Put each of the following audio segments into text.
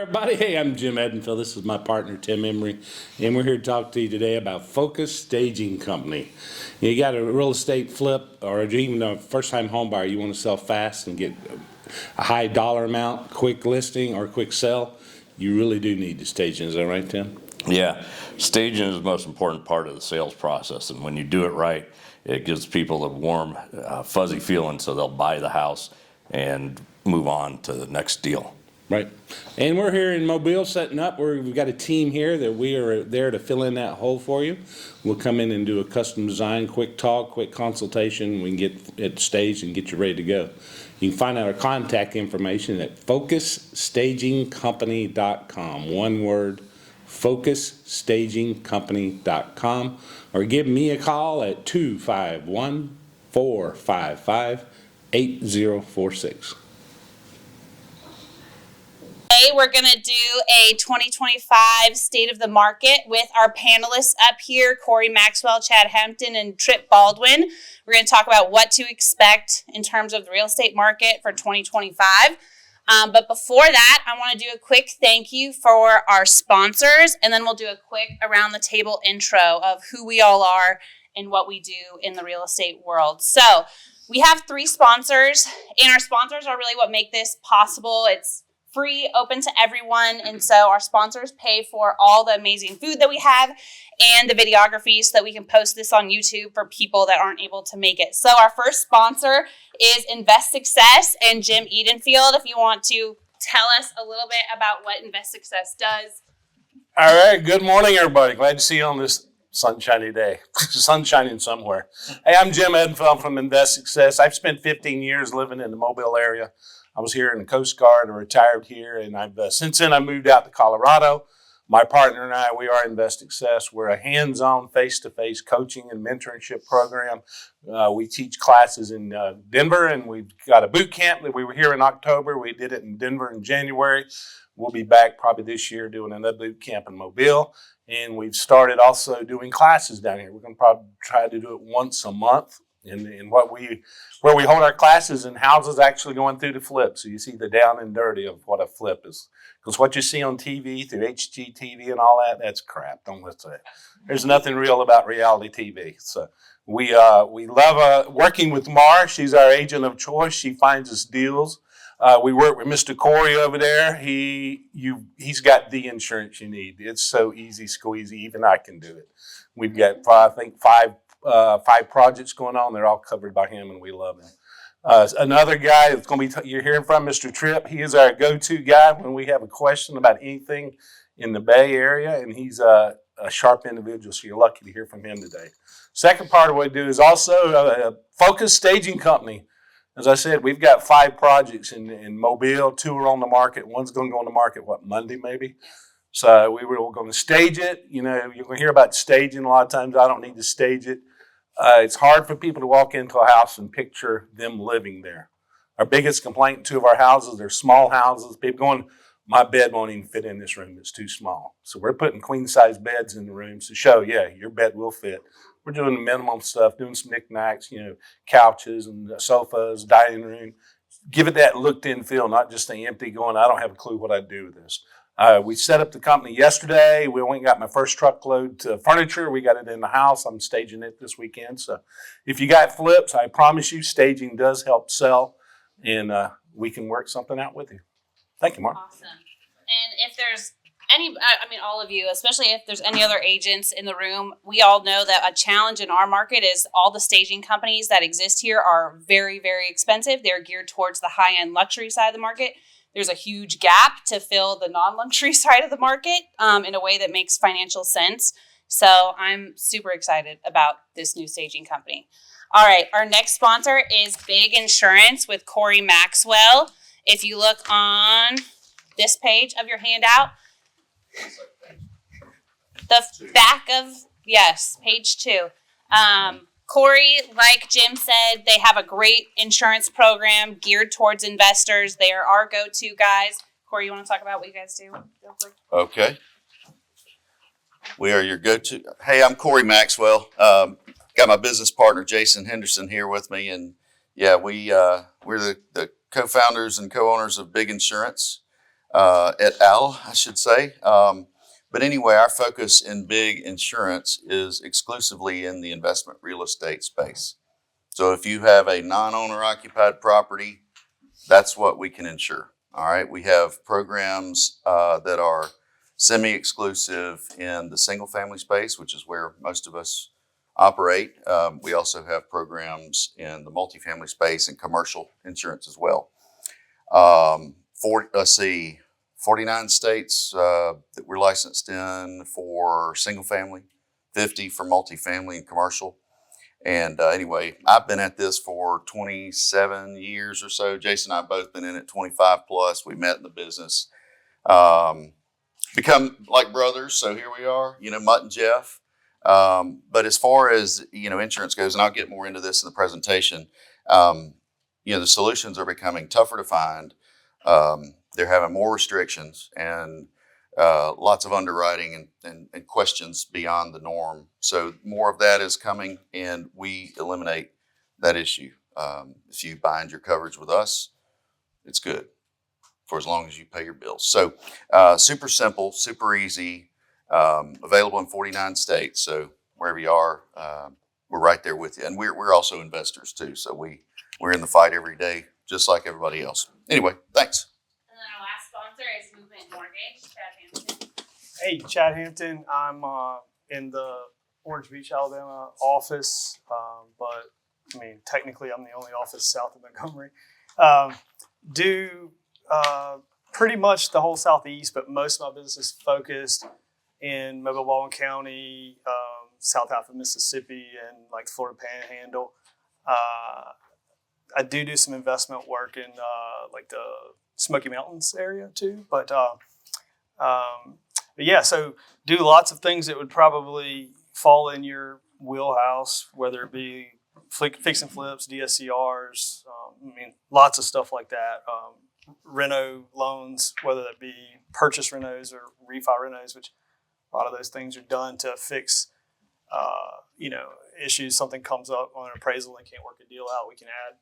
everybody. Hey, I'm Jim Edenfield. This is my partner, Tim Emery, and we're here to talk to you today about Focus Staging Company. You got a real estate flip or even a first-time home buyer you want to sell fast and get a high dollar amount, quick listing or quick sell, you really do need the staging. Is that right, Tim? Yeah, staging is the most important part of the sales process, and when you do it right, it gives people a warm, fuzzy feeling so they'll buy the house and move on to the next deal. Right. And we're here in Mobile setting up. We've got a team here that we are there to fill in that hole for you. We'll come in and do a custom design, quick talk, quick consultation. We can get it staged and get you ready to go. You can find out our contact information at focusstagingcompany.com. One word, focusstagingcompany.com. Or give me a call at 251-455-8046. Today we're going to do a 2025 State of the Market with our panelists up here, Corey Maxwell, Chad Hampton, and Tripp Baldwin. We're going to talk about what to expect in terms of the real estate market for 2025. But before that, I want to do a quick thank you for our sponsors, and then we'll do a quick around the table intro of who we all are and what we do in the real estate world. So we have 3 sponsors, and our sponsors are really what make this possible. It's free, open to everyone, and so our sponsors pay for all the amazing food that we have and the videography so that we can post this on YouTube for people that aren't able to make it. So our first sponsor is Invest Success and Jim Edenfield. If you want to tell us a little bit about what Invest Success does. All right, good morning, everybody. Glad to see you on this sunshiny day. Sun shining somewhere. Hey, I'm Jim Edenfield from Invest Success. I've spent 15 years living in the Mobile area. I was here in the Coast Guard and retired here, and I've since then I moved out to Colorado. My partner and I, we are Invest Success. We're a hands-on, face-to-face coaching and mentorship program. We teach classes in Denver, and we've got a boot camp that we were here in October. We did it in Denver in January. We'll be back probably this year doing another boot camp in Mobile, and we've started also doing classes down here. We're going to probably try to do it once a month. And where we hold our classes in houses actually going through the flip. So you see the down and dirty of what a flip is. Because what you see on TV through HGTV and all that, that's crap. Don't listen to it. There's nothing real about reality TV. So we love working with Mar. She's our agent of choice. She finds us deals. We work with Mr. Corey over there. He's got the insurance you need. It's so easy squeezy. Even I can do it. We've got, I think, 5 projects going on. They're all covered by him, and we love him. Another guy that's going to be you're hearing from, Mr. Tripp. He is our go-to guy when we have a question about anything in the Bay Area, and he's a sharp individual, so you're lucky to hear from him today. Second part of what we do is also a Focus Staging Company. As I said, we've got 5 projects in Mobile. 2 are on the market. One's going to go on the market, Monday maybe? So we were going to stage it. You know, you're going to hear about staging a lot of times. I don't need to stage it. It's hard for people to walk into a house and picture them living there. Our biggest complaint in 2 of our houses, they're small houses. People going, my bed won't even fit in this room. It's too small. So we're putting queen-size beds in the rooms to show, yeah, your bed will fit. We're doing the minimum stuff, doing some knickknacks, couches and sofas, dining room. Give it that looked-in feel, not just the empty going, I don't have a clue what I'd do with this. We set up the company yesterday. We went and got my first truckload of furniture. We got it in the house. I'm staging it this weekend. So if you got flips, I promise you staging does help sell, and we can work something out with you. Thank you, Mark. Awesome. And if there's all of you, especially if there's any other agents in the room, we all know that a challenge in our market is all the staging companies that exist here are very, very expensive. They're geared towards the high-end luxury side of the market. There's a huge gap to fill the non-luxury side of the market in a way that makes financial sense. So I'm super excited about this new staging company. All right, our next sponsor is Big Insurance with Corey Maxwell. If you look on this page of your handout, the back of, yes, page 2. Corey, like Jim said, they have a great insurance program geared towards investors. They are our go-to guys. Corey, you want to talk about what you guys do real quick? Okay. We are your go-to. Hey, I'm Corey Maxwell. Got my business partner, Jason Henderson, here with me. And yeah, we're the co-founders and co-owners of Big Insurance. et al., I should say. But anyway, our focus in big insurance is exclusively in the investment real estate space. So if you have a non-owner occupied property, that's what we can insure. All right. We have programs that are semi-exclusive in the single family space, which is where most of us operate. We also have programs in the multifamily space and commercial insurance as well. 49 states that we're licensed in for single family, 50 for multifamily and commercial. And anyway, I've been at this for 27 years or so. Jason and I have both been in it 25 plus. We met in the business, become like brothers. So here we are, Mutt and Jeff. But as far as, insurance goes, and I'll get more into this in the presentation, the solutions are becoming tougher to find. They're having more restrictions and lots of underwriting and questions beyond the norm. So more of that is coming, and we eliminate that issue. If you bind your coverage with us, it's good for as long as you pay your bills. So super simple, super easy, available in 49 states. So wherever you are, we're right there with you. And we're also investors too. So we're in the fight every day, just like everybody else. Anyway, thanks. And then our last sponsor is Movement Mortgage, Chad Hampton. Hey, Chad Hampton. I'm in the Orange Beach, Alabama office, but technically I'm the only office south of Montgomery. Do pretty much the whole Southeast, but most of my business is focused in Mobile, Baldwin County, south half of Mississippi, and like the Florida Panhandle. I do some investment work in like the Smoky Mountains area too, but yeah, so do lots of things that would probably fall in your wheelhouse, whether it be fix and flips, DSCRs, lots of stuff like that. Reno loans, whether that be purchase renos or refi renos, which a lot of those things are done to fix, issues. Something comes up on an appraisal and can't work a deal out. We can add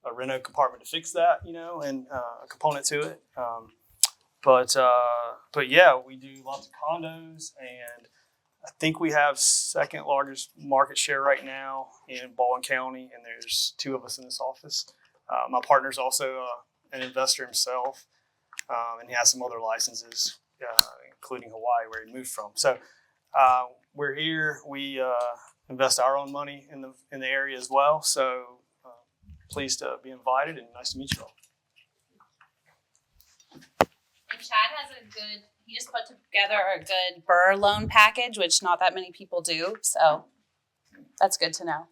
a reno compartment to fix that, and a component to it. But yeah, we do lots of condos, and I think we have second largest market share right now in Baldwin County, and there's two of us in this office. My partner's also an investor himself, and he has some other licenses, including Hawaii, where he moved from. So we're here. We invest our own money in the area as well. So pleased to be invited, and nice to meet you all. And Chad has he just put together a good BRRRR loan package, which not that many people do. So that's good to know.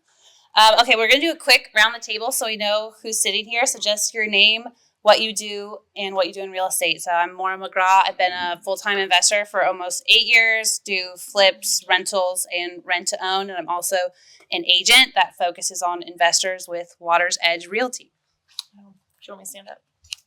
Okay, we're going to do a quick round the table so we know who's sitting here. So just your name, what you do, and what you do in real estate. So I'm Maura McGraw. I've been a full-time investor for almost 8 years, do flips, rentals, and rent to own. And I'm also an agent that focuses on investors with Water's Edge Realty. Do you want me to stand up?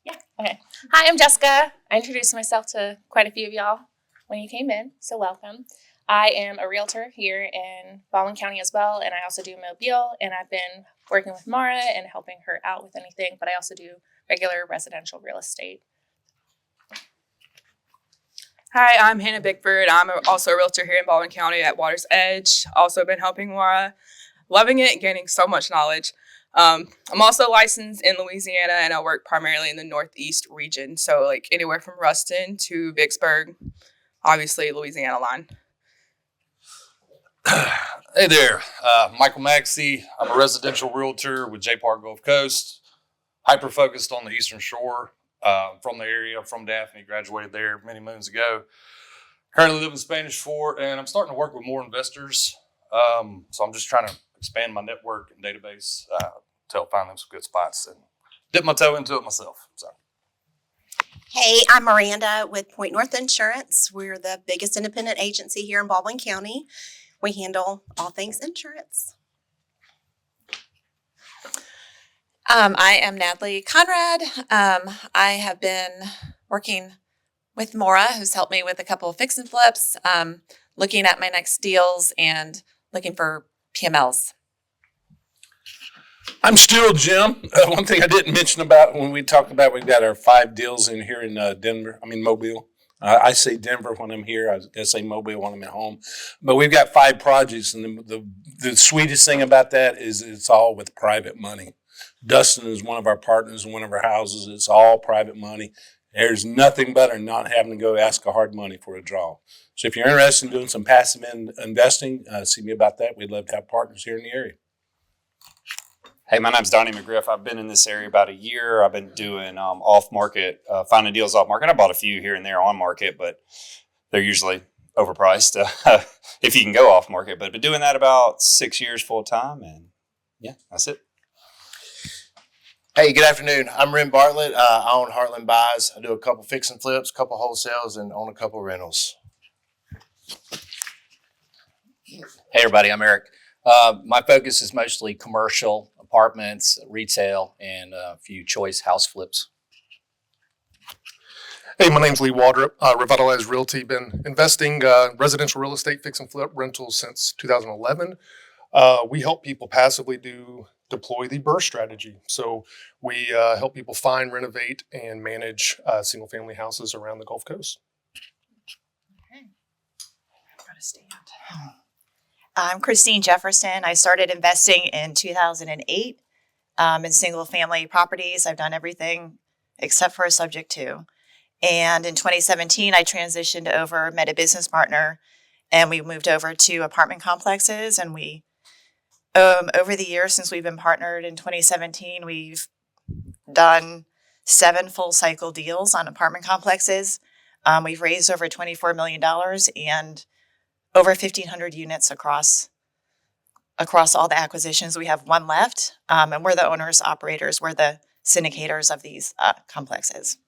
Yeah. Okay. Hi, I'm Jessica. I introduced myself to quite a few of y'all when you came in, so welcome. I am a realtor here in Baldwin County as well, and I also do Mobile, and I've been working with Mara and helping her out with anything, but I also do regular residential real estate. Hi, I'm Hannah Bickford. I'm also a realtor here in Baldwin County at Water's Edge. Also been helping Mara, loving it, gaining so much knowledge. I'm also licensed in Louisiana, and I work primarily in the Northeast region. So like anywhere from Ruston to Vicksburg, obviously Louisiana line. Hey there, Michael Maxey. I'm a residential realtor with J Park Gulf Coast, hyper focused on the Eastern Shore, from the area, from Daphne, graduated there many moons ago. Currently live in Spanish Fort, and I'm starting to work with more investors. So I'm just trying to expand my network and database to help find them some good spots and dip my toe into it myself. So. Hey, I'm Miranda with Point North Insurance. We're the biggest independent agency here in Baldwin County. We handle all things insurance. I am Natalie Conrad. I have been working with Maura, who's helped me with a couple of fix and flips, looking at my next deals and looking for PMLs. I'm still Jim. One thing I didn't mention about when we talked about, we've got our 5 deals in here in Mobile. I say Denver when I'm here. I say Mobile when I'm at home. But we've got 5 projects, and the sweetest thing about that is it's all with private money. Dustin is one of our partners in one of our houses. It's all private money. There's nothing better than not having to go ask a hard money for a draw. So if you're interested in doing some passive investing, see me about that. We'd love to have partners here in the area. Hey, my name's Donnie McGriff. I've been in this area about a year. I've been doing off-market, finding deals off-market. I bought a few here and there on-market, but they're usually overpriced if you can go off-market. But I've been doing that about 6 years full-time, and yeah, that's it. Hey, good afternoon. I'm Ren Bartlett. I own Heartland Buys. I do a couple fix and flips, a couple wholesales, and own a couple rentals. Hey, everybody. I'm Eric. My focus is mostly commercial, apartments, retail, and a few choice house flips. Hey, my name's Lee Waldrop. Revitalize Realty. Been investing residential real estate, fix and flip rentals since 2011. We help people passively deploy the BRRRR strategy. So we help people find, renovate, and manage single family houses around the Gulf Coast. Okay. I've got to stand. I'm Christine Jefferson. I started investing in 2008 in single family properties. I've done everything except for a subject to. And in 2017, I transitioned over, met a business partner, and we moved over to apartment complexes. And we, over the years since we've been partnered in 2017, we've done 7 full cycle deals on apartment complexes. We've raised over $24 million and over 1,500 units across all the acquisitions. We have 1 left, and we're the owners, operators. We're the syndicators of these complexes.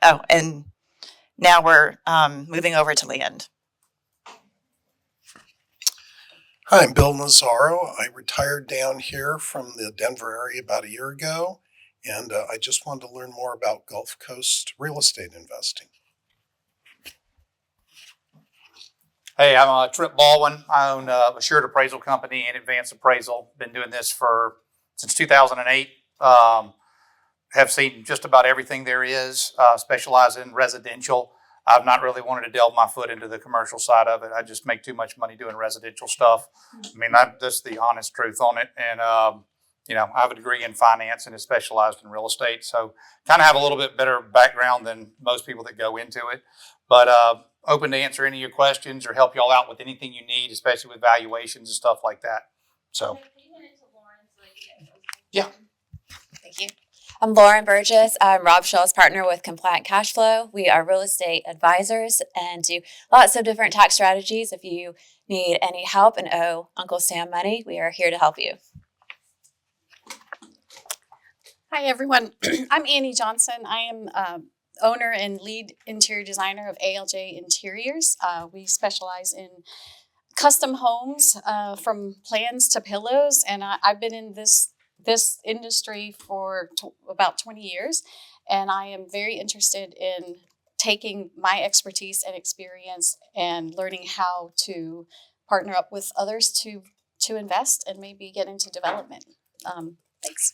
Oh, and now we're moving over to land. Hi, I'm Bill Nazzaro. I retired down here from the Denver area about a year ago, and I just wanted to learn more about Gulf Coast real estate investing. Hey, I'm Tripp Baldwin. I own Assured Appraisal Company and Advanced Appraisal. Been doing this since 2008. Have seen just about everything there is. Specialize in residential. I've not really wanted to delve my foot into the commercial side of it. I just make too much money doing residential stuff. I mean, that's the honest truth on it. And I have a degree in finance and is specialized in real estate. So kind of have a little bit better background than most people that go into it. But open to answer any of your questions or help y'all out with anything you need, especially with valuations and stuff like that. So, yeah. Thank you. I'm Lauren Burgess. I'm Rob Shaw's partner with Compliant Cash Flow. We are real estate advisors and do lots of different tax strategies. If you need any help and owe Uncle Sam money, we are here to help you. Hi, everyone. I'm Annie Johnson. I am owner and lead interior designer of ALJ Interiors. We specialize in custom homes from plans to pillows, and I've been in this industry for about 20 years, and I am very interested in taking my expertise and experience and learning how to partner up with others to invest and maybe get into development. Thanks.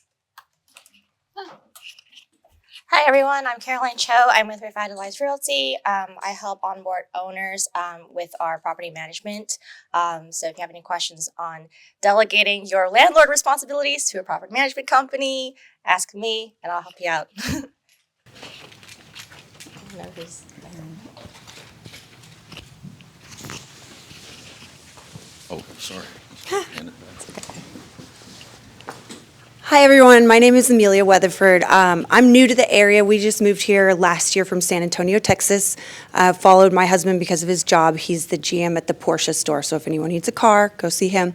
Hi everyone, I'm Caroline Cho. I'm with Revitalize Realty. I help onboard owners with our property management. So if you have any questions on delegating your landlord responsibilities to a property management company, ask me and I'll help you out. Oh, sorry. Hi everyone, my name is Amelia Weatherford. I'm new to the area. We just moved here last year from San Antonio, Texas. Followed my husband because of his job. He's the GM at the Porsche store, so if anyone needs a car, go see him.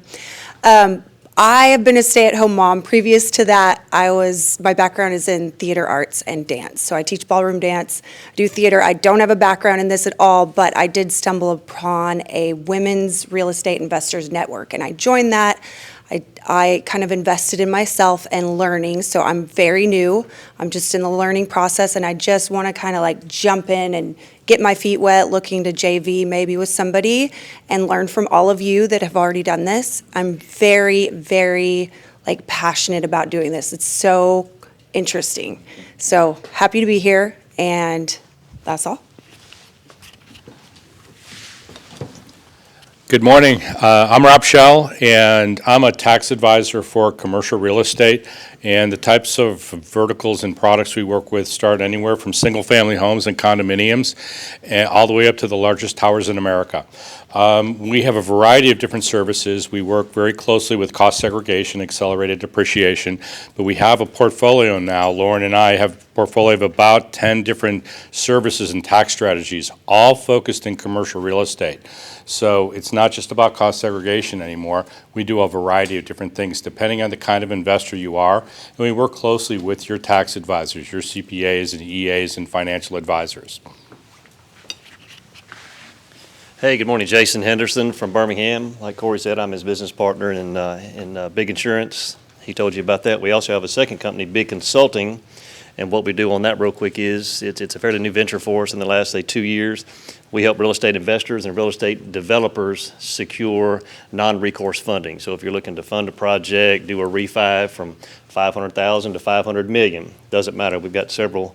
I have been a stay-at-home mom. Previous to that, my background is in theater arts and dance. So I teach ballroom dance, do theater. I don't have a background in this at all, but I did stumble upon a women's real estate investors network, and I joined that. I kind of invested in myself and learning, so I'm very new. I'm just in the learning process, and I just want to kind of like jump in and get my feet wet, looking to JV maybe with somebody and learn from all of you that have already done this. I'm very, very like passionate about doing this. It's so interesting. So happy to be here, and that's all. Good morning. I'm Rob Schell, and I'm a tax advisor for commercial real estate. And the types of verticals and products we work with start anywhere from single-family homes and condominiums, and all the way up to the largest towers in America. We have a variety of different services. We work very closely with cost segregation, accelerated depreciation, but we have a portfolio now. Lauren and I have a portfolio of about 10 different services and tax strategies, all focused in commercial real estate. So it's not just about cost segregation anymore. We do a variety of different things depending on the kind of investor you are, and we work closely with your tax advisors, your CPAs and EAs and financial advisors. Hey, good morning. Jason Henderson from Birmingham. Like Corey said, I'm his business partner in Big Insurance. He told you about that. We also have a second company, Big Consulting, and what we do on that real quick is it's a fairly new venture for us in the last, say, 2 years. We help real estate investors and real estate developers secure non-recourse funding. So if you're looking to fund a project, do a refi from $500,000 to $500 million, doesn't matter. We've got several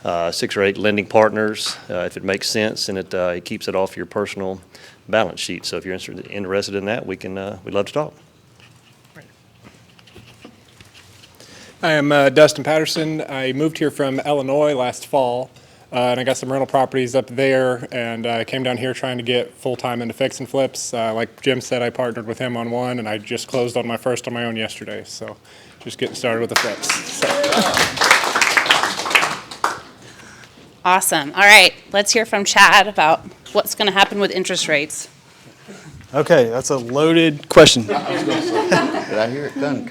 6 or 8 lending partners, if it makes sense, and it keeps it off your personal balance sheet. So if you're interested in that, we'd love to talk. I am Dustin Patterson. I moved here from Illinois last fall, and I got some rental properties up there, and I came down here trying to get full-time into fix and flips. Like Jim said, I partnered with him on one, and I just closed on my first on my own yesterday. So just getting started with the flips. So. Awesome. All right, let's hear from Chad about what's going to happen with interest rates. Okay, that's a loaded question. Did I hear it done?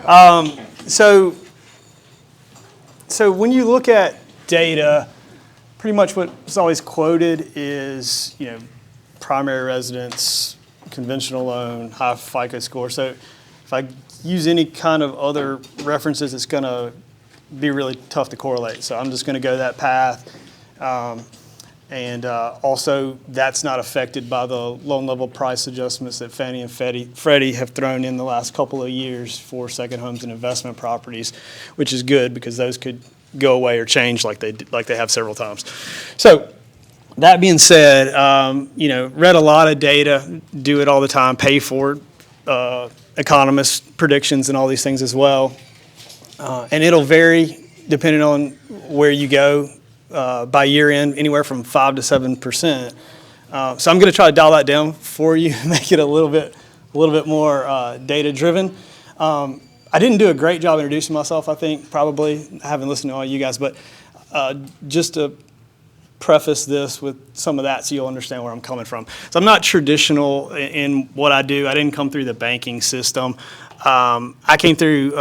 So when you look at data, pretty much what's always quoted is, primary residence, conventional loan, high FICO score. So if I use any kind of other references, it's going to be really tough to correlate. So I'm just going to go that path. Also, that's not affected by the loan level price adjustments that Fannie and Freddie have thrown in the last couple of years for second homes and investment properties, which is good because those could go away or change like they have several times. So that being said, read a lot of data, do it all the time, pay for it, economist predictions and all these things as well. And it'll vary depending on where you go. By year end, anywhere from 5 to 7%. So I'm going to try to dial that down for you, make it a little bit more data driven. I didn't do a great job introducing myself, I think, probably. I haven't listened to all you guys, but just to preface this with some of that so you'll understand where I'm coming from. So I'm not traditional in what I do. I didn't come through the banking system. I came through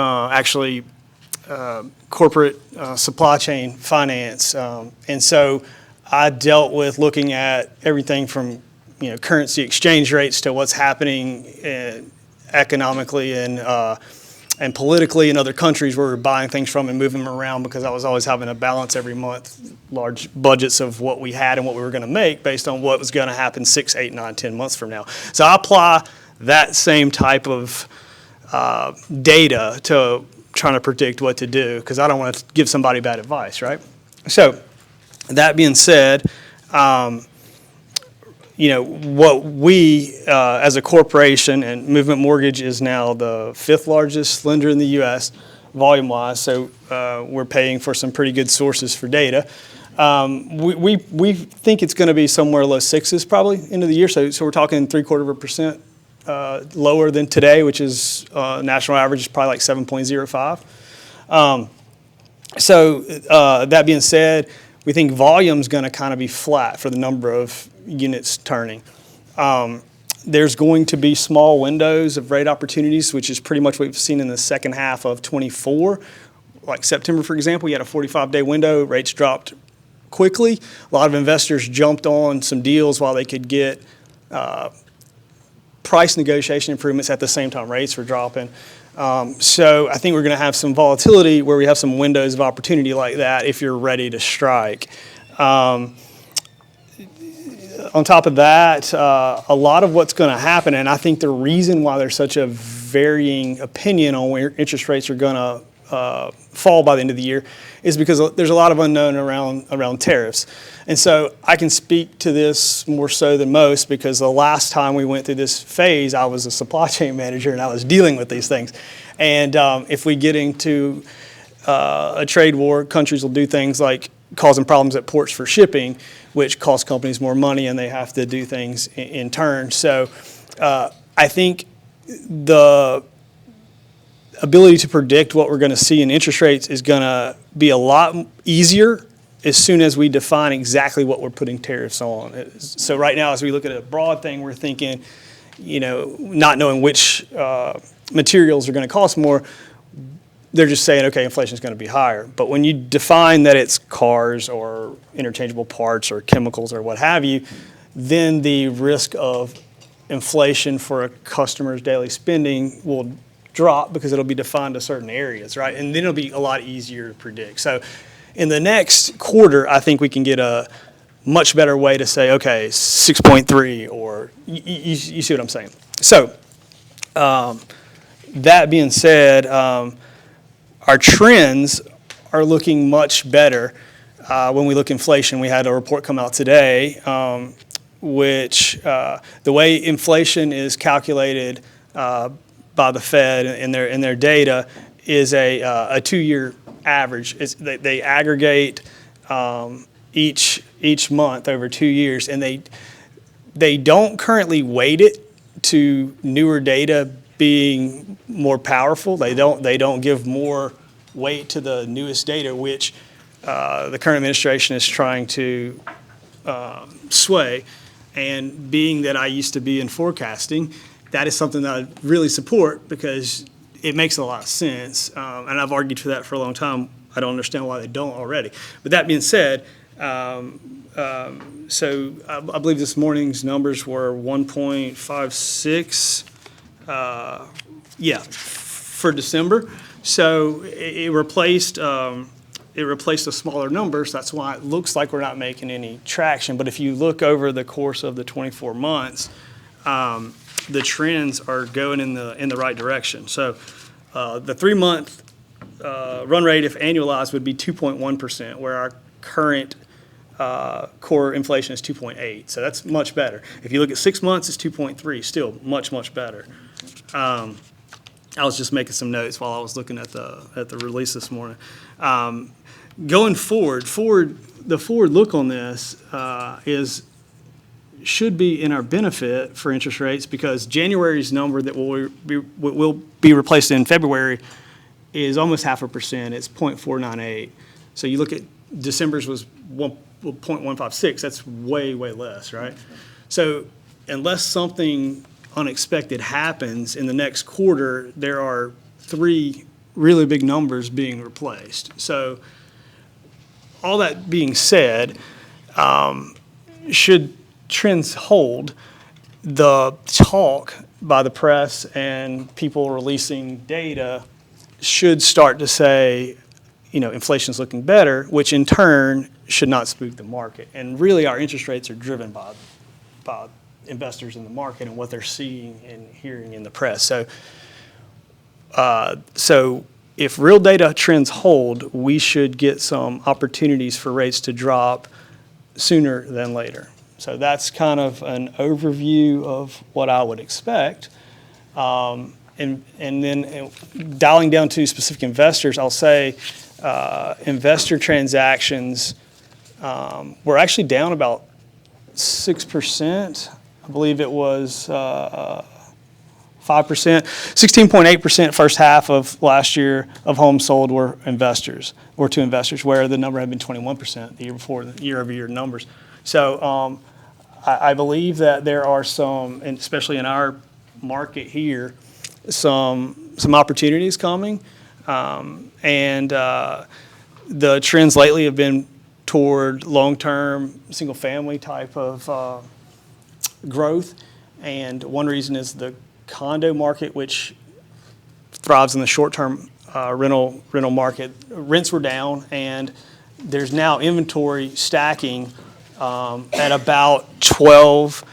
corporate supply chain finance. And so I dealt with looking at everything from currency exchange rates to what's happening economically and politically in other countries where we're buying things from and moving them around, because I was always having to balance every month large budgets of what we had and what we were going to make based on what was going to happen 6, 8, 9, 10 months from now. So I apply that same type of data to trying to predict what to do, because I don't want to give somebody bad advice, right? So that being said, what we as a corporation, and Movement Mortgage is now the 5th largest lender in the U.S. volume-wise, so we're paying for some pretty good sources for data. We think it's going to be somewhere low 6s probably end of the year, so we're talking 0.75% lower than today, which is national average is probably like 7.05. So that being said, we think volume's going to kind of be flat for the number of units turning. There's going to be small windows of rate opportunities, which is pretty much what we've seen in the second half of 24. Like September, for example, you had a 45-day window, rates dropped quickly. A lot of investors jumped on some deals while they could get price negotiation improvements at the same time rates were dropping. So I think we're going to have some volatility where we have some windows of opportunity like that if you're ready to strike. On top of that, a lot of what's going to happen, and I think the reason why there's such a varying opinion on where interest rates are going to fall by the end of the year is because there's a lot of unknown around tariffs. And so I can speak to this more so than most because the last time we went through this phase, I was a supply chain manager and I was dealing with these things. And if we get into a trade war, countries will do things like causing problems at ports for shipping, which costs companies more money and they have to do things in turn. So I think the ability to predict what we're going to see in interest rates is going to be a lot easier as soon as we define exactly what we're putting tariffs on. So right now, as we look at a broad thing, we're thinking, not knowing which materials are going to cost more, they're just saying, okay, inflation is going to be higher. But when you define that it's cars or interchangeable parts or chemicals or what have you, then the risk of inflation for a customer's daily spending will drop because it'll be defined to certain areas, right? And then it'll be a lot easier to predict. So in the next quarter, I think we can get a much better way to say, okay, 6.3 or you see what I'm saying. So that being said, our trends are looking much better when we look inflation. We had a report come out today, which the way inflation is calculated by the Fed in their data is a 2-year average. They aggregate each month over 2 years, and they don't currently weight it to newer data being more powerful. They don't give more weight to the newest data, which the current administration is trying to sway. And being that I used to be in forecasting, that is something that I really support because it makes a lot of sense. And I've argued for that for a long time. I don't understand why they don't already. But that being said, so I believe this morning's numbers were 1.56, for December. So it replaced the smaller numbers. That's why it looks like we're not making any traction. But if you look over the course of the 24 months, the trends are going in the right direction. So the 3-month run rate, if annualized, would be 2.1%, where our current core inflation is 2.8. So that's much better. If you look at 6 months, it's 2.3. Still much, much better. I was just making some notes while I was looking at the release this morning. Going forward, the forward look on this should be in our benefit for interest rates because January's number that will be replaced in February is almost 0.5%. It's 0.498. So you look at December's was 0.156. That's way, way less, right? So unless something unexpected happens in the next quarter, there are 3 really big numbers being replaced. So all that being said, should trends hold, the talk by the press and people releasing data should start to say, inflation's looking better, which in turn should not spook the market. And really our interest rates are driven by investors in the market and what they're seeing and hearing in the press. So if real data trends hold, we should get some opportunities for rates to drop sooner than later. So that's kind of an overview of what I would expect. And then dialing down to specific investors, I'll say investor transactions were actually down about 6%. I believe it was 5%, 16.8% first half of last year of homes sold were to investors, where the number had been 21% the year before, the year-over-year numbers. So I believe that there are some, and especially in our market here, some opportunities coming, and the trends lately have been toward long-term single-family type of growth, and one reason is the condo market, which thrives in the short-term rental market. Rents were down, and there's now inventory stacking at about 12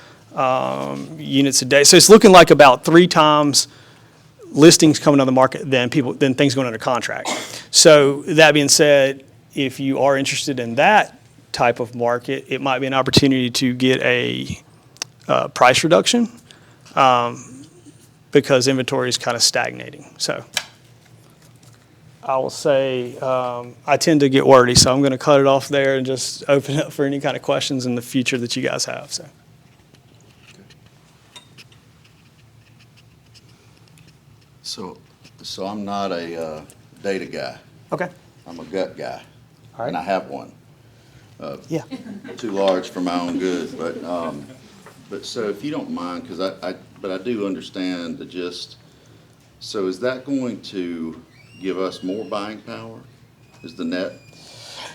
units a day. So it's looking like about 3 times listings coming on the market than things going under contract. So that being said, if you are interested in that type of market, it might be an opportunity to get a price reduction because inventory is kind of stagnating. So I will say I tend to get wordy, so I'm going to cut it off there and just open up for any kind of questions in the future that you guys have. So I'm not a data guy. Okay. I'm a gut guy, All right. and I have one. Yeah. Too large for my own good, but so if you don't mind, because I do understand the gist. So is that going to give us more buying power? Is the net?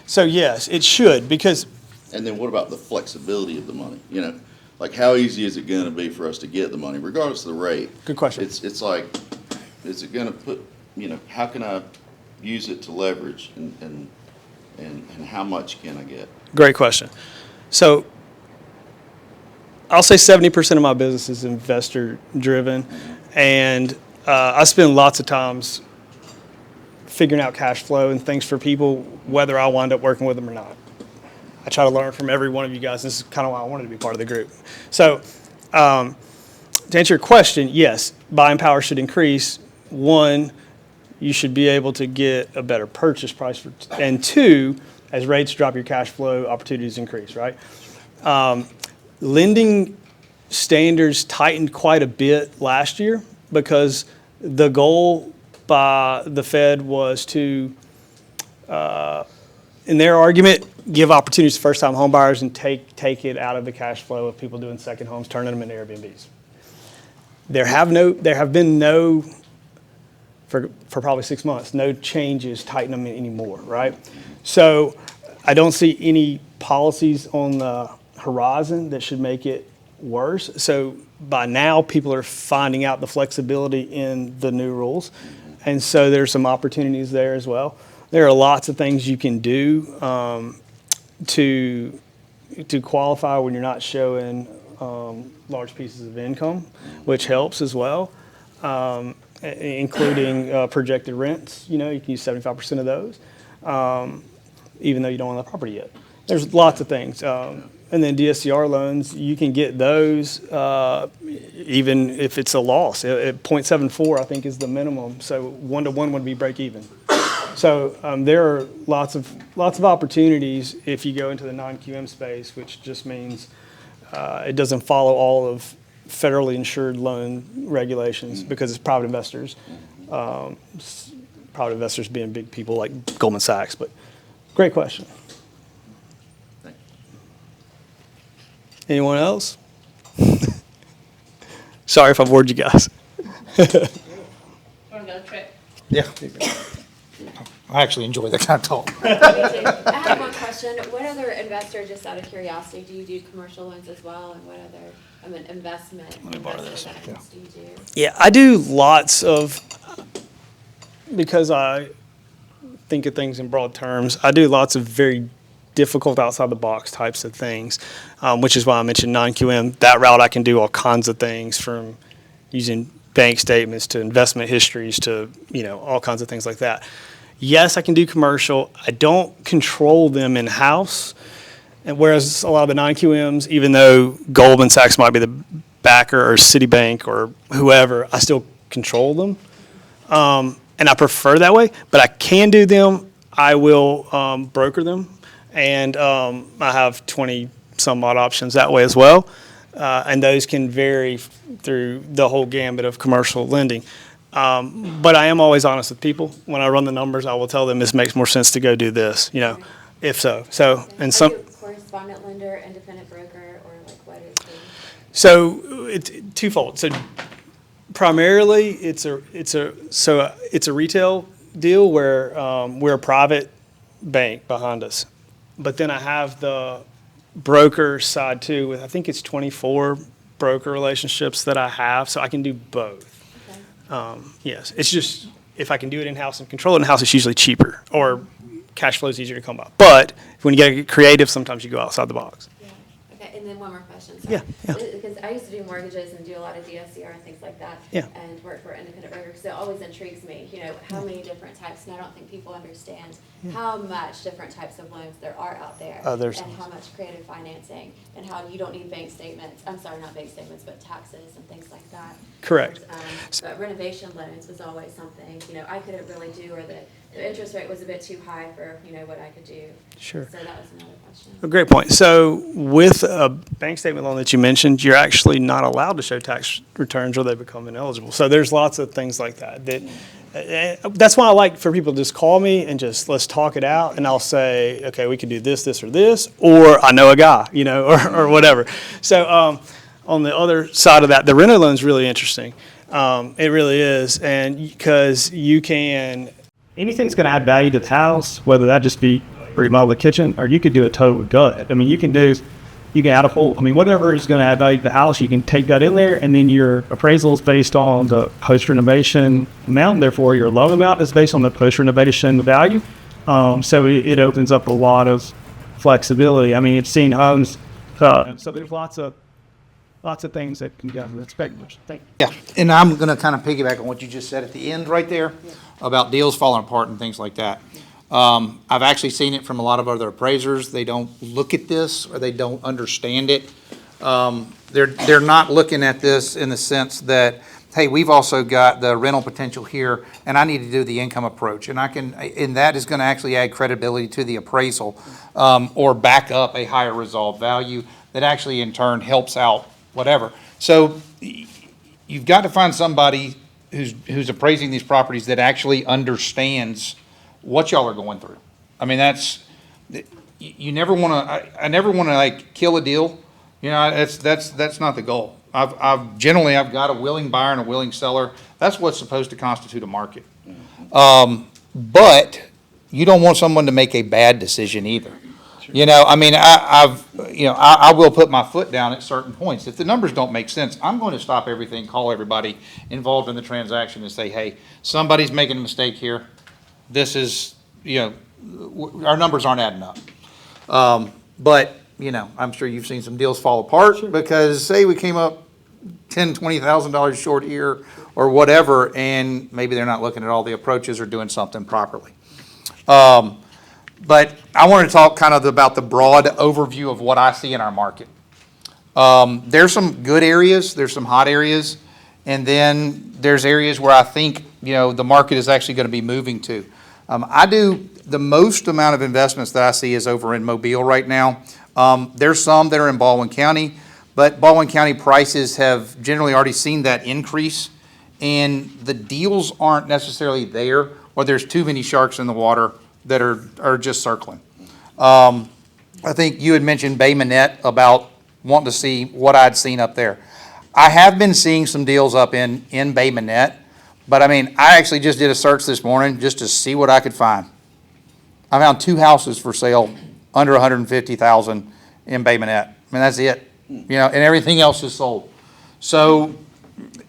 So yes, it should, because. And then what about the flexibility of the money? You know, like how easy is it going to be for us to get the money, regardless of the rate? Good question. It's like, is it going to put, you know, how can I use it to leverage and how much can I get? Great question. So I'll say 70% of my business is investor driven, and I spend lots of times figuring out cash flow and things for people, whether I wind up working with them or not. I try to learn from every one of you guys. This is kind of why I wanted to be part of the group. So to answer your question, yes, buying power should increase. One, you should be able to get a better purchase price, and two, as rates drop, your cash flow opportunities increase, right? Lending standards tightened quite a bit last year because the goal by the Fed was to, in their argument, give opportunities to first-time home buyers and take it out of the cash flow of people doing second homes, turning them into Airbnbs. There have been no, for probably 6 months, no changes tighten them anymore, right? So I don't see any policies on the horizon that should make it worse. So by now, people are finding out the flexibility in the new rules. And so there's some opportunities there as well. There are lots of things you can do to qualify when you're not showing large pieces of income, which helps as well, including projected rents. You know, you can use 75% of those, even though you don't own the property yet. There's lots of things. And then DSCR loans, you can get those even if it's a loss. At 0.74, I think, is the minimum. So 1-to-1 would be break even. So there are lots of opportunities if you go into the non-QM space, which just means it doesn't follow all of federally insured loan regulations because it's private investors. Private investors being big people like Goldman Sachs. But great question. Anyone else? Sorry if I bored you guys. Want to go Tripp? Yeah. I actually enjoy that kind of talk. I have one question. What other investor, just out of curiosity, do you do commercial loans as well? And what other investment do you do? Yeah, I do lots of, because I think of things in broad terms, I do lots of very difficult outside the box types of things, which is why I mentioned non-QM. That route I can do all kinds of things, from using bank statements to investment histories to, you know, all kinds of things like that. Yes, I can do commercial. I don't control them in-house. And whereas a lot of the non-QMs, even though Goldman Sachs might be the backer or Citibank or whoever, I still control them. And I prefer that way, but I can do them. I will broker them. And I have 20 some odd options that way as well. And those can vary through the whole gambit of commercial lending. But I am always honest with people. When I run the numbers, I will tell them this makes more sense to go do this, you know, if so. So, and some. Are you a correspondent lender, independent broker, or like what is the? So it's twofold. So primarily it's a retail deal where we're a private bank behind us. But then I have the broker side too with, I think it's 24 broker relationships that I have. So I can do both. Yes, it's just if I can do it in-house and control it in-house, it's usually cheaper or cash flow is easier to come by. But when you get creative, sometimes you go outside the box. Yeah. Okay. Okay, and then one more question. Yeah, yeah. Because I used to do mortgages and do a lot of DSCR and things like that. Yeah. And work for independent broker, because it always intrigues me, how many different types, and I don't think people understand how much different types of loans there are out there. And how much creative financing, and how you don't need bank statements, I'm sorry, not bank statements, but taxes and things like that. Correct. But renovation loans was always something, I couldn't really do, or the interest rate was a bit too high for, what I could do. Sure. So that was another question. A great point. So with a bank statement loan that you mentioned, you're actually not allowed to show tax returns or they become ineligible. So there's lots of things like that. That's why I like for people to just call me and just let's talk it out, and I'll say, okay, we can do this, this, or this, or I know a guy, or whatever. So on the other side of that, the reno loan is really interesting. It really is, and because you can, anything's going to add value to the house, whether that just be remodel the kitchen, or you could do a total gut. I mean, you can add a whole, whatever is going to add value to the house, you can take that in there, and then your appraisal is based on the post-renovation amount. Therefore, your loan amount is based on the post-renovation value. So it opens up a lot of flexibility. It's seen homes, so there's lots of things that can go into the speculation. Thank you. Yeah, and I'm going to kind of piggyback on what you just said at the end right there about deals falling apart and things like that. I've actually seen it from a lot of other appraisers. They don't look at this, or they don't understand it. They're not looking at this in the sense that, hey, we've also got the rental potential here, and I need to do the income approach, and that is going to actually add credibility to the appraisal, or back up a higher resolved value that actually in turn helps out whatever. So you've got to find somebody who's appraising these properties that actually understands what y'all are going through. That's, you never want to, I never want to like kill a deal. That's not the goal. I've generally got a willing buyer and a willing seller. That's what's supposed to constitute a market. But you don't want someone to make a bad decision either. I will put my foot down at certain points. If the numbers don't make sense, I'm going to stop everything, call everybody involved in the transaction and say, hey, somebody's making a mistake here. This is, our numbers aren't adding up. But, I'm sure you've seen some deals fall apart because, say, we came up $10,000, $20,000 short here or whatever, and maybe they're not looking at all the approaches or doing something properly. But I want to talk kind of about the broad overview of what I see in our market. There's some good areas, there's some hot areas, and then there's areas where I think, the market is actually going to be moving to. I do the most amount of investments that I see is over in Mobile right now. There's some that are in Baldwin County, but Baldwin County prices have generally already seen that increase, and the deals aren't necessarily there, or there's too many sharks in the water that are just circling. I think you had mentioned Bay Minette about wanting to see what I'd seen up there. I have been seeing some deals up in Bay Minette, but I actually just did a search this morning just to see what I could find. I found 2 houses for sale under $150,000 in Bay Minette. That's it. And everything else is sold. So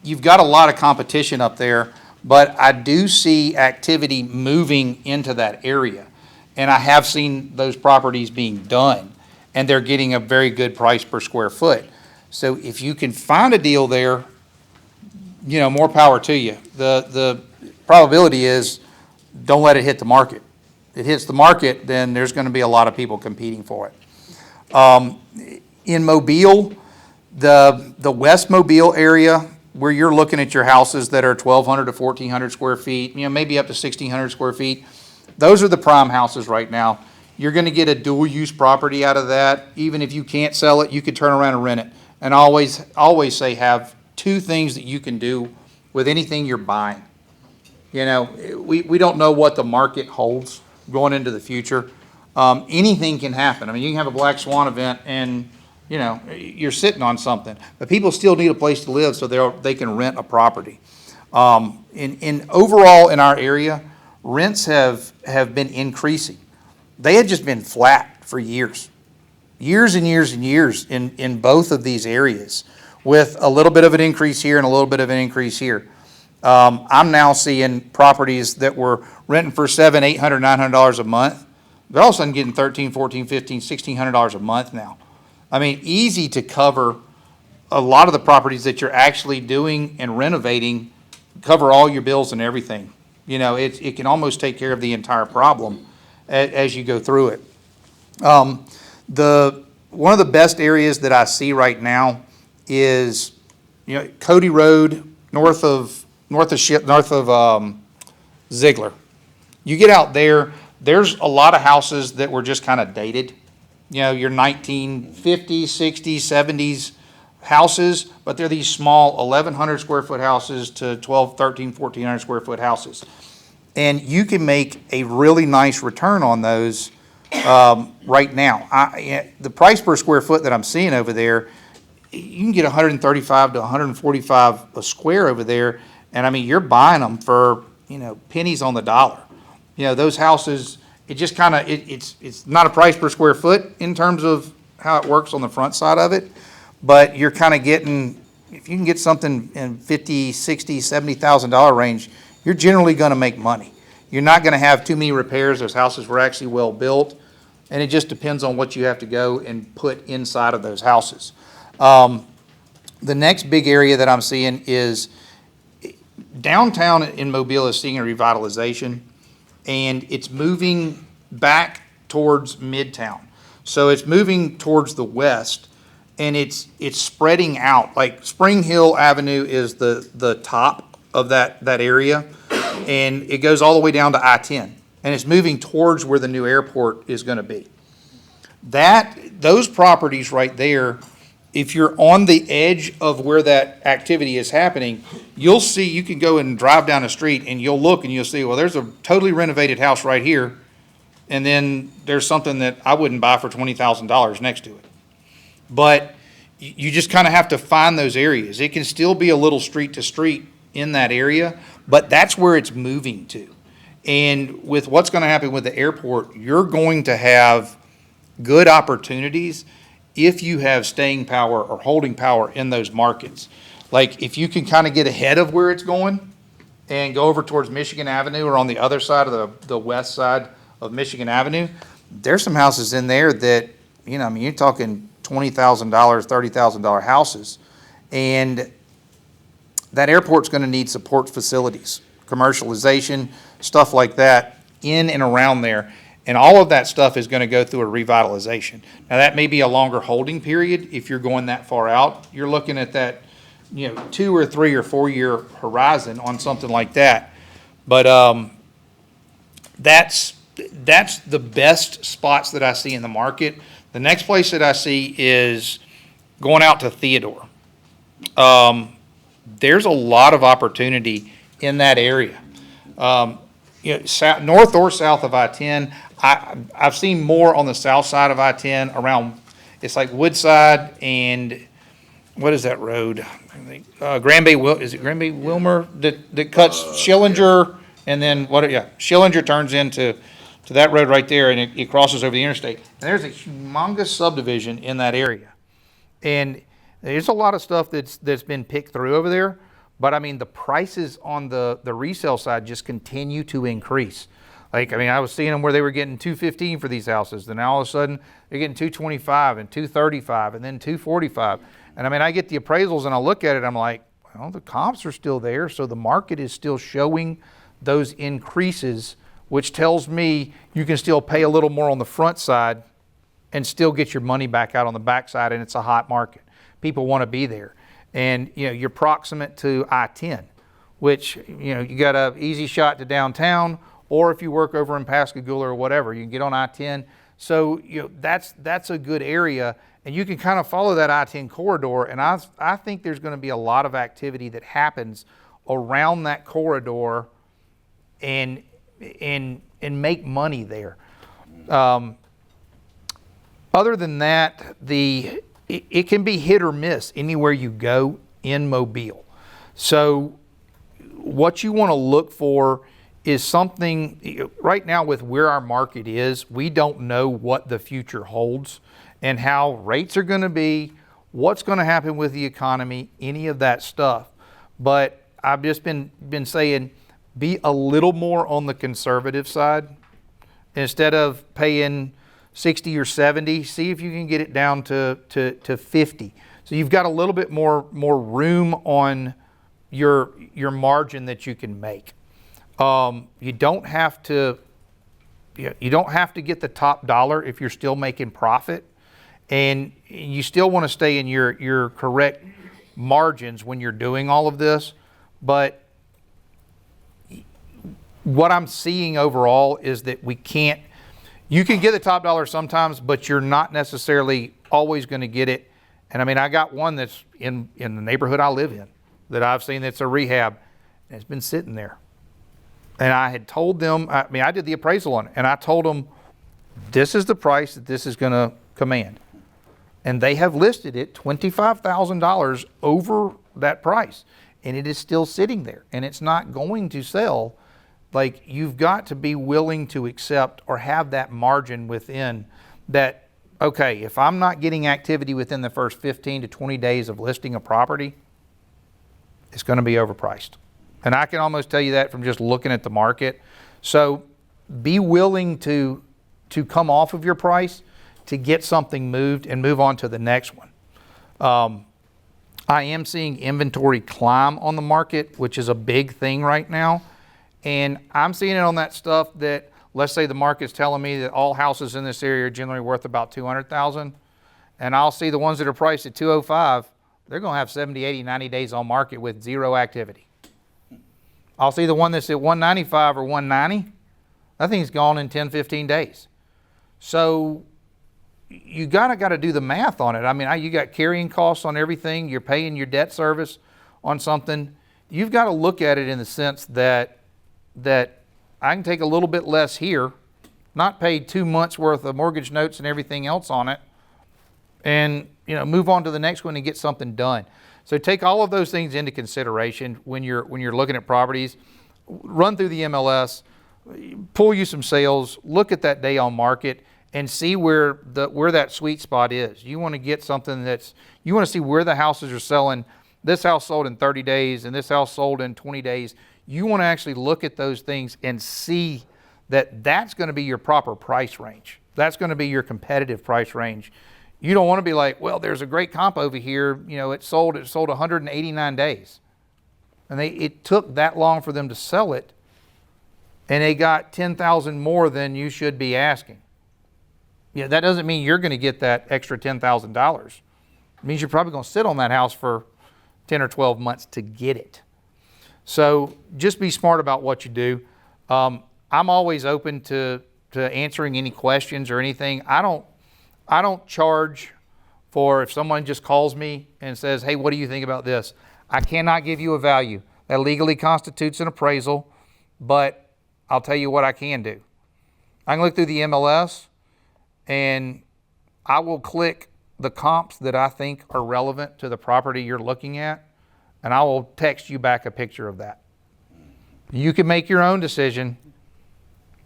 you've got a lot of competition up there, but I do see activity moving into that area. And I have seen those properties being done, and they're getting a very good price per square foot. So if you can find a deal there, more power to you. The probability is don't let it hit the market. If it hits the market, then there's going to be a lot of people competing for it. In Mobile, the West Mobile area, where you're looking at your houses that are 1,200 to 1,400 square feet, maybe up to 1,600 square feet, those are the prime houses right now. You're going to get a dual-use property out of that. Even if you can't sell it, you could turn around and rent it. And always say have 2 things that you can do with anything you're buying. We don't know what the market holds going into the future. Anything can happen. You can have a black swan event and, you're sitting on something. But people still need a place to live, so they can rent a property. Overall in our area, rents have been increasing. They had just been flat for years. Years and years and years in both of these areas, with a little bit of an increase here and a little bit of an increase here. I'm now seeing properties that were renting for $700, $800, $900 a month. They're all of a sudden getting $1,300, $1,400, $1,500, $1,600 a month now. I mean, easy to cover a lot of the properties that you're actually doing and renovating, cover all your bills and everything. You know, it can almost take care of the entire problem as you go through it. One of the best areas that I see right now is, you know, Cody Road, north of Ziegler. You get out there, there's a lot of houses that were just kind of dated. You know, your 1950s, 60s, 70s houses, but they're these small 1,100 square foot houses to 12, 13, 1,400 square foot houses. And you can make a really nice return on those right now. The price per square foot that I'm seeing over there, you can get 135 to 145 a square over there. And I mean, you're buying them for, you know, pennies on the dollar. You know, those houses, it just kind of, it's not a price per square foot in terms of how it works on the front side of it, but you're kind of getting, if you can get something in $50,000, $60,000, $70,000 range, you're generally going to make money. You're not going to have too many repairs. Those houses were actually well built, and it just depends on what you have to go and put inside of those houses. The next big area that I'm seeing is downtown in Mobile is seeing a revitalization, and it's moving back towards Midtown. So it's moving towards the west, and it's spreading out. Like Spring Hill Avenue is the top of that area, and it goes all the way down to I-10, and it's moving towards where the new airport is going to be. Those properties right there, if you're on the edge of where that activity is happening, you'll see, you can go and drive down the street and you'll look and you'll see, well, there's a totally renovated house right here, and then there's something that I wouldn't buy for $20,000 next to it. But you just kind of have to find those areas. It can still be a little street to street in that area, but that's where it's moving to. And with what's going to happen with the airport, you're going to have good opportunities if you have staying power or holding power in those markets. Like if you can kind of get ahead of where it's going and go over towards Michigan Avenue or on the other side of the west side of Michigan Avenue, there's some houses in there that, you know, I mean, you're talking $20,000, $30,000 houses. And that airport's going to need support facilities, commercialization, stuff like that in and around there. And all of that stuff is going to go through a revitalization. Now, that may be a longer holding period if you're going that far out. You're looking at that, you know, 2 or 3 or 4 year horizon on something like that. But that's the best spots that I see in the market. The next place that I see is going out to Theodore. There's a lot of opportunity in that area. You know, north or south of I-10. I've seen more on the south side of I-10 around, it's like Woodside and what is that road? Grand Bay, is it Grand Bay Wilmer that cuts Schillinger and then Schillinger turns into that road right there, and it crosses over the interstate. And there's a humongous subdivision in that area. And there's a lot of stuff that's been picked through over there. But I mean, the prices on the resale side just continue to increase. Like, I mean, I was seeing them where they were getting $215 for these houses. Then all of a sudden they're getting $225 and $235 and then $245. And I mean, I get the appraisals and I look at it, I'm like, well, the comps are still there. So the market is still showing those increases, which tells me you can still pay a little more on the front side and still get your money back out on the back side. And it's a hot market. People want to be there. And, you know, you're proximate to I-10, which, you know, you got an easy shot to downtown, or if you work over in Pascagoula or whatever, you can get on I-10. So, you know, that's a good area, and you can kind of follow that I-10 corridor, and I think there's going to be a lot of activity that happens around that corridor and make money there. Other than that, it can be hit or miss anywhere you go in Mobile. So what you want to look for is something, right now with where our market is, we don't know what the future holds and how rates are going to be, what's going to happen with the economy, any of that stuff. But I've just been saying, be a little more on the conservative side instead of paying 60 or 70. See if you can get it down to 50. So you've got a little bit more room on your margin that you can make. You don't have to get the top dollar if you're still making profit, and you still want to stay in your correct margins when you're doing all of this. But what I'm seeing overall is that you can get the top dollar sometimes, but you're not necessarily always going to get it. And I mean, I got one that's in the neighborhood I live in that I've seen that's a rehab, and it's been sitting there. And I had told them, I did the appraisal on it, and I told them, this is the price that this is going to command. And they have listed it $25,000 over that price, and it is still sitting there, and it's not going to sell. Like, you've got to be willing to accept or have that margin within that. Okay, if I'm not getting activity within the first 15 to 20 days of listing a property, it's going to be overpriced. And I can almost tell you that from just looking at the market. So be willing to come off of your price to get something moved and move on to the next one. I am seeing inventory climb on the market, which is a big thing right now. And I'm seeing it on that stuff that, let's say the market's telling me that all houses in this area are generally worth about $200,000. And I'll see the ones that are priced at $205, they're going to have 70, 80, 90 days on market with zero activity. I'll see the one that's at $195 or $190, that thing's gone in 10, 15 days. So you got to do the math on it. I mean, you got carrying costs on everything. You're paying your debt service on something. You've got to look at it in the sense that I can take a little bit less here, not pay 2 months worth of mortgage notes and everything else on it, and move on to the next one and get something done. So take all of those things into consideration when you're looking at properties. Run through the MLS, pull you some sales, look at that day on market, and see where that sweet spot is. You want to get something you want to see where the houses are selling. This house sold in 30 days and this house sold in 20 days. You want to actually look at those things and see that that's going to be your proper price range. That's going to be your competitive price range. You don't want to be like, well, there's a great comp over here. It sold 189 days. And it took that long for them to sell it, and they got $10,000 more than you should be asking. That doesn't mean you're going to get that extra $10,000. It means you're probably going to sit on that house for 10 or 12 months to get it. So just be smart about what you do. I'm always open to answering any questions or anything. I don't charge for if someone just calls me and says, hey, what do you think about this? I cannot give you a value. That legally constitutes an appraisal, but I'll tell you what I can do. I can look through the MLS and I will click the comps that I think are relevant to the property you're looking at, and I will text you back a picture of that. You can make your own decision,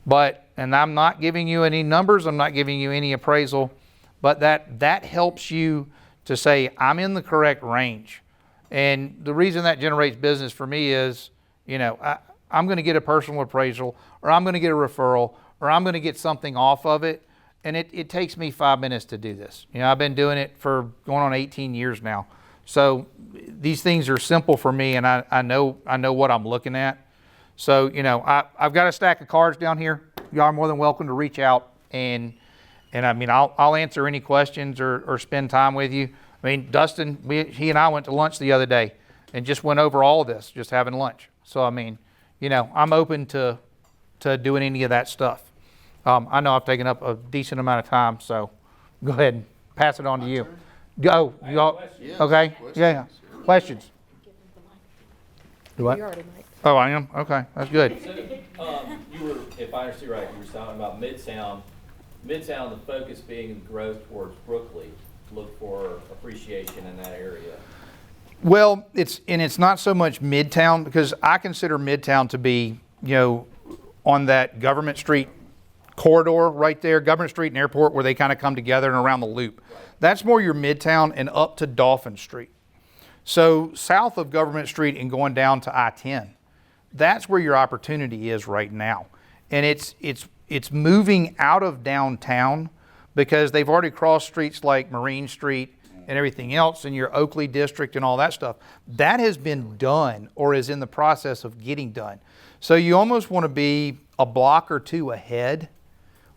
and I'm not giving you any numbers, I'm not giving you any appraisal, but that helps you to say, I'm in the correct range. And the reason that generates business for me is, I'm going to get a personal appraisal, or I'm going to get a referral, or I'm going to get something off of it. And it takes me 5 minutes to do this. I've been doing it for going on 18 years now. So these things are simple for me, and I know what I'm looking at. So, I've got a stack of cards down here. You are more than welcome to reach out, and I mean, I'll answer any questions or spend time with you. I mean, Dustin, he and I went to lunch the other day and just went over all of this, just having lunch. So, I mean, I'm open to doing any of that stuff. I know I've taken up a decent amount of time, so go ahead and pass it on to you. Go. You all, okay? Yeah. Questions? Do what? Oh, I am? Okay, that's good. So, you were, if I understand right, you were talking about Midtown, the focus being growth towards Brooklyn. Look for appreciation in that area. Well, it's not so much Midtown, because I consider Midtown to be, on that Government Street corridor right there, Government Street and Airport, where they kind of come together and around the loop. Right. That's more your Midtown and up to Dolphin Street. So south of Government Street and going down to I-10, that's where your opportunity is right now. And it's moving out of downtown, because they've already crossed streets like Marine Street and everything else in your Oakley district and all that stuff. That has been done or is in the process of getting done. So you almost want to be a block or two ahead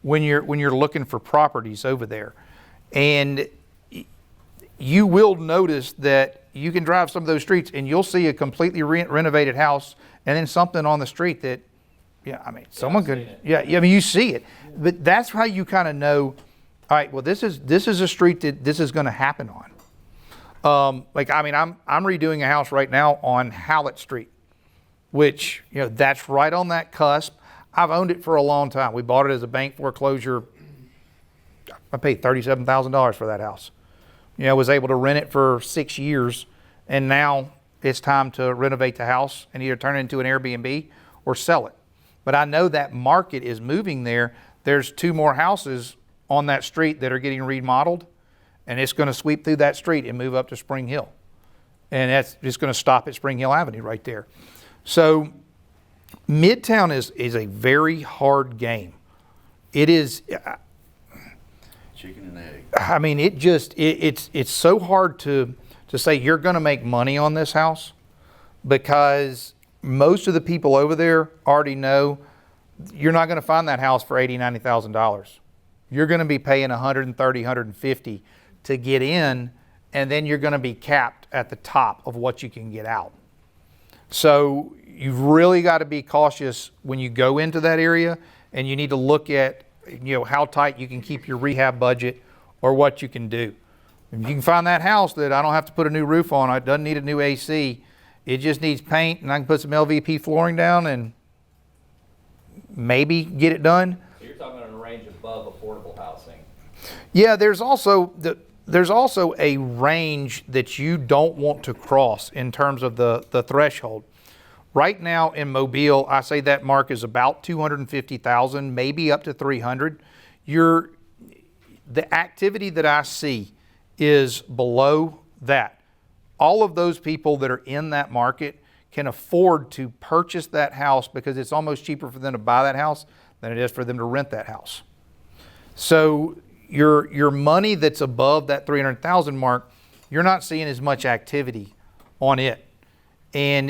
when you're looking for properties over there. And you will notice that you can drive some of those streets and you'll see a completely renovated house and then something on the street that, yeah, I mean, someone could, yeah, I mean, you see it. But that's how you kind of know, all right, well, this is a street that this is going to happen on. Like, I mean, I'm redoing a house right now on Howlett Street, which, you know, that's right on that cusp. I've owned it for a long time. We bought it as a bank foreclosure. I paid $37,000 for that house. You know, was able to rent it for 6 years, and now it's time to renovate the house and either turn it into an Airbnb or sell it. But I know that market is moving there. There's 2 more houses on that street that are getting remodeled, and it's going to sweep through that street and move up to Spring Hill. And that's just going to stop at Spring Hill Avenue right there. So Midtown is a very hard game. It is. Chicken and egg. I mean, it's so hard to say you're going to make money on this house, because most of the people over there already know you're not going to find that house for $80,000, $90,000. You're going to be paying $130,000, $150,000 to get in, and then you're going to be capped at the top of what you can get out. So you've really got to be cautious when you go into that area, and you need to look at, you know, how tight you can keep your rehab budget or what you can do. If you can find that house that I don't have to put a new roof on, it doesn't need a new AC, it just needs paint, and I can put some LVP flooring down and maybe get it done. So you're talking on a range above affordable housing. Yeah, there's also a range that you don't want to cross in terms of the threshold. Right now in Mobile, I say that mark is about 250,000, maybe up to 300. The activity that I see is below that. All of those people that are in that market can afford to purchase that house because it's almost cheaper for them to buy that house than it is for them to rent that house. So your money that's above that 300,000 mark, you're not seeing as much activity on it. And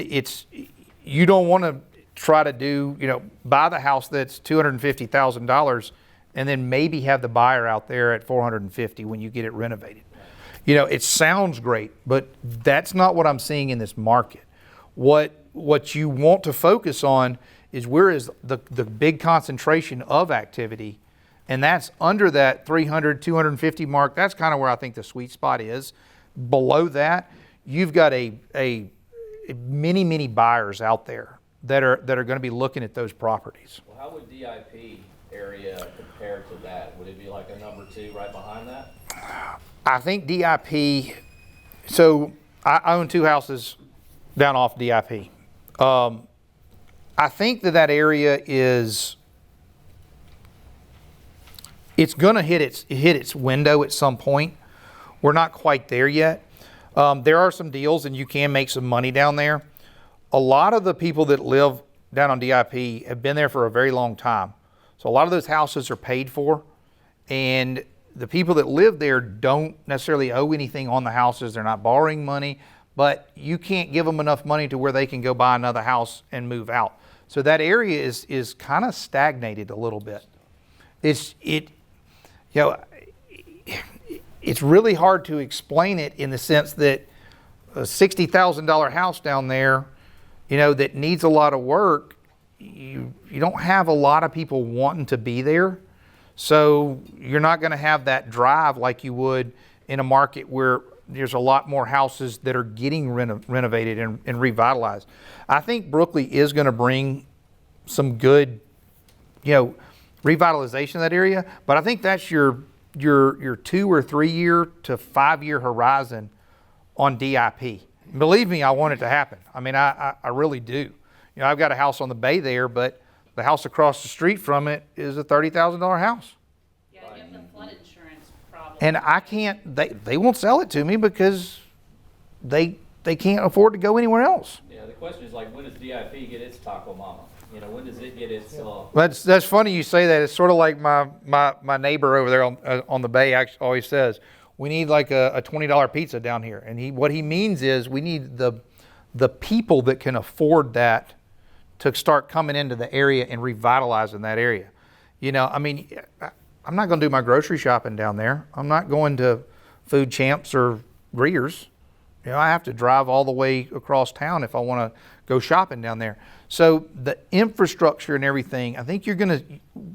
you don't want to try to do, you know, buy the house that's $250,000 and then maybe have the buyer out there at $450,000 when you get it renovated. You know, it sounds great, but that's not what I'm seeing in this market. What you want to focus on is where is the big concentration of activity, and that's under that 300, 250 mark. That's kind of where I think the sweet spot is. Below that, you've got many buyers out there that are going to be looking at those properties. Well, how would DIP area compare to that? Would it be like a number 2 right behind that? I think DIP, so I own 2 houses down off DIP. I think that area it's going to hit its window at some point. We're not quite there yet. There are some deals and you can make some money down there. A lot of the people that live down on DIP have been there for a very long time. So a lot of those houses are paid for, and the people that live there don't necessarily owe anything on the houses. They're not borrowing money, but you can't give them enough money to where they can go buy another house and move out. So that area is kind of stagnated a little bit. It's really hard to explain it in the sense that a $60,000 house down there, you know, that needs a lot of work, you don't have a lot of people wanting to be there. So you're not going to have that drive like you would in a market where there's a lot more houses that are getting renovated and revitalized. I think Brooklyn is going to bring some good, you know, revitalization of that area, but I think that's your 2 or 3 year to 5 year horizon on DIP. Believe me, I want it to happen. I mean, I really do. You know, I've got a house on the bay there, but the house across the street from it is a $30,000 house. Yeah, you have the flood insurance problem. And I can't, they won't sell it to me because they can't afford to go anywhere else. Yeah, the question is like, when does DIP get its Taco Mama? You know, when does it get its? That's funny you say that. It's sort of like my neighbor over there on the bay always says, we need like a $20 pizza down here. And what he means is we need the people that can afford that to start coming into the area and revitalizing that area. You know, I mean, I'm not going to do my grocery shopping down there. I'm not going to Food Champs or Greer's. You know, I have to drive all the way across town if I want to go shopping down there. So the infrastructure and everything, I think you're going to,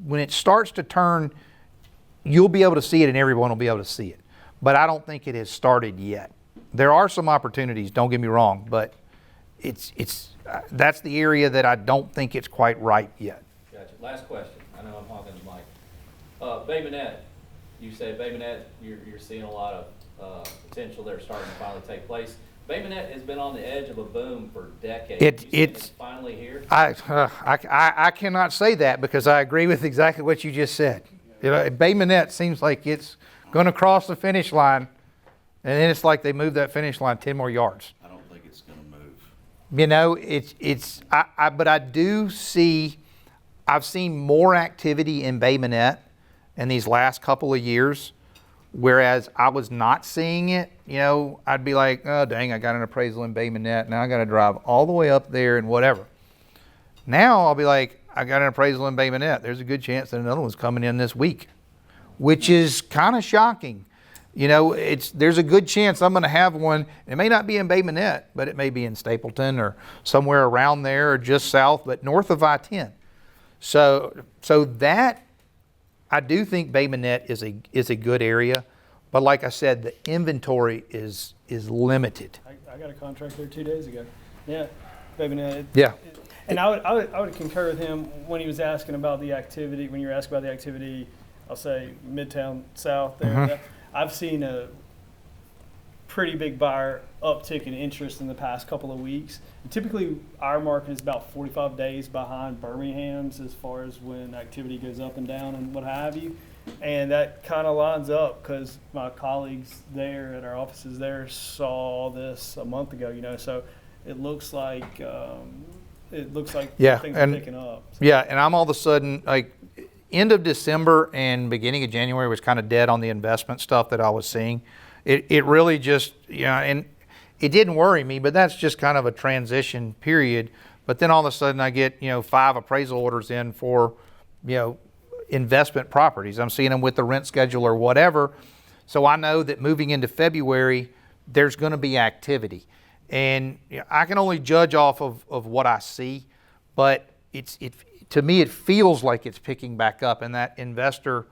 when it starts to turn, you'll be able to see it and everyone will be able to see it. But I don't think it has started yet. There are some opportunities, don't get me wrong, but that's the area that I don't think it's quite right yet. Gotcha. Last question. I know I'm hogging the mic. Bay Minette, you say Bay Minette, you're seeing a lot of potential there starting to finally take place. Bay Minette has been on the edge of a boom for decades. It's finally here. I cannot say that because I agree with exactly what you just said. You know, Bay Minette seems like it's going to cross the finish line, and then it's like they moved that finish line 10 more yards. I don't think it's going to move. You know, but I do see, I've seen more activity in Bay Minette in these last couple of years. Whereas I was not seeing it, you know, I'd be like, oh, dang, I got an appraisal in Bay Minette. Now I got to drive all the way up there and whatever. Now I'll be like, I got an appraisal in Bay Minette. There's a good chance that another one's coming in this week, which is kind of shocking. You know, there's a good chance I'm going to have one. It may not be in Bay Minette, but it may be in Stapleton or somewhere around there or just south, but north of I-10. So that, I do think Bay Minette is a good area, but like I said, the inventory is limited. I got a contract there 2 days ago. Yeah, Bay Minette. Yeah. And I would concur with him when he was asking about the activity. When you were asking about the activity, I'll say Midtown South there. Mhm. I've seen a pretty big buyer uptick in interest in the past couple of weeks. And typically, our market is about 45 days behind Birmingham's as far as when activity goes up and down and what have you. And that kind of lines up because my colleagues there at our offices there saw this a month ago, you know, so it looks like things are picking up. So. Yeah, and I'm all of a sudden, like, end of December and beginning of January was kind of dead on the investment stuff that I was seeing. It really just, you know, and it didn't worry me, but that's just kind of a transition period. But then all of a sudden I get, you know, 5 appraisal orders in for, you know, investment properties. I'm seeing them with the rent schedule or whatever. So I know that moving into February, there's going to be activity. And you know, I can only judge off of what I see, but to me, it feels like it's picking back up, and that investor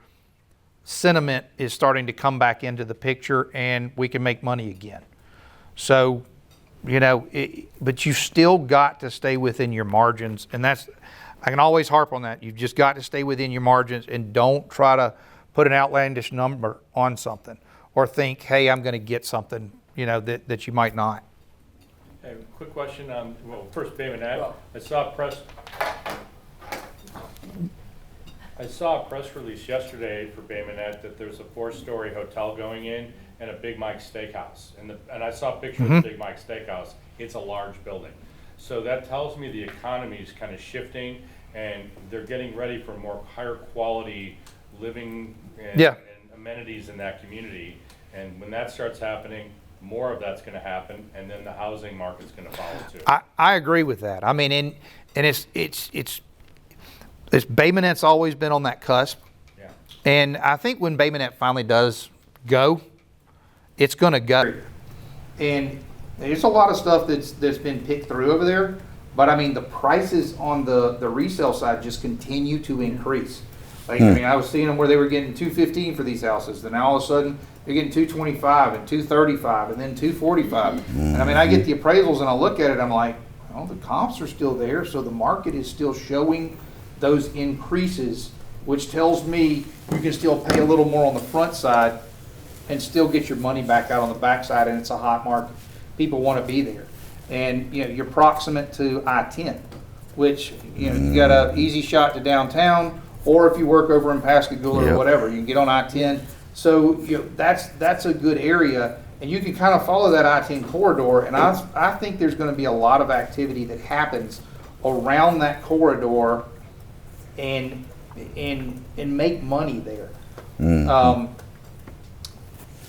sentiment is starting to come back into the picture, and we can make money again. So, you know, but you still got to stay within your margins, and I can always harp on that. You've just got to stay within your margins and don't try to put an outlandish number on something or think, hey, I'm going to get something, you know, that you might not. Hey, quick question. Well, first, Bay Minette. I saw a press release yesterday for Bay Minette that there's a 4-story hotel going in and a Big Mike Steakhouse. And I saw a picture of the Big Mike Steakhouse. It's a large building. So that tells me the economy is kind of shifting and they're getting ready for more higher quality living and amenities in that community. And when that starts happening, more of that's going to happen, and then the housing market's going to follow too. I agree with that. I mean, and it's Bay Minette's always been on that cusp. Yeah. And I think when Bay Minette finally does go, it's going to go. And there's a lot of stuff that's been picked through over there, but I mean the prices on the resale side just continue to increase. Like, I mean, I was seeing them where they were getting $215 for these houses. Then all of a sudden they're getting $225 and $235 and then $245. And I mean, I get the appraisals and I look at it, I'm like, well, the comps are still there, so the market is still showing those increases, which tells me you can still pay a little more on the front side and still get your money back out on the back side, and it's a hot market. People want to be there. And you know, you're proximate to I-10, which, you know, you got an easy shot to downtown, or if you work over in Pascagoula or whatever, you can get on I-10. So you know, that's a good area, and you can kind of follow that I-10 corridor, and I think there's going to be a lot of activity that happens around that corridor and make money there.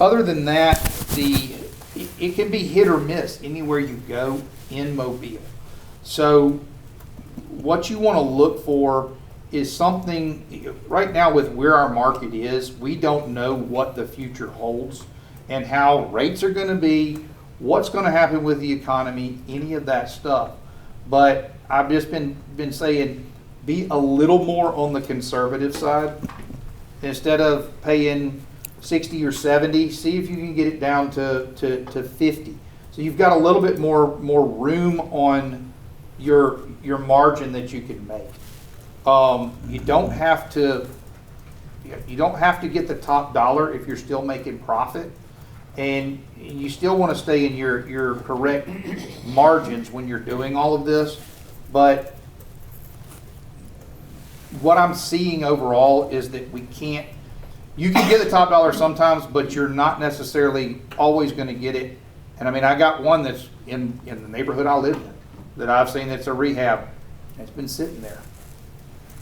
Other than that, it can be hit or miss anywhere you go in Mobile. So what you want to look for is something, right now with where our market is, we don't know what the future holds and how rates are going to be, what's going to happen with the economy, any of that stuff. But I've just been saying, be a little more on the conservative side. Instead of paying 60 or 70, see if you can get it down to 50. So you've got a little bit more room on your margin that you can make. You don't have to get the top dollar if you're still making profit, and you still want to stay in your correct margins when you're doing all of this. But what I'm seeing overall is that you can get the top dollar sometimes, but you're not necessarily always going to get it. And I mean, I got one that's in the neighborhood I live in that I've seen that's a rehab. It's been sitting there.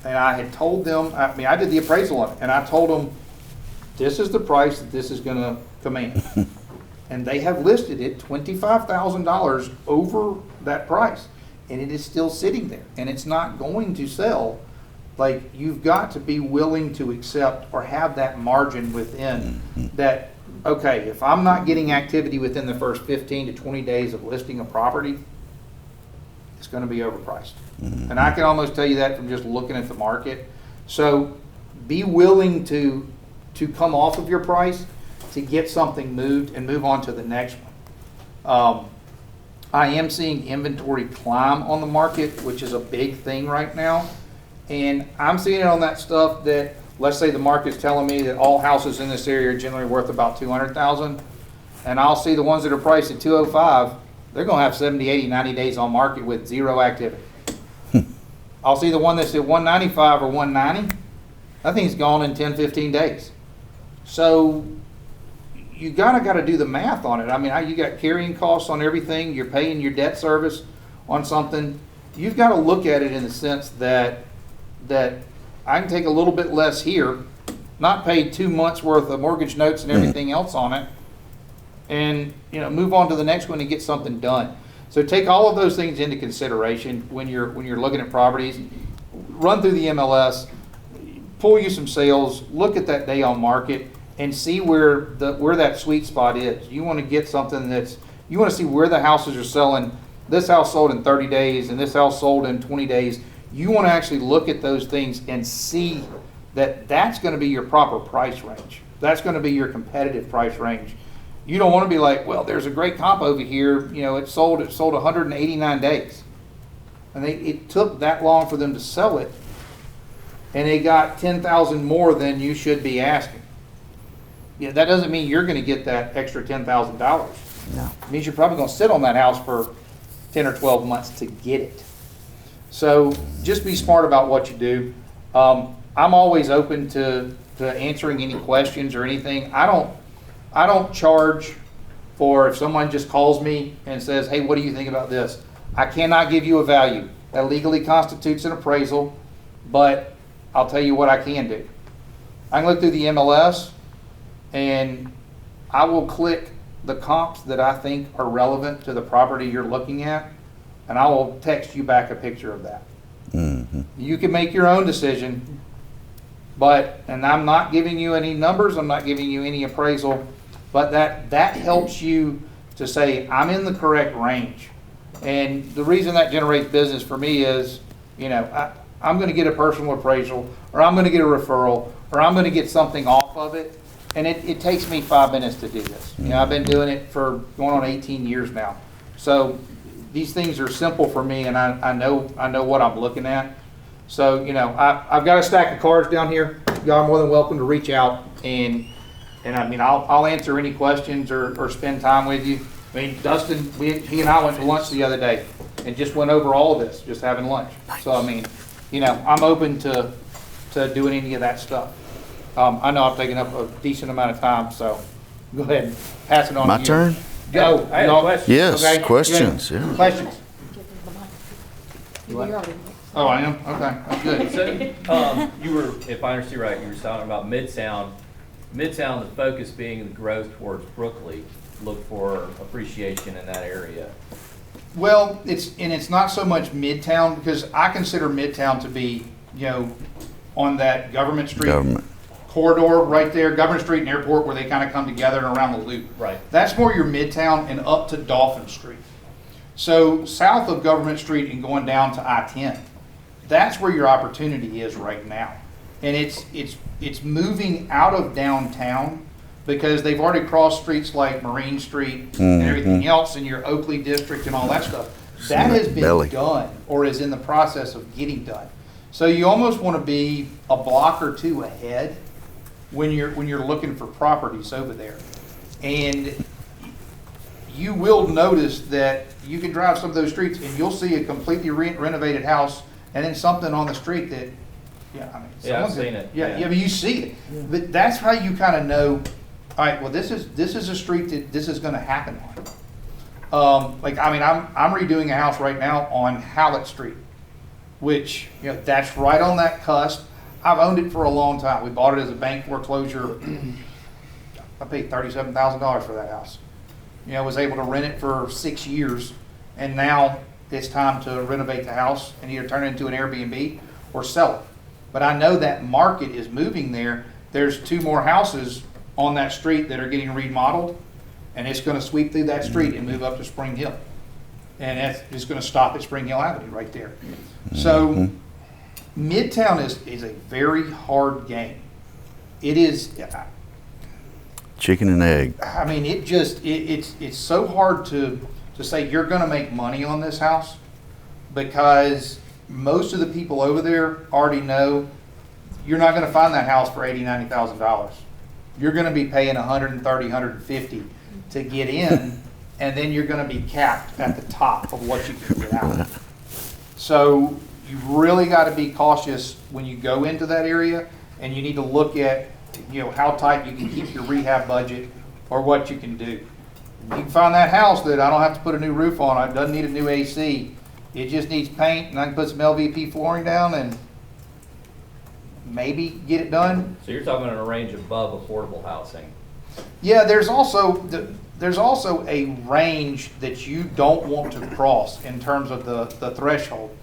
And I had told them, I did the appraisal on it, and I told them, this is the price that this is going to command. And they have listed it $25,000 over that price. And it is still sitting there, and it's not going to sell. Like, you've got to be willing to accept or have that margin within that, okay, if I'm not getting activity within the first 15 to 20 days of listing a property, it's going to be overpriced. And I can almost tell you that from just looking at the market. So be willing to come off of your price to get something moved and move on to the next one. I am seeing inventory climb on the market, which is a big thing right now. And I'm seeing it on that stuff that, let's say the market's telling me that all houses in this area are generally worth about $200,000, and I'll see the ones that are priced at $205, they're going to have 70, 80, 90 days on market with zero activity. I'll see the one that's at $195 or $190, that thing's gone in 10, 15 days. So you got to do the math on it. I mean, you got carrying costs on everything, you're paying your debt service on something. You've got to look at it in the sense that I can take a little bit less here, not pay 2 months worth of mortgage notes and everything else on it, and move on to the next one and get something done. So take all of those things into consideration when you're looking at properties. Run through the MLS, pull you some sales, look at that day on market, and see where that sweet spot is. You want to get something you want to see where the houses are selling. This house sold in 30 days and this house sold in 20 days. You want to actually look at those things and see that that's going to be your proper price range. That's going to be your competitive price range. You don't want to be like, well, there's a great comp over here. It sold 189 days. And it took that long for them to sell it. And they got $10,000 more than you should be asking. That doesn't mean you're going to get that extra $10,000. No. It means you're probably going to sit on that house for 10 or 12 months to get it. So just be smart about what you do. I'm always open to answering any questions or anything. I don't charge for if someone just calls me and says, hey, what do you think about this? I cannot give you a value. That legally constitutes an appraisal, but I'll tell you what I can do. I can look through the MLS and I will click the comps that I think are relevant to the property you're looking at, and I will text you back a picture of that. You can make your own decision, and I'm not giving you any numbers, I'm not giving you any appraisal, but that helps you to say, I'm in the correct range. And the reason that generates business for me is, I'm going to get a personal appraisal, or I'm going to get a referral, or I'm going to get something off of it. And it takes me 5 minutes to do this. I've been doing it for going on 18 years now. So these things are simple for me, and I know what I'm looking at. So, I've got a stack of cards down here. Y'all are more than welcome to reach out, and I mean, I'll answer any questions or spend time with you. I mean, Dustin, he and I went to lunch the other day and just went over all of this, just having lunch. Nice. So, I mean, I'm open to doing any of that stuff. I know I've taken up a decent amount of time, so go ahead and pass it on to you. My turn? Go. I have a question. Yes, Okay. questions. Yeah. Questions. Oh, I am? Okay, that's good. So, you were, if I understand right, you were talking about Midtown. Midtown, the focus being the growth towards Brooklyn. Look for appreciation in that area. Well, it's not so much Midtown, because I consider Midtown to be, on that Government Street corridor right there, Government Street and Airport, where they kind of come together and around the loop. Right. That's more your Midtown and up to Dolphin Street. So south of Government Street and going down to I-10, that's where your opportunity is right now. And it's moving out of downtown because they've already crossed streets like Marine Street and everything else in your Oakley district and all that stuff. That has been done or is in the process of getting done. So you almost want to be a block or two ahead when you're looking for properties over there. And you will notice that you can drive some of those streets and you'll see a completely renovated house and then something on the street that, I've seen it. Yeah, but you see it. But that's how you kind of know, all right, well, this is a street that this is going to happen on. I'm redoing a house right now on Hallett Street, which, that's right on that cusp. I've owned it for a long time. We bought it as a bank foreclosure. I paid $37,000 for that house. I was able to rent it for 6 years, and now it's time to renovate the house and either turn it into an Airbnb or sell it. But I know that market is moving there. There's 2 more houses on that street that are getting remodeled, and it's going to sweep through that street and move up to Spring Hill. And it's going to stop at Spring Hill Avenue right there. So Midtown is a very hard game. It is chicken and egg. I mean, it's so hard to say you're going to make money on this house because most of the people over there already know you're not going to find that house for $80,000, $90,000. You're going to be paying $130,000, $150,000 to get in, and then you're going to be capped at the top of what you can get out. So you really got to be cautious when you go into that area, and you need to look at how tight you can keep your rehab budget or what you can do. You can find that house that I don't have to put a new roof on. It doesn't need a new AC. It just needs paint, and I can put some LVP flooring down and maybe get it done. So you're talking in a range above affordable housing. Yeah, there's also a range that you don't want to cross in terms of the threshold.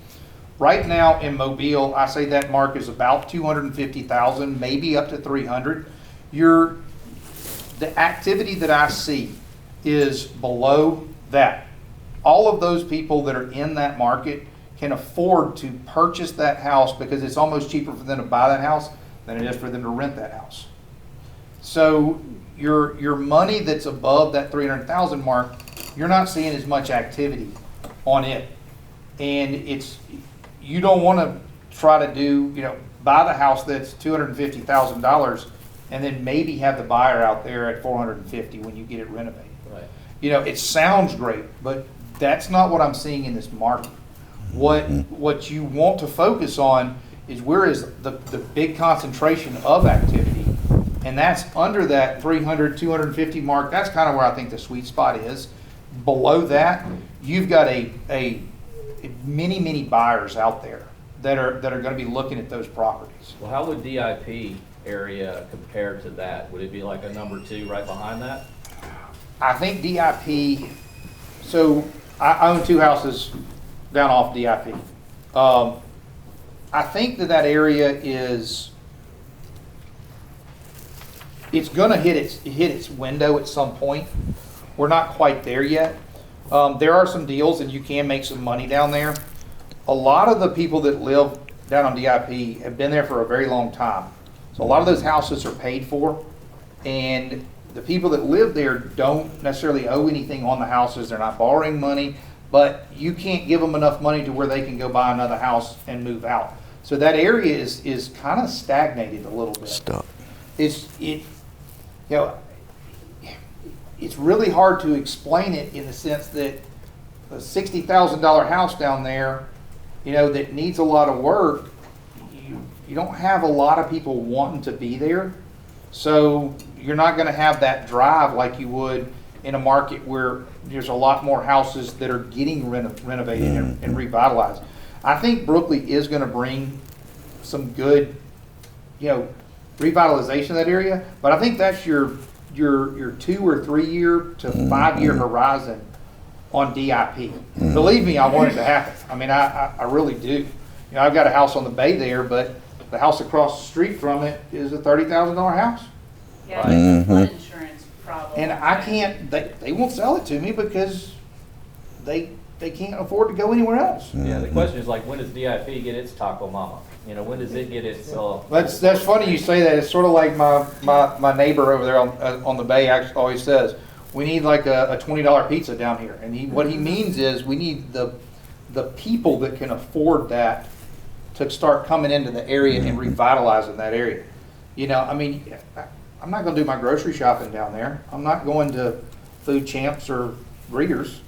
Right now in Mobile, I say that mark is about 250,000, maybe up to 300. The activity that I see is below that. All of those people that are in that market can afford to purchase that house because it's almost cheaper for them to buy that house than it is for them to rent that house. So your money that's above that 300,000 mark, you're not seeing as much activity on it. And you don't want to try to buy the house that's $250,000 and then maybe have the buyer out there at $450,000 when you get it renovated. Right. It sounds great, but that's not what I'm seeing in this market. What you want to focus on is where is the big concentration of activity, and that's under that 300, 250 mark. That's kind of where I think the sweet spot is. Below that, you've got many buyers out there that are going to be looking at those properties. Well, how would DIP area compare to that? Would it be like a number 2 right behind that? I think DIP, so I own 2 houses down off DIP. I think that area it's going to hit its window at some point. We're not quite there yet. There are some deals and you can make some money down there. A lot of the people that live down on DIP have been there for a very long time. So a lot of those houses are paid for, and the people that live there don't necessarily owe anything on the houses. They're not borrowing money, but you can't give them enough money to where they can go buy another house and move out. So that area is kind of stagnated a little bit. Stop. It's really hard to explain it in the sense that a $60,000 house down there, that needs a lot of work, you don't have a lot of people wanting to be there. So you're not going to have that drive like you would in a market where there's a lot more houses that are getting renovated and revitalized. I think Brookley is going to bring some good, revitalization of that area. But I think that's your 2 or 3 year to 5 year horizon on DIP. Believe me, I want it to happen. I mean, I really do. I've got a house on the bay there, but the house across the street from it is a $30,000 house. Yeah, it's a flood insurance problem. And I can't, they won't sell it to me because they can't afford to go anywhere else. Yeah, the question is like, when does DIP get its Taco Mama? When does it get its? That's funny you say that. It's sort of like my neighbor over there on the bay actually always says, we need like a $20 pizza down here. And what he means is we need the people that can afford that to start coming into the area and revitalizing that area. I mean, I'm not going to do my grocery shopping down there. I'm not going to Food Champs or Greeters.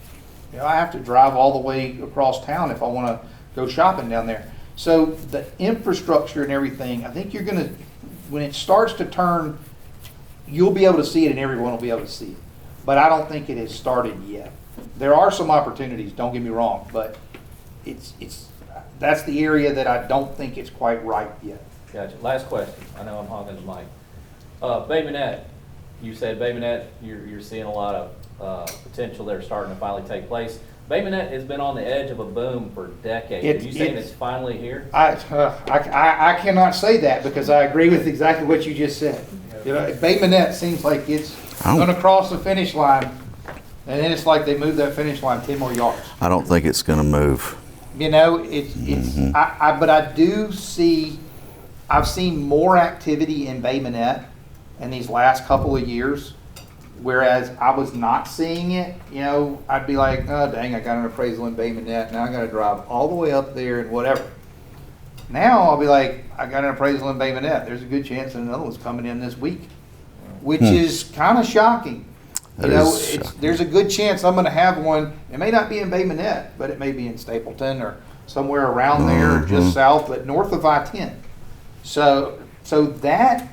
I have to drive all the way across town if I want to go shopping down there. So the infrastructure and everything, I think you're going to, when it starts to turn, you'll be able to see it and everyone will be able to see it. But I don't think it has started yet. There are some opportunities, don't get me wrong, but that's the area that I don't think it's quite right yet. Gotcha. Last question. I know I'm hogging the mic. Bay Minette, you said Bay Minette, you're seeing a lot of potential there starting to finally take place. Bay Minette has been on the edge of a boom for decades. Are you saying it's finally here? I cannot say that because I agree with exactly what you just said. Bay Minette seems like it's going to cross the finish line, and then it's like they moved that finish line 10 more yards. I don't think it's going to move. But I do see, I've seen more activity in Bay Minette in these last couple of years, whereas I was not seeing it. I'd be like, oh dang, I got an appraisal in Bay Minette, now I got to drive all the way up there and whatever. Now I'll be like, I got an appraisal in Bay Minette. There's a good chance that another one's coming in this week, which is kind of shocking. There's a good chance I'm going to have one. It may not be in Bay Minette, but it may be in Stapleton or somewhere around there, or just south, but north of I-10. So that,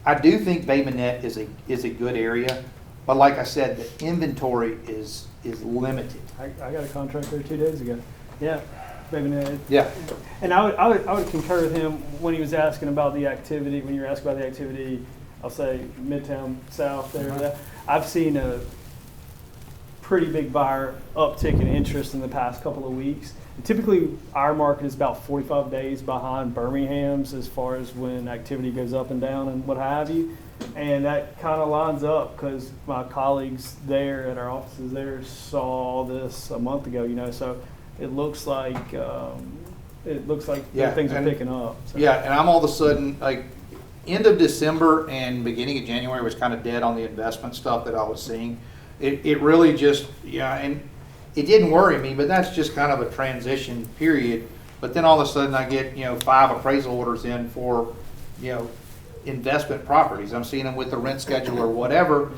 I do think Bay Minette is a good area, but like I said, the inventory is limited. I got a contract there 2 days ago. Yeah, Bay Minette. Yeah. And I would concur with him when he was asking about the activity. When you were asking about the activity, I'll say Midtown South there. I've seen a pretty big buyer uptick in interest in the past couple of weeks. And typically, our market is about 45 days behind Birmingham's as far as when activity goes up and down and what have you. And that kind of lines up because my colleagues there at our offices there saw this a month ago. So it looks like things are picking up. So. Yeah, and I'm all of a sudden like. End of December and beginning of January was kind of dead on the investment stuff that I was seeing. It really just, and it didn't worry me, but that's just kind of a transition period. But then all of a sudden I get, 5 appraisal orders in for, investment properties. I'm seeing them with the rent schedule or whatever.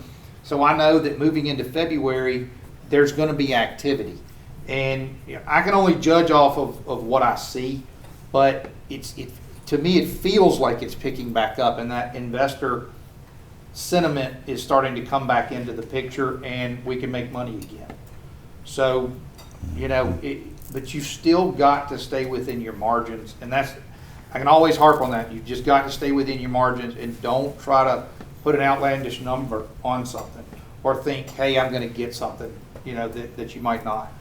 So I know that moving into February, there's going to be activity. And I can only judge off of what I see, but to me, it feels like it's picking back up, and that investor sentiment is starting to come back into the picture, and we can make money again. So, but you've still got to stay within your margins, and I can always harp on that. You've just got to stay within your margins, and don't try to put an outlandish number on something, or think, hey, I'm going to get something, that you might not.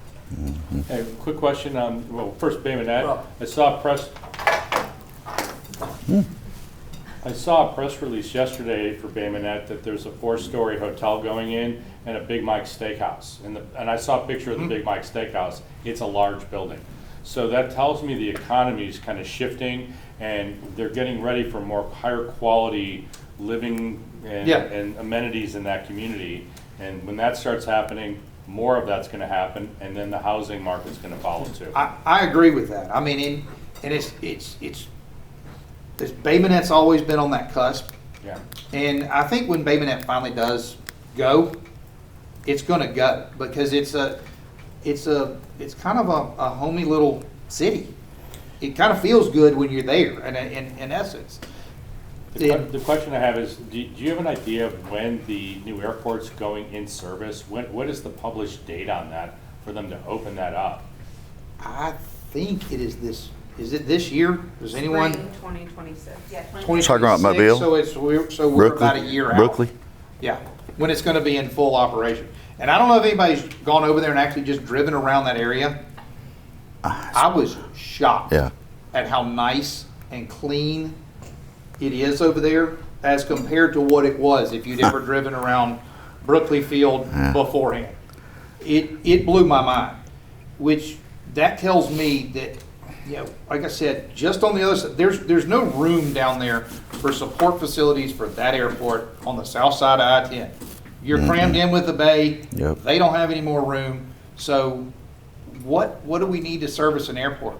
Hey, quick question. First, Bay Minette. I saw a press release yesterday for Bay Minette that there's a 4-story hotel going in and a Big Mike's Steakhouse. And I saw a picture of the Big Mike's Steakhouse. It's a large building. So that tells me the economy is kind of shifting and they're getting ready for more higher quality living and amenities in that community. And when that starts happening, more of that's going to happen, and then the housing market's going to follow too. I agree with that. I mean, Bay Minette's always been on that cusp. Yeah. And I think when Bay Minette finally does go, it's going to go because it's kind of a homey little city. It kind of feels good when you're there, in essence. The question I have is, do you have an idea of when the new airport's going in service? What is the published date on that for them to open that up? I think it is this, is it this year? Does anyone? 2026. Yeah. 2026, Talking about Mobile? So we're about a year out. Brooklyn? Yeah, when it's gonna be in full operation. And I don't know if anybody's gone over there and actually just driven around that area. I was shocked Yeah. at how nice and clean it is over there as compared to what it was if you'd ever driven around Brooklyn Field beforehand. It blew my mind, which that tells me that, you know, like I said, just on the other side, there's no room down there for support facilities for that airport on the south side of I-10. You're crammed in with the bay. Yep. They don't have any more room. So what do we need to service an airport?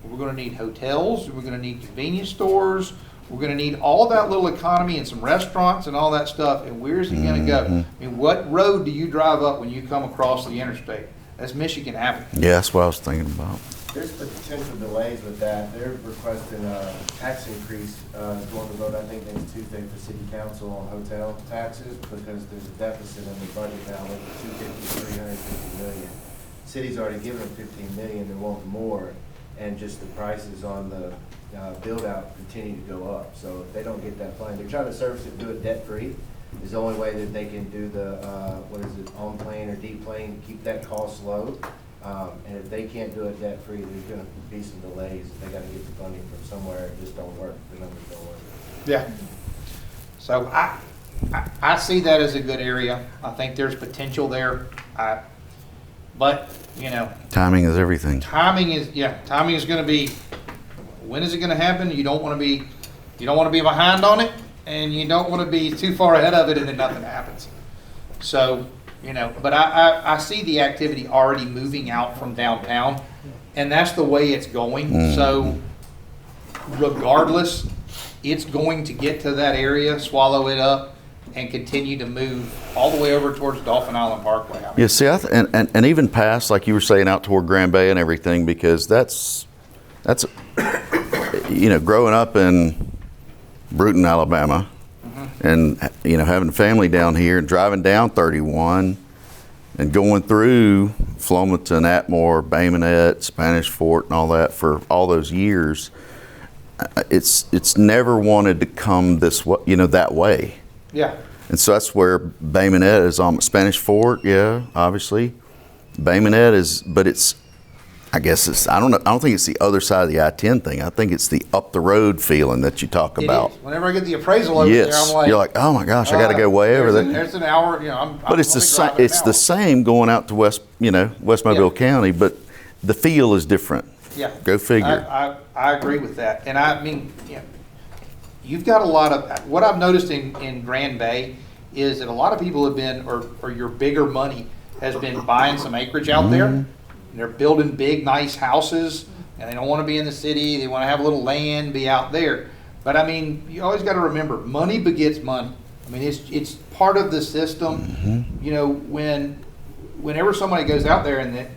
We're going to need hotels. We're going to need convenience stores. We're going to need all that little economy and some restaurants and all that stuff. And where's it going to go? I mean, what road do you drive up when you come across the interstate? That's Michigan Avenue. Yeah, that's what I was thinking about. There's potential delays with that. They're requesting a tax increase going to vote, I think, next Tuesday for city council on hotel taxes because there's a deficit in the budget now, like 250 to 350 million. City's already given them 15 million, they want more, and just the prices on the build out continue to go up. So if they don't get that plan, they're trying to service it, do it debt free. Is the only way that they can do the what is it, on plane or deep plane, keep that cost low. And if they can't do it debt free, there's going to be some delays. They got to get the funding from somewhere. It just don't work. The numbers don't work. Yeah. So I see that as a good area. I think there's potential there. But you know, Timing is everything. timing is going to be. When is it going to happen? You don't want to be behind on it, and you don't want to be too far ahead of it, and then nothing happens. So, you know, but I see the activity already moving out from downtown, and that's the way it's going. So, regardless, it's going to get to that area, swallow it up, and continue to move all the way over towards Dolphin Island Parkway. I mean, Yeah, see, and even past, like you were saying, out toward Grand Bay and everything, because that's you know, growing up in Bruton, Alabama, and you know, having family down here and driving down 31 and going through Flomaton, Atmore, Bay Minette, Spanish Fort, and all that for all those years, it's never wanted to come this way, you know, that way. Yeah. And so that's where Bay Minette is on Spanish Fort, yeah, obviously. Bay Minette is, but it's, I guess it's, I don't think it's the other side of the I-10 thing. I think it's the up the road feeling that you talk about. It is. Whenever I get the appraisal over there, I'm like, you're like, oh my gosh, I got to go way over there. There's an hour, you know, But it's the same. It's the same going out to West Mobile County, but the feel is different. Yeah. Go figure. I agree with that. And I mean, you know, you've got a lot of, what I've noticed in Grand Bay is that a lot of people have been, or your bigger money has been buying some acreage out there. And they're building big, nice houses, and they don't want to be in the city. They want to have a little land, be out there. But I mean, you always got to remember, money begets money. I mean, it's part of the system. You know, whenever somebody goes out there and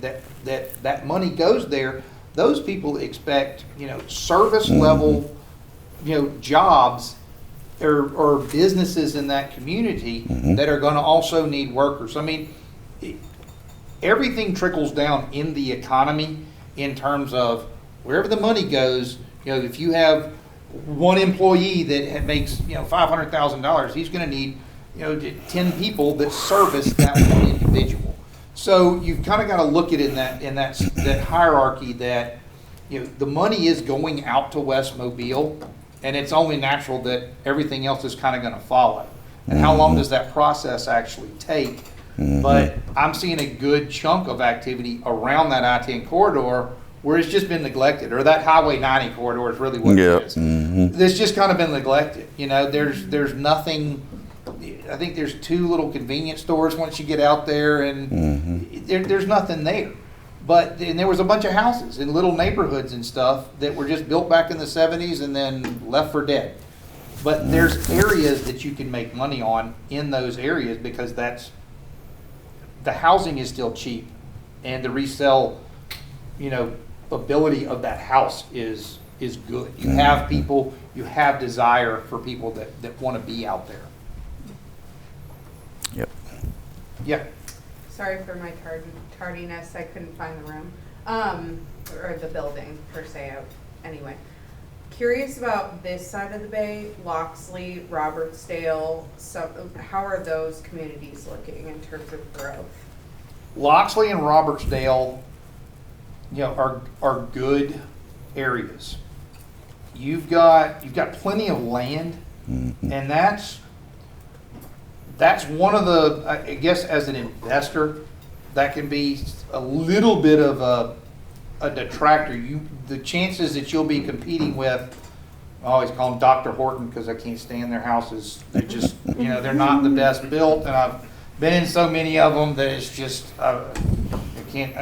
that money goes there, those people expect, you know, service level, you know, jobs or businesses in that community that are going to also need workers. I mean, everything trickles down in the economy in terms of wherever the money goes. You know, if you have one employee that makes, you know, $500,000, he's going to need, you know, 10 people that service that one individual. So you've kind of got to look at it in that hierarchy that, you know, the money is going out to West Mobile, and it's only natural that everything else is kind of going to follow. And how long does that process actually take? But I'm seeing a good chunk of activity around that I-10 corridor where it's just been neglected, or that Highway 90 corridor is really what it is. It's just kind of been neglected. You know, there's nothing. I think there's 2 little convenience stores once you get out there, and there's nothing there. And there was a bunch of houses in little neighborhoods and stuff that were just built back in the 70s and then left for dead. But there's areas that you can make money on in those areas because the housing is still cheap, and the resale, you know, ability of that house is good. You have people, you have desire for people that want to be out there. Yep. Yeah. Sorry for my tardiness. I couldn't find the room. or the building per se, anyway. Curious about this side of the bay, Loxley, Robertsdale, how are those communities looking in terms of growth? Loxley and Robertsdale, are good areas. You've got plenty of land, and that's one of the, I guess, as an investor, that can be a little bit of a detractor. The chances that you'll be competing with, I always call them Dr. Horton because I can't stand their houses. They're just, they're not the best built, and I've been in so many of them that it's just, I can't.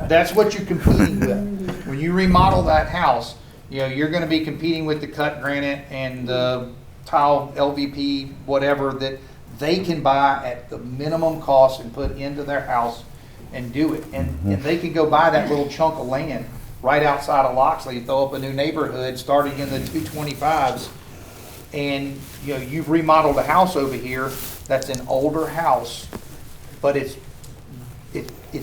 That's what you're competing with. When you remodel that house, you're going to be competing with the cut granite and the tile LVP, whatever, that they can buy at the minimum cost and put into their house and do it. And they can go buy that little chunk of land right outside of Loxley, throw up a new neighborhood starting in the 225s, and you've remodeled a house over here that's an older house, but it's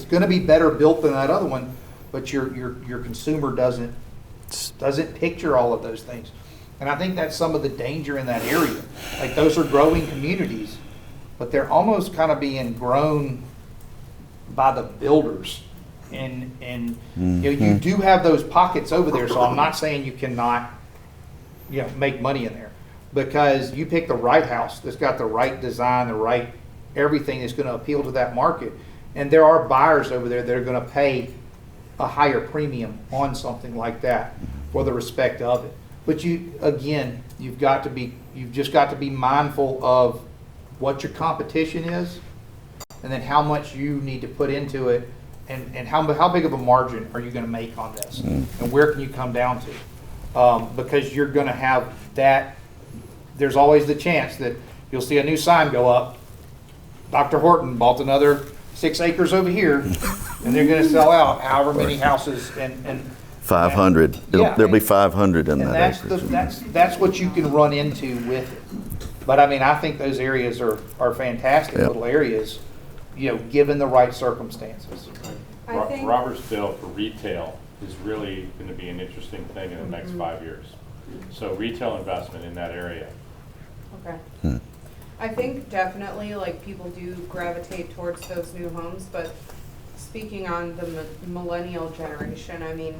going to be better built than that other one, but your consumer doesn't picture all of those things. And I think that's some of the danger in that area. Like, those are growing communities, but they're almost kind of being grown by the builders. And you do have those pockets over there, so I'm not saying you cannot make money in there, because you pick the right house that's got the right design, the right everything that's going to appeal to that market. And there are buyers over there that are going to pay a higher premium on something like that for the respect of it. But you've just got to be mindful of what your competition is, and then how much you need to put into it, and how big of a margin are you going to make on this, and where can you come down to? Because you're going to have that. There's always the chance that you'll see a new sign go up. Dr. Horton bought another 6 acres over here, and they're going to sell out however many houses and 500. There'll be 500 in that acre. That's what you can run into with it. But I mean, I think those areas are fantastic little areas, given the right circumstances. Robertsdale for retail is really going to be an interesting thing in the next 5 years. So retail investment in that area. Okay. I think definitely, like, people do gravitate towards those new homes, but speaking on the millennial generation, I mean,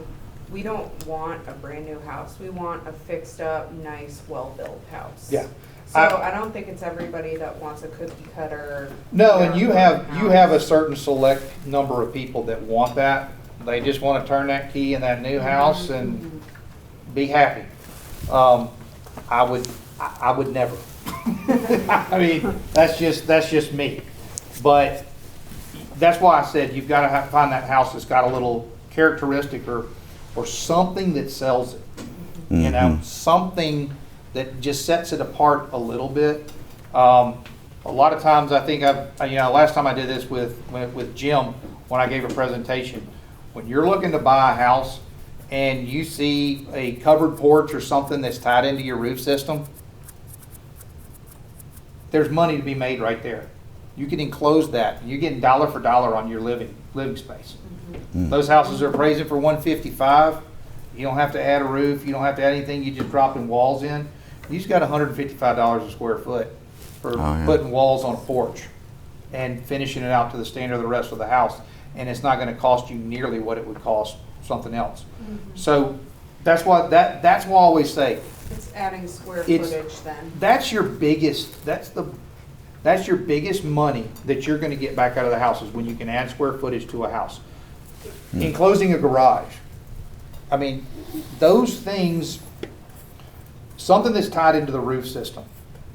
we don't want a brand new house. We want a fixed up, nice, well-built house. Yeah. So I don't think it's everybody that wants a cookie cutter. No, and you have a certain select number of people that want that. They just want to turn that key in that new house and be happy. I would never. I mean, that's just me. But that's why I said you've got to find that house that's got a little characteristic or something that sells it. Something that just sets it apart a little bit. A lot of times, I think last time I did this with Jim when I gave a presentation. When you're looking to buy a house and you see a covered porch or something that's tied into your roof system, there's money to be made right there. You can enclose that. You're getting dollar for dollar on your living space. Those houses are appraising for $155. You don't have to add a roof. You don't have to add anything. You just drop in walls in. You just got $155 a square foot for putting walls on a porch and finishing it out to the standard of the rest of the house. And it's not going to cost you nearly what it would cost something else. So that's why I always say it's adding square footage then. That's your biggest money that you're going to get back out of the house, is when you can add square footage to a house. Enclosing a garage. I mean, those things, something that's tied into the roof system,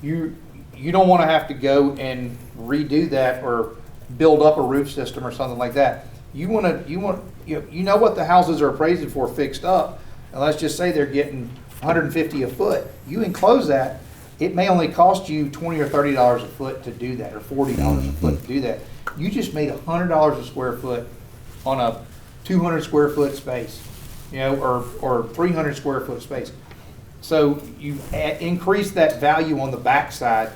you don't want to have to go and redo that or build up a roof system or something like that. You know what the houses are appraised for fixed up, and let's just say they're getting $150 a foot. You enclose that, it may only cost you $20 or $30 a foot to do that, or $40 a foot to do that. You just made $100 a square foot on a 200 square foot space, or 300 square foot space. So you increase that value on the backside,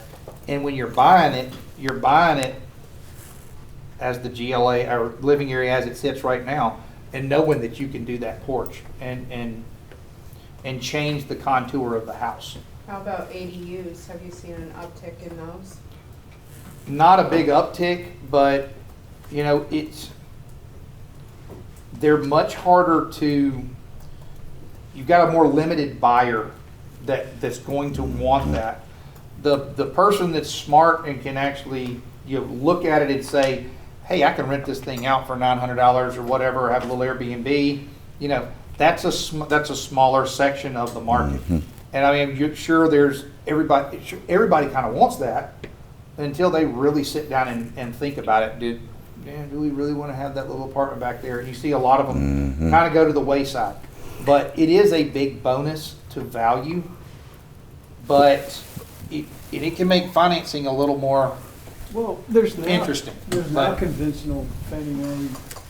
and when you're buying it as the GLA or living area as it sits right now. and knowing that you can do that porch and change the contour of the house. How about ADUs? Have you seen an uptick in those? Not a big uptick, but you know, they're much harder to, you've got a more limited buyer that's going to want that. The person that's smart and can actually, you know, look at it and say, hey, I can rent this thing out for $900 or whatever, or have a little Airbnb, you know, that's a smaller section of the market. And I mean, sure, there's everybody kind of wants that until they really sit down and think about it. Do we really want to have that little apartment back there? And you see a lot of them kind of go to the wayside. But it is a big bonus to value, but it can make financing a little more interesting. There's not conventional Fannie Mae,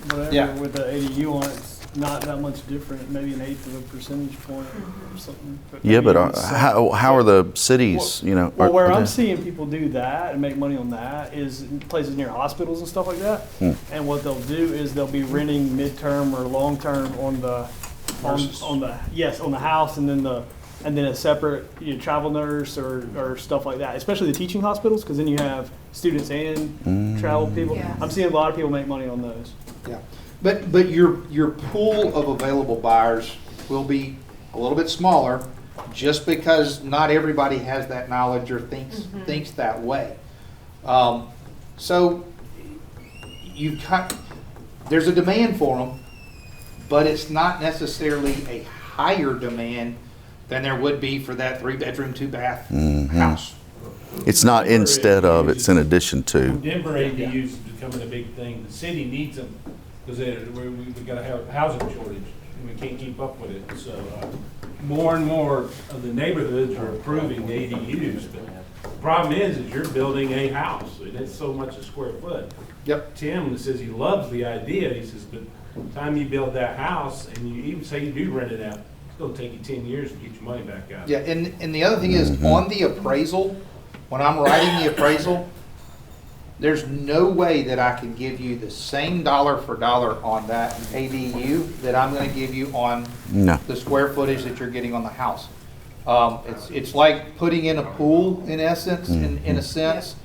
whatever, with the ADU on it. It's not that much different, maybe an eighth of a percentage point or something. Yeah, but how are the cities, you know? Well, where I'm seeing people do that and make money on that is in places near hospitals and stuff like that. And what they'll do is they'll be renting midterm or long term on the house, and then a separate travel nurse or stuff like that. Especially the teaching hospitals, because then you have students and travel people. Yes. I'm seeing a lot of people make money on those. Yeah, but your pool of available buyers will be a little bit smaller, just because not everybody has that knowledge or thinks that way. So there's a demand for them, but it's not necessarily a higher demand than there would be for that 3-bedroom, 2-bath house. It's not instead of, it's in addition to. Denver ADUs is becoming a big thing. The city needs them because we've got to have a housing shortage and we can't keep up with it. So more and more of the neighborhoods are approving ADUs. But the problem is you're building a house and it's so much a square foot. Yep. Tim says he loves the idea. He says, but by the time you build that house and you even say you do rent it out, it's going to take you 10 years to get your money back out. Yeah, and the other thing is on the appraisal, when I'm writing the appraisal, there's no way that I can give you the same dollar for dollar on that ADU that I'm going to give you on the square footage that you're getting on the house. It's like putting in a pool in essence, in a sense.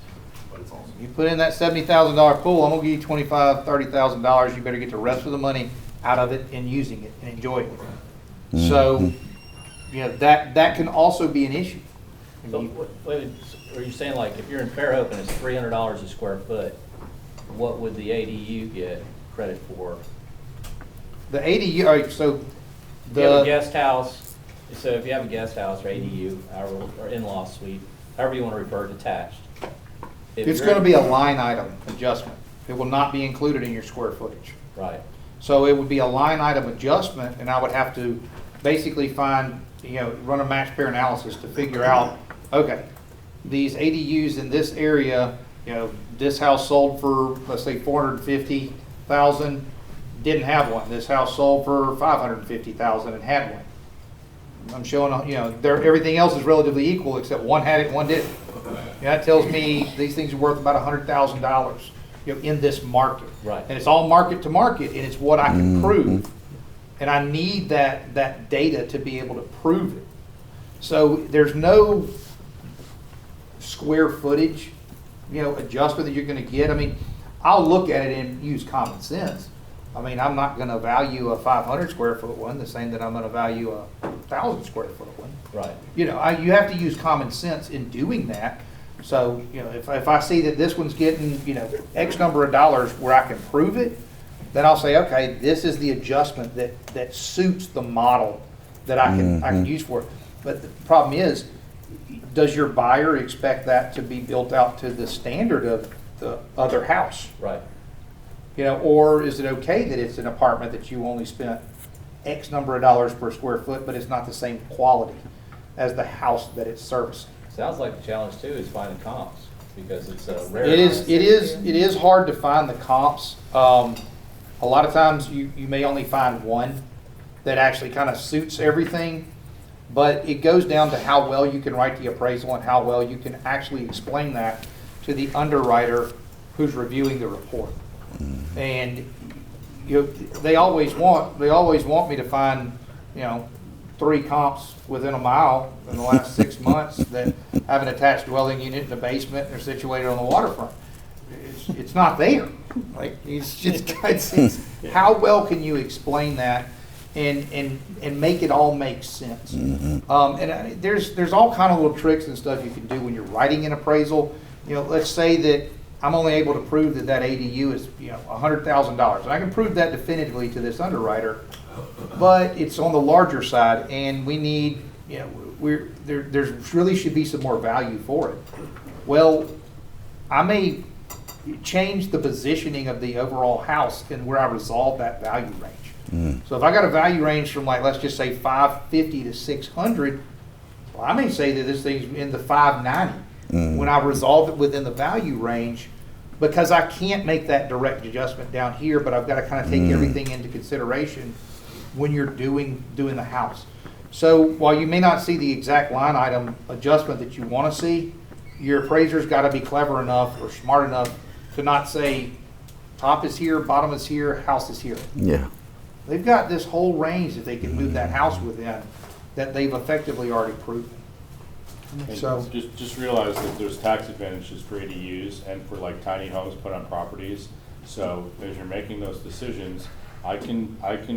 You put in that $70,000 pool, I'm going to give you $25,000, $30,000. You better get the rest of the money out of it and using it and enjoying it. So, you know, that can also be an issue. So, are you saying, like, if you're in Fairhope and it's $300 a square foot, what would the ADU get credit for? The ADU, all right, so If you have a guest house, so if you have a guest house or ADU or in-law suite, however you want to refer to attached. It's going to be a line item adjustment. It will not be included in your square footage. Right. So it would be a line item adjustment, and I would have to basically find, run a match pair analysis to figure out, okay, these ADUs in this area, this house sold for, let's say, $450,000, didn't have one. This house sold for $550,000 and had one. I'm showing, everything else is relatively equal except one had it and one didn't. That tells me these things are worth about $100,000, in this market. Right. And it's all market to market, and it's what I can prove. And I need that data to be able to prove it. So there's no square footage, adjustment that you're going to get. I mean, I'll look at it and use common sense. I mean, I'm not going to value a 500 square foot one the same that I'm going to value a 1,000 square foot one. Right. You have to use common sense in doing that. So, if I see that this one's getting, X number of dollars where I can prove it, then I'll say, okay, this is the adjustment that suits the model that I can use for it. But the problem is, does your buyer expect that to be built out to the standard of the other house? Right. Or is it okay that it's an apartment that you only spent X number of dollars per square foot, but it's not the same quality as the house that it's servicing? Sounds like the challenge too is finding comps because it's a rare. It is hard to find the comps. A lot of times you may only find one that actually kind of suits everything, but it goes down to how well you can write the appraisal and how well you can actually explain that to the underwriter who's reviewing the report. And they always want me to find, 3 comps within a mile in the last 6 months that have an attached dwelling unit in the basement and they're situated on the waterfront. It's not there. Like, it's how well can you explain that and make it all make sense? There's all kind of little tricks and stuff you can do when you're writing an appraisal. Let's say that I'm only able to prove that ADU is $100,000, and I can prove that definitively to this underwriter, but it's on the larger side, and we need there really should be some more value for it. Well, I may change the positioning of the overall house and where I resolve that value range. So if I got a value range from, like, let's just say 550 to 600, well, I may say that this thing's in the 590 when I resolve it within the value range, because I can't make that direct adjustment down here, but I've got to kind of take everything into consideration when you're doing the house. So while you may not see the exact line item adjustment that you want to see, your appraiser's got to be clever enough or smart enough to not say top is here, bottom is here, house is here. Yeah. They've got this whole range that they can move that house within that they've effectively already proven. And So just realize that there's tax advantages for ADUs and for, like, tiny homes put on properties. So as you're making those decisions, I can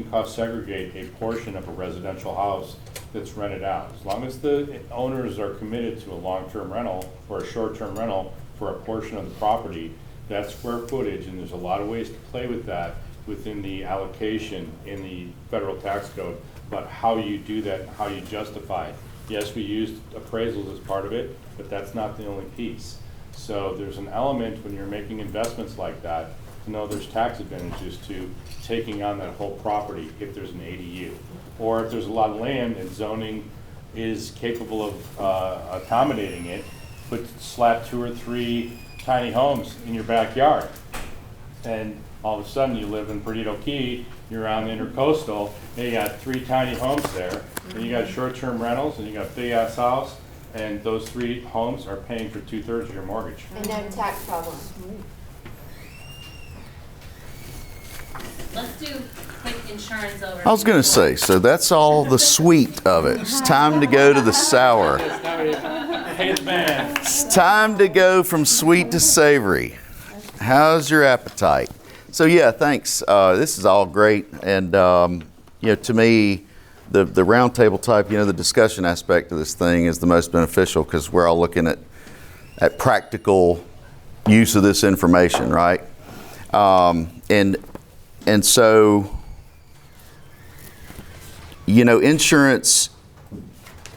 cost segregate a portion of a residential house that's rented out. As long as the owners are committed to a long-term rental or a short-term rental for a portion of the property, that's square footage, and there's a lot of ways to play with that within the allocation in the federal tax code, but how you do that and how you justify it. Yes, we used appraisals as part of it, but that's not the only piece. So there's an element when you're making investments like that to know there's tax advantages to taking on that whole property if there's an ADU. Or if there's a lot of land and zoning is capable of accommodating it, slap 2 or 3 tiny homes in your backyard. And all of a sudden you live in Perdido Key, you're on Intercoastal, and you got 3 tiny homes there, and you got short-term rentals, and you got a big-ass house, and those 3 homes are paying for 2/3 of your mortgage. And no tax problem. Let's do quick insurance over. I was going to say, so that's all the sweet of it. It's time to go to the sour. It's time to go from sweet to savory. How's your appetite? So yeah, thanks. This is all great. And, to me, the roundtable type, the discussion aspect of this thing is the most beneficial because we're all looking at practical use of this information, right? And so, insurance,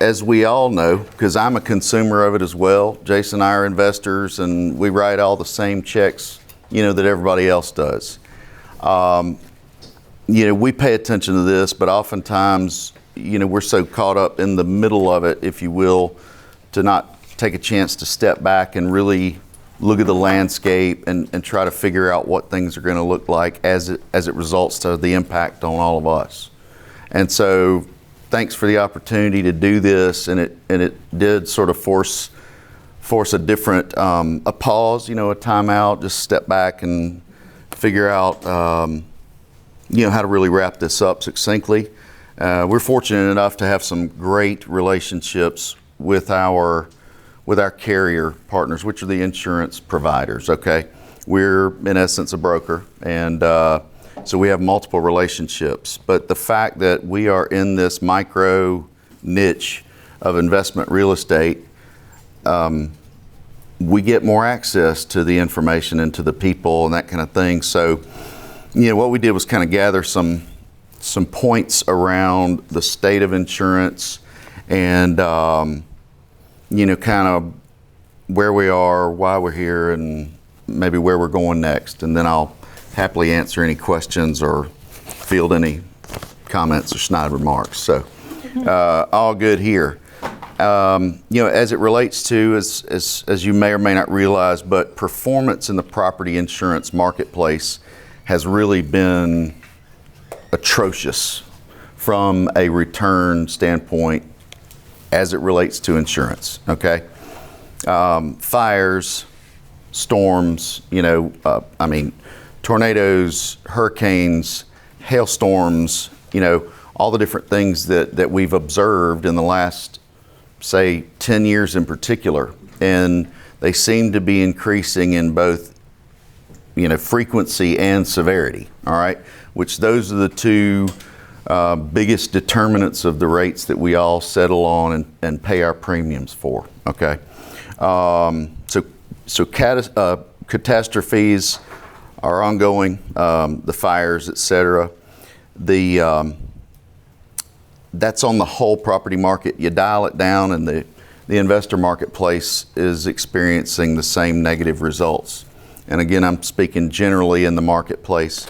as we all know, because I'm a consumer of it as well, Jason and I are investors and we write all the same checks, that everybody else does. We pay attention to this, but oftentimes, we're so caught up in the middle of it, if you will, to not take a chance to step back and really look at the landscape and try to figure out what things are going to look like as it results to the impact on all of us. And so thanks for the opportunity to do this, and it did sort of force a different a pause, a timeout, just step back and figure out how to really wrap this up succinctly. We're fortunate enough to have some great relationships with our carrier partners, which are the insurance providers, okay? We're, in essence, a broker, and so we have multiple relationships. But the fact that we are in this micro niche of investment real estate, we get more access to the information and to the people and that kind of thing. So, what we did was kind of gather some points around the state of insurance and kind of where we are, why we're here, and maybe where we're going next. And then I'll happily answer any questions or field any comments or snide remarks. So all good here. As it relates to, as you may or may not realize, but performance in the property insurance marketplace has really been atrocious from a return standpoint as it relates to insurance, okay? Fires, storms, tornadoes, hurricanes, hailstorms, all the different things that we've observed in the last, say, 10 years in particular. And they seem to be increasing in both, frequency and severity, all right? Which those are the two biggest determinants of the rates that we all settle on and pay our premiums for, okay? So catastrophes are ongoing, the fires, et cetera. That's on the whole property market. You dial it down and the investor marketplace is experiencing the same negative results. And again, I'm speaking generally in the marketplace.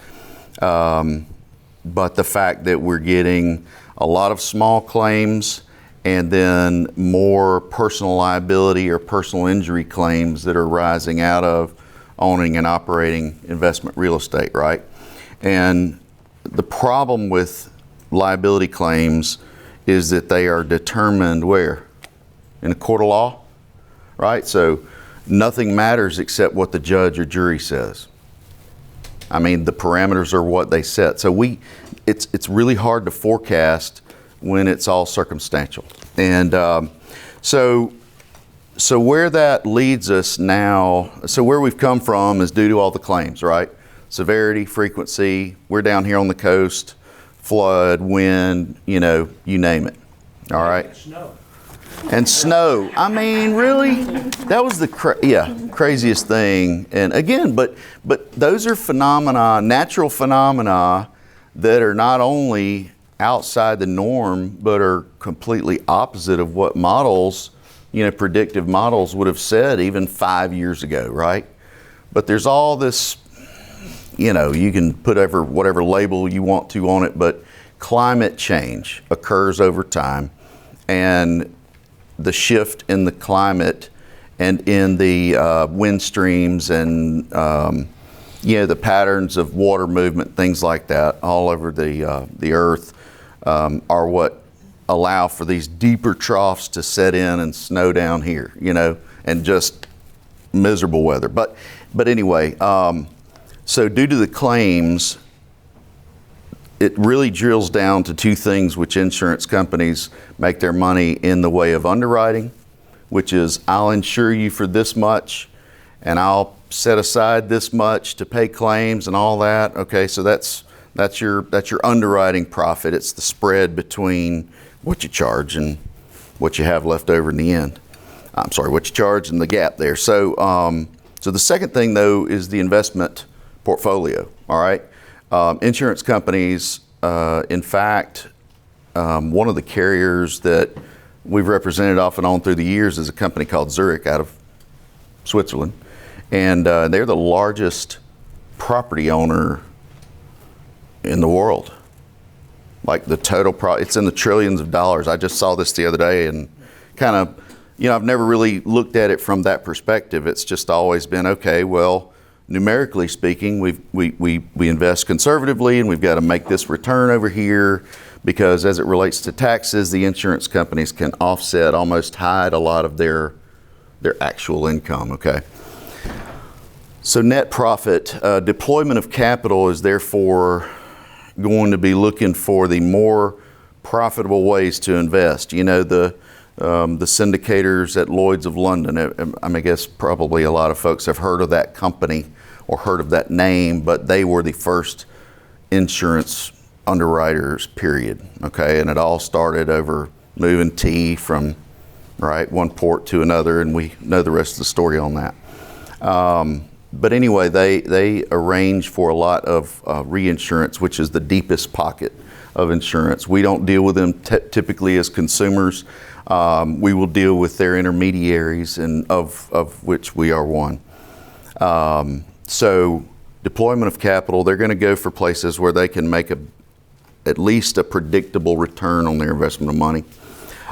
But the fact that we're getting a lot of small claims and then more personal liability or personal injury claims that are rising out of owning and operating investment real estate, right? And the problem with liability claims is that they are determined where? In a court of law, right? So nothing matters except what the judge or jury says. I mean, the parameters are what they set. So it's really hard to forecast when it's all circumstantial. And so where that leads us now, so where we've come from is due to all the claims, right? Severity, frequency, we're down here on the coast, flood, wind, you name it, all right? Snow. And snow. I mean, really? That was the craziest thing. And again, but those are phenomena, natural phenomena that are not only outside the norm, but are completely opposite of what models, predictive models would have said even 5 years ago, right? But there's all this, you can put whatever label you want to on it, but climate change occurs over time. And the shift in the climate and in the wind streams and the patterns of water movement, things like that, all over the earth, are what allow for these deeper troughs to set in and snow down here, and just miserable weather. But anyway, so due to the claims, it really drills down to two things which insurance companies make their money in the way of underwriting, which is I'll insure you for this much and I'll set aside this much to pay claims and all that. Okay, so that's your underwriting profit. It's the spread between what you charge and what you have left over in the end. I'm sorry, what you charge and the gap there. So so the second thing though is the investment portfolio, all right? Insurance companies, in fact, one of the carriers that we've represented off and on through the years is a company called Zurich out of Switzerland. And they're the largest property owner in the world. Like the total, it's in the trillions of dollars. I just saw this the other day and kind of, I've never really looked at it from that perspective. It's just always been, okay, well, numerically speaking, we invest conservatively and we've got to make this return over here because as it relates to taxes, the insurance companies can offset, almost hide a lot of their actual income, okay? So net profit, deployment of capital is therefore going to be looking for the more profitable ways to invest. The syndicators at Lloyd's of London, I guess probably a lot of folks have heard of that company or heard of that name, but they were the first insurance underwriters, period. Okay, and it all started over moving tea from one port to another, and we know the rest of the story on that. But anyway, they arrange for a lot of reinsurance, which is the deepest pocket of insurance. We don't deal with them typically as consumers. We will deal with their intermediaries, and of which we are one. So deployment of capital, they're going to go for places where they can make at least a predictable return on their investment of money.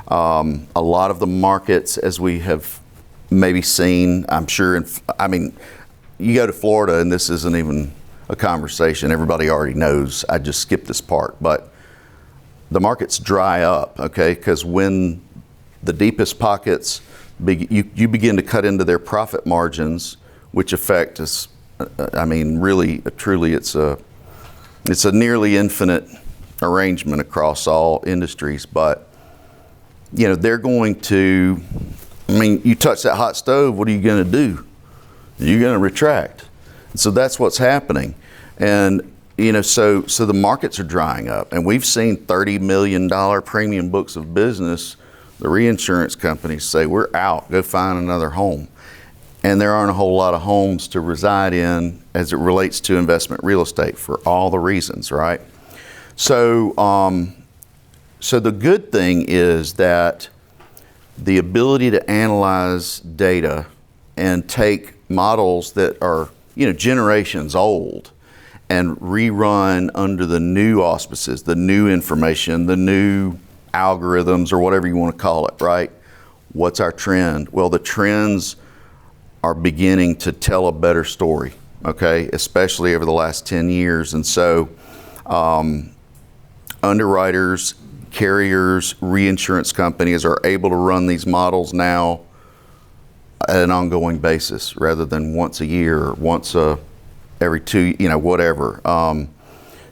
A lot of the markets, as we have maybe seen, I'm sure, you go to Florida and this isn't even a conversation. Everybody already knows. I just skipped this part. But the markets dry up, okay? Because when the deepest pockets, you begin to cut into their profit margins, which affect us I mean, really, truly, it's a nearly infinite arrangement across all industries. But, you know, they're going to, I mean, you touch that hot stove, what are you going to do? You're going to retract. So that's what's happening. And, you know, so the markets are drying up. And we've seen $30 million premium books of business. The reinsurance companies say, we're out, go find another home. And there aren't a whole lot of homes to reside in as it relates to investment real estate for all the reasons, right? So, so the good thing is that the ability to analyze data and take models that are, you know, generations old and rerun under the new auspices, the new information, the new algorithms, or whatever you want to call it, right? What's our trend? Well, the trends are beginning to tell a better story, okay, especially over the last 10 years. And so underwriters, carriers, reinsurance companies are able to run these models now at an ongoing basis rather than once a year or once every two, you know, whatever.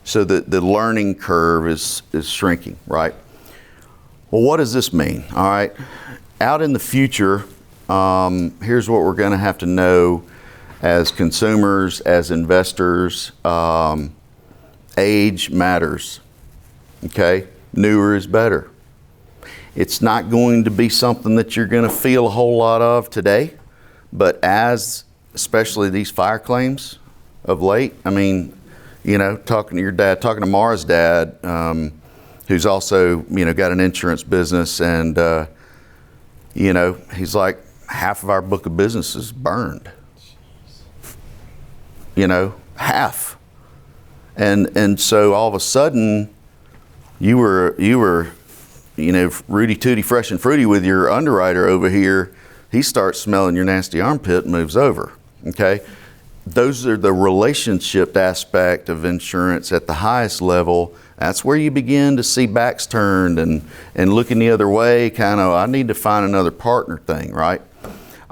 So the learning curve is shrinking, right? Well, what does this mean? All right, out in the future, here's what we're going to have to know as consumers, as investors. Age matters, okay? Newer is better. It's not going to be something that you're going to feel a whole lot of today, but as, especially these fire claims of late, I mean, you know, talking to your dad, talking to Mara's dad, who's also, you know, got an insurance business, and, you know, he's like, half of our book of business is burned. You know, half. And so all of a sudden, you were, you know, Rudy Tooty fresh and fruity with your underwriter over here. He starts smelling your nasty armpit and moves over, okay? Those are the relationship aspect of insurance at the highest level. That's where you begin to see backs turned and looking the other way, kind of, I need to find another partner thing, right?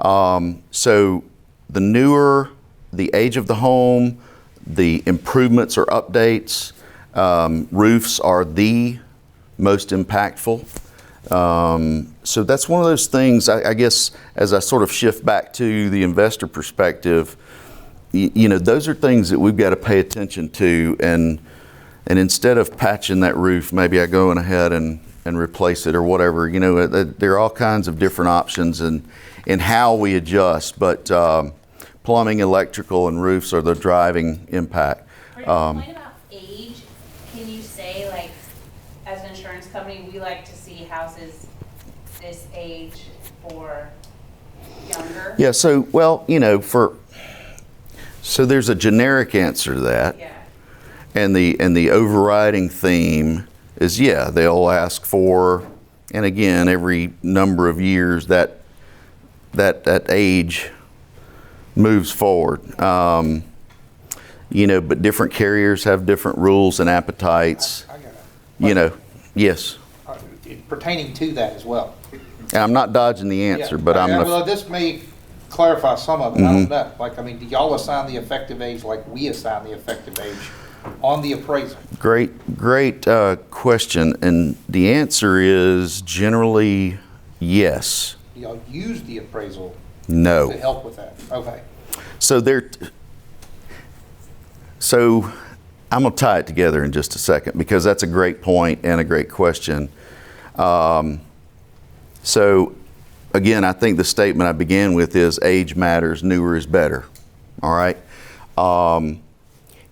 So the newer, the age of the home, the improvements or updates, roofs are the most impactful. So that's one of those things, I guess, as I sort of shift back to the investor perspective, you know, those are things that we've got to pay attention to, and instead of patching that roof, maybe I go in ahead and replace it or whatever. You know, there are all kinds of different options in how we adjust, but plumbing, electrical, and roofs are the driving impact. For your point about age, can you say, like, as an insurance company, we like to see houses this age or younger? Yeah, so, well, you know, so there's a generic answer to that. Yeah. And the overriding theme is, yeah, they'll ask for, and again, every number of years that age moves forward. You know, but different carriers have different rules and appetites. You know, yes. Pertaining to that as well. And I'm not dodging the answer, but I'm gonna. Well, this may clarify some of it. I don't know. Like, I mean, do y'all assign the effective age like we assign the effective age on the appraisal? Great question, and the answer is generally yes. Do y'all use the appraisal No. to help with that? Okay. So I'm going to tie it together in just a second, because that's a great point and a great question. So again, I think the statement I began with is age matters, newer is better. All right.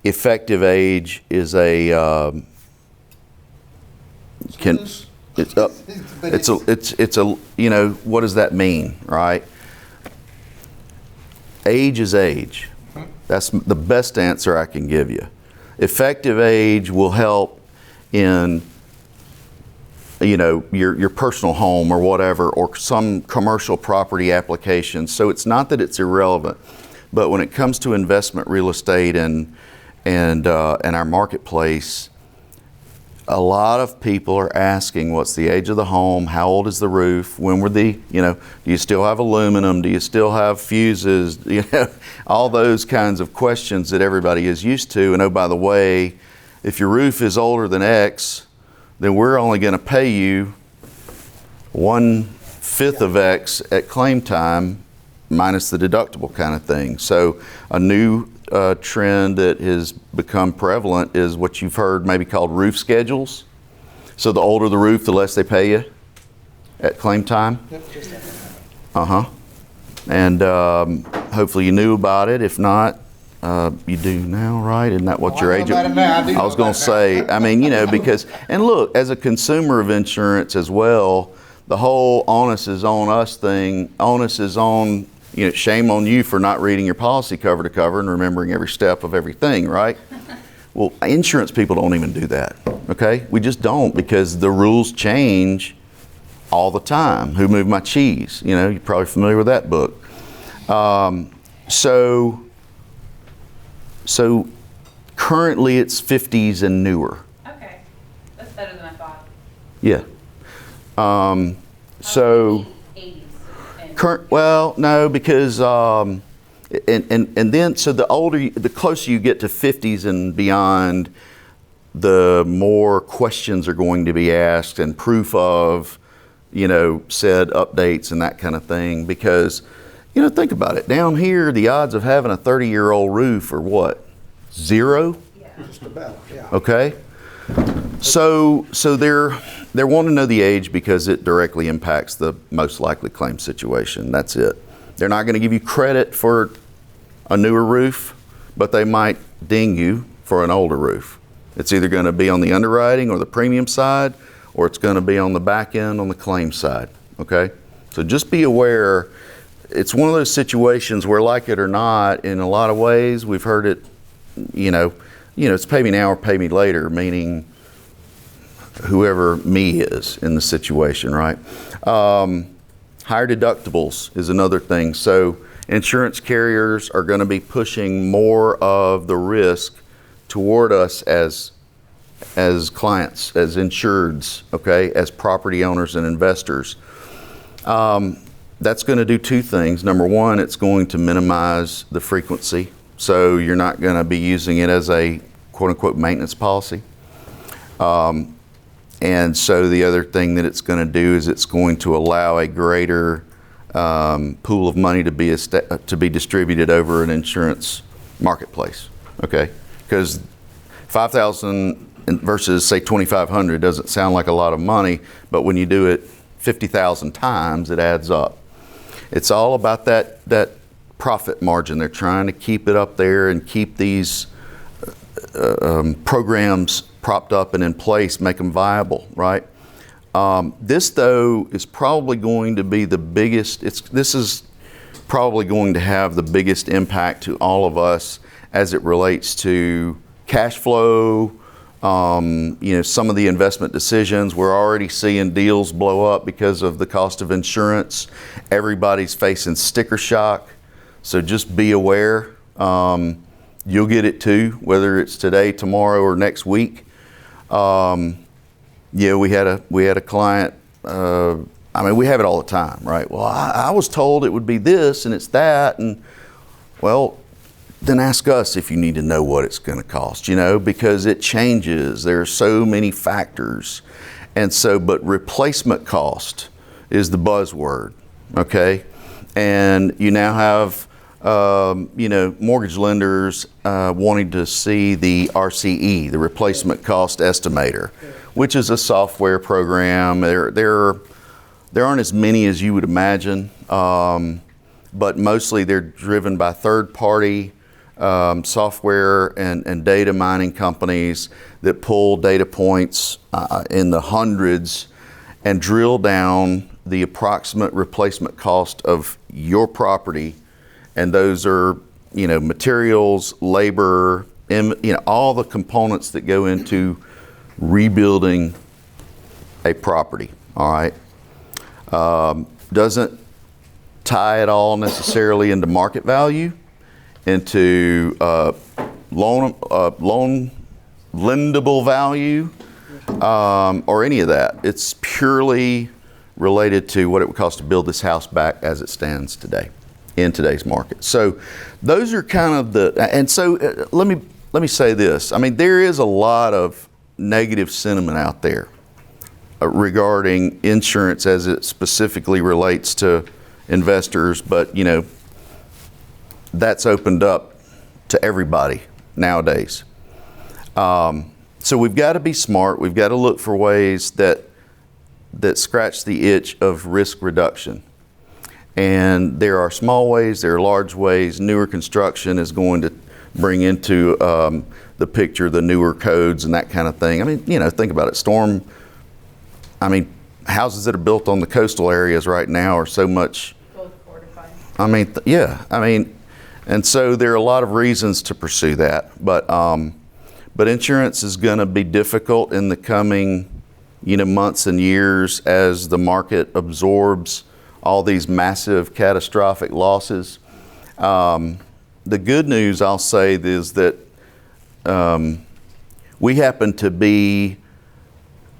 Effective age is it's a you know, what does that mean, right? Age is age. That's the best answer I can give you. Effective age will help in, you know, your personal home or whatever, or some commercial property application. So it's not that it's irrelevant, but when it comes to investment real estate and our marketplace, a lot of people are asking, what's the age of the home? How old is the roof? When were do you still have aluminum? Do you still have fuses? All those kinds of questions that everybody is used to. And oh, by the way, if your roof is older than X, then we're only going to pay you 1/5 of X at claim time minus the deductible kind of thing. So a new trend that has become prevalent is what you've heard maybe called roof schedules. So the older the roof, the less they pay you at claim time. And hopefully you knew about it. If not, you do now, right? Isn't that what your agent? I was going to say, I mean, because, and look, as a consumer of insurance as well, the whole onus is on us thing, onus is on, shame on you for not reading your policy cover to cover and remembering every step of everything, right? Well, insurance people don't even do that, okay? We just don't, because the rules change all the time. Who Moved My Cheese? You're probably familiar with that book. So currently it's 50s and newer. Okay, that's better than I thought. Yeah. So 80s. well, no, because and then so the closer you get to 50s and beyond, the more questions are going to be asked and proof of, said updates and that kind of thing. Because, think about it. Down here, the odds of having a 30-year-old roof are what? 0? Yeah. Just about, yeah. Okay. So they're wanting to know the age because it directly impacts the most likely claim situation. That's it. They're not going to give you credit for a newer roof, but they might ding you for an older roof. It's either going to be on the underwriting or the premium side, or it's going to be on the back end on the claim side. Okay? So just be aware. It's one of those situations where, like it or not, in a lot of ways, we've heard it, it's pay me now or pay me later, meaning whoever me is in the situation, right? Higher deductibles is another thing. So insurance carriers are going to be pushing more of the risk toward us as clients, as insureds, okay, as property owners and investors. That's going to do two things. Number one, it's going to minimize the frequency. So you're not going to be using it as a quote-unquote maintenance policy. And so the other thing that it's going to do is it's going to allow a greater pool of money to be distributed over an insurance marketplace. Okay, because $5,000 versus say $2,500 doesn't sound like a lot of money, but when you do it 50,000 times, it adds up. It's all about that profit margin. They're trying to keep it up there and keep these programs propped up and in place, make them viable, right? This, though, is probably going to be the biggest, this is probably going to have the biggest impact to all of us as it relates to cash flow, some of the investment decisions. We're already seeing deals blow up because of the cost of insurance. Everybody's facing sticker shock, so just be aware. You'll get it too, whether it's today, tomorrow, or next week. We had a client. We have it all the time, right? Well, I was told it would be this and it's that, and well, then ask us if you need to know what it's going to cost, because it changes. There are so many factors, and so, but replacement cost is the buzzword, okay? And you now have mortgage lenders wanting to see the RCE, the replacement cost estimator, which is a software program. There aren't as many as you would imagine, but mostly they're driven by third-party software and data mining companies that pull data points in the hundreds and drill down the approximate replacement cost of your property. And those are, materials, labor, all the components that go into rebuilding a property, all right? Doesn't tie it all necessarily into market value, into loan lendable value, or any of that. It's purely related to what it would cost to build this house back as it stands today, in today's market. So those are kind of and so let me say this. I mean, there is a lot of negative sentiment out there regarding insurance as it specifically relates to investors, but that's opened up to everybody nowadays. So we've got to be smart. We've got to look for ways that scratch the itch of risk reduction. And there are small ways, there are large ways. Newer construction is going to bring into the picture the newer codes and that kind of thing. I mean, think about it. Houses that are built on the coastal areas right now are so much. Both fortified. And so there are a lot of reasons to pursue that. But insurance is going to be difficult in the coming months and years as the market absorbs all these massive catastrophic losses. The good news, I'll say, is that we happen to be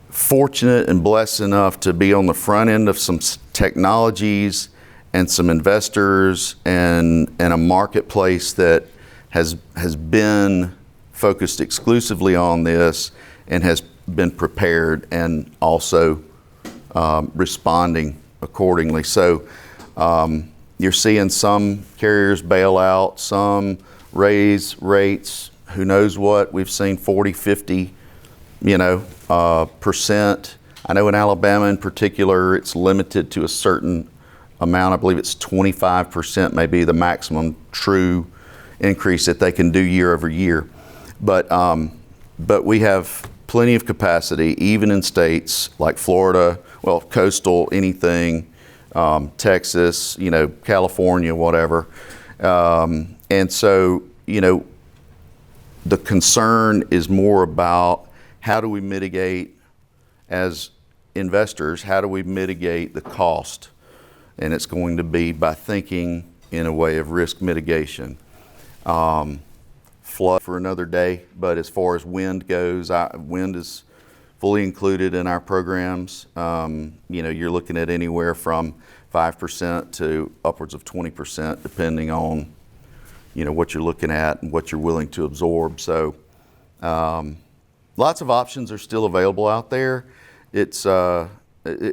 fortunate and blessed enough to be on the front end of some technologies and some investors and a marketplace that has been focused exclusively on this and has been prepared and also responding accordingly. So you're seeing some carriers bail out, some raise rates, who knows what. We've seen 40, 50, percent. I know in Alabama in particular, it's limited to a certain amount. I believe it's 25% may be the maximum true increase that they can do year over year. But we have plenty of capacity, even in states like Florida, well, coastal, anything, Texas, California, whatever. And so, the concern is more about how do we mitigate, as investors, how do we mitigate the cost? And it's going to be by thinking in a way of risk mitigation. Flood for another day, but as far as wind goes, wind is fully included in our programs. You're looking at anywhere from 5% to upwards of 20%, depending on what you're looking at and what you're willing to absorb. So lots of options are still available out there. It's